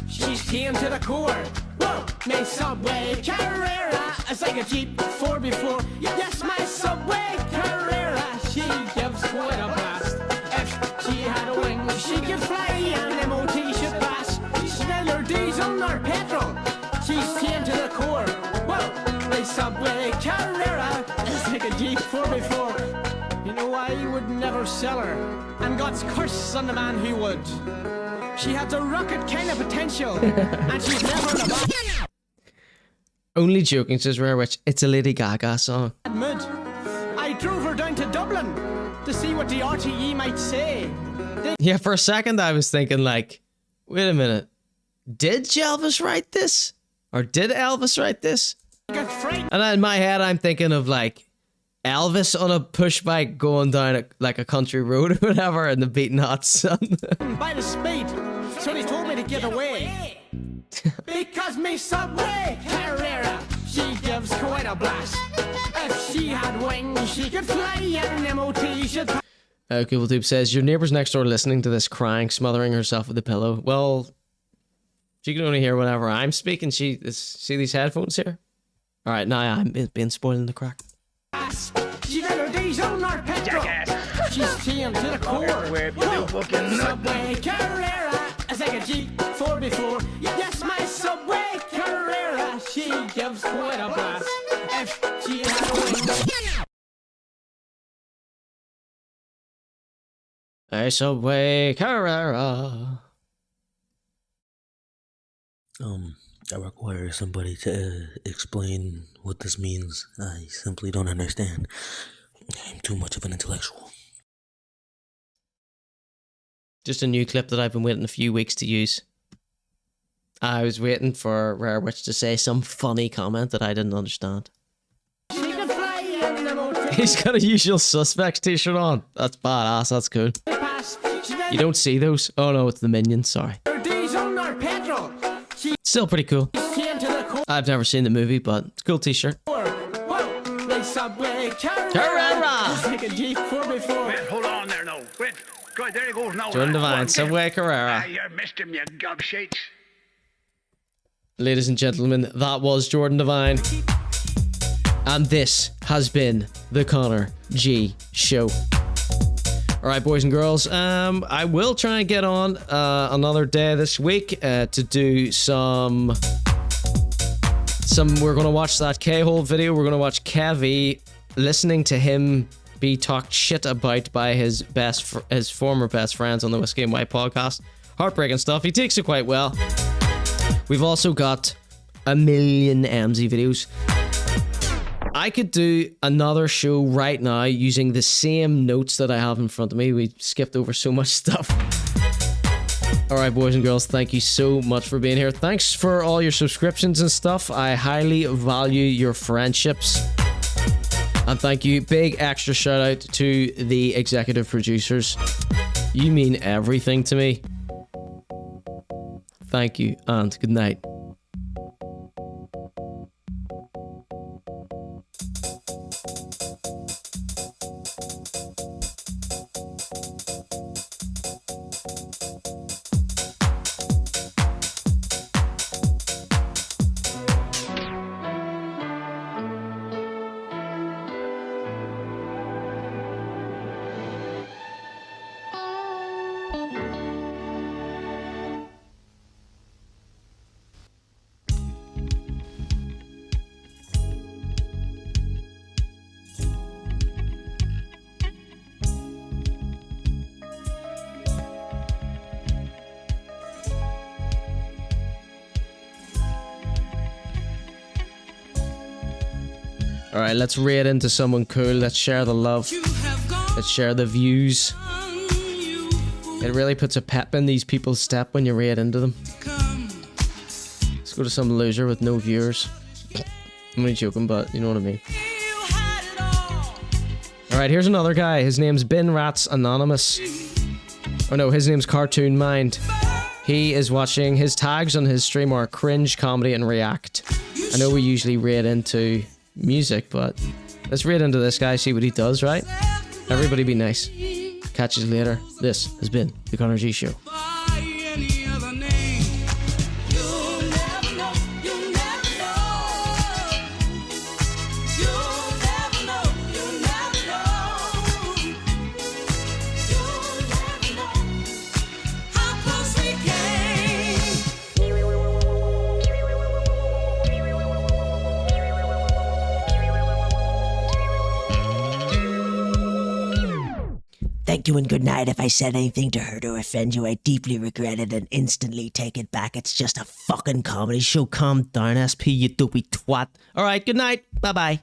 She's tamed to the core. Whoa, my Subway Carrera is like a Jeep 4x4. Yes, my Subway Carrera, she gives quite a blast. If she had wings, she could fly, and MOT should pass. She's neither diesel nor petrol. She's tamed to the core. Whoa, my Subway Carrera is like a Jeep 4x4. You know why you would never sell her? And God's curse on the man who would. She had a rocket kind of potential, and she's never in a bad Only joking, says Rare Witch. It's a Lady Gaga song. mood. I drove her down to Dublin to see what the RTE might say. Yeah, for a second I was thinking like, wait a minute. Did Jelvis write this? Or did Elvis write this? Got frightened And then in my head I'm thinking of like Elvis on a push bike going down like a country road or whatever in the beating hot sun. by the speed, so they told me to get away. Because me Subway Carrera, she gives quite a blast. If she had wings, she could fly, and an MOT should pass. Google Tube says, your neighbor's next door listening to this crying, smothering herself with a pillow. Well, she can only hear whenever I'm speaking. See these headphones here? All right, now I'm being spoiling the crack. She's neither diesel nor petrol. She's tamed to the core. Whoa, Subway Carrera is like a Jeep 4x4. Yes, my Subway Carrera, she gives quite a blast. If she had wings. A Subway Carrera. I require somebody to explain what this means. I simply don't understand. I'm too much of an intellectual. Just a new clip that I've been waiting a few weeks to use. I was waiting for Rare Witch to say some funny comment that I didn't understand. She could fly in the motor. He's got a Usual Suspects t-shirt on. That's badass, that's cool. You don't see those? Oh no, it's the Minions, sorry. Diesel nor petrol. Still pretty cool. Tamed to the core. I've never seen the movie, but it's a cool t-shirt. Whoa, my Subway Carrera. Carrera! It's like a Jeep 4x4. Wait, hold on there now. Wait, good, there he goes now. Jordan lad. Go on, Devine, get him. Subway Carrera. Ah, you missed him, you gobshite. Ladies and gentlemen, that was Jordan Devine. And this has been the Conor G Show. Alright, boys and girls, I will try and get on another day this week to do some we're going to watch that K-hole video. We're going to watch Kevi listening to him be talked shit about by his former best friends on the Whiskey and White podcast. heartbreaking stuff. He takes it quite well. We've also got a million MZ videos. I could do another show right now using the same notes that I have in front of me. We skipped over so much stuff. Alright, boys and girls, thank you so much for being here. Thanks for all your subscriptions and stuff. I highly value your friendships. And thank you. Big extra shout out to the executive producers. You mean everything to me. Thank you and good night. Alright, let's raid into someone cool. Let's share the love. Let's share the views. It really puts a pep in these people's step when you raid into them. Let's go to some loser with no viewers. I'm only joking, but you know what I mean. Alright, here's another guy. His name's Bin Rats Anonymous. Oh no, his name's Cartoon Mind. He is watching, his tags on his stream are cringe, comedy, and react. I know we usually raid into music, but let's raid into this guy, see what he does, right? Everybody be nice. Catch you later. This has been the Conor G Show. Thank you and good night. If I said anything to hurt or offend you, I deeply regret it and instantly take it back. It's just a fucking comedy show. Calm down, SP, you dopey twat. Alright, good night. Bye-bye.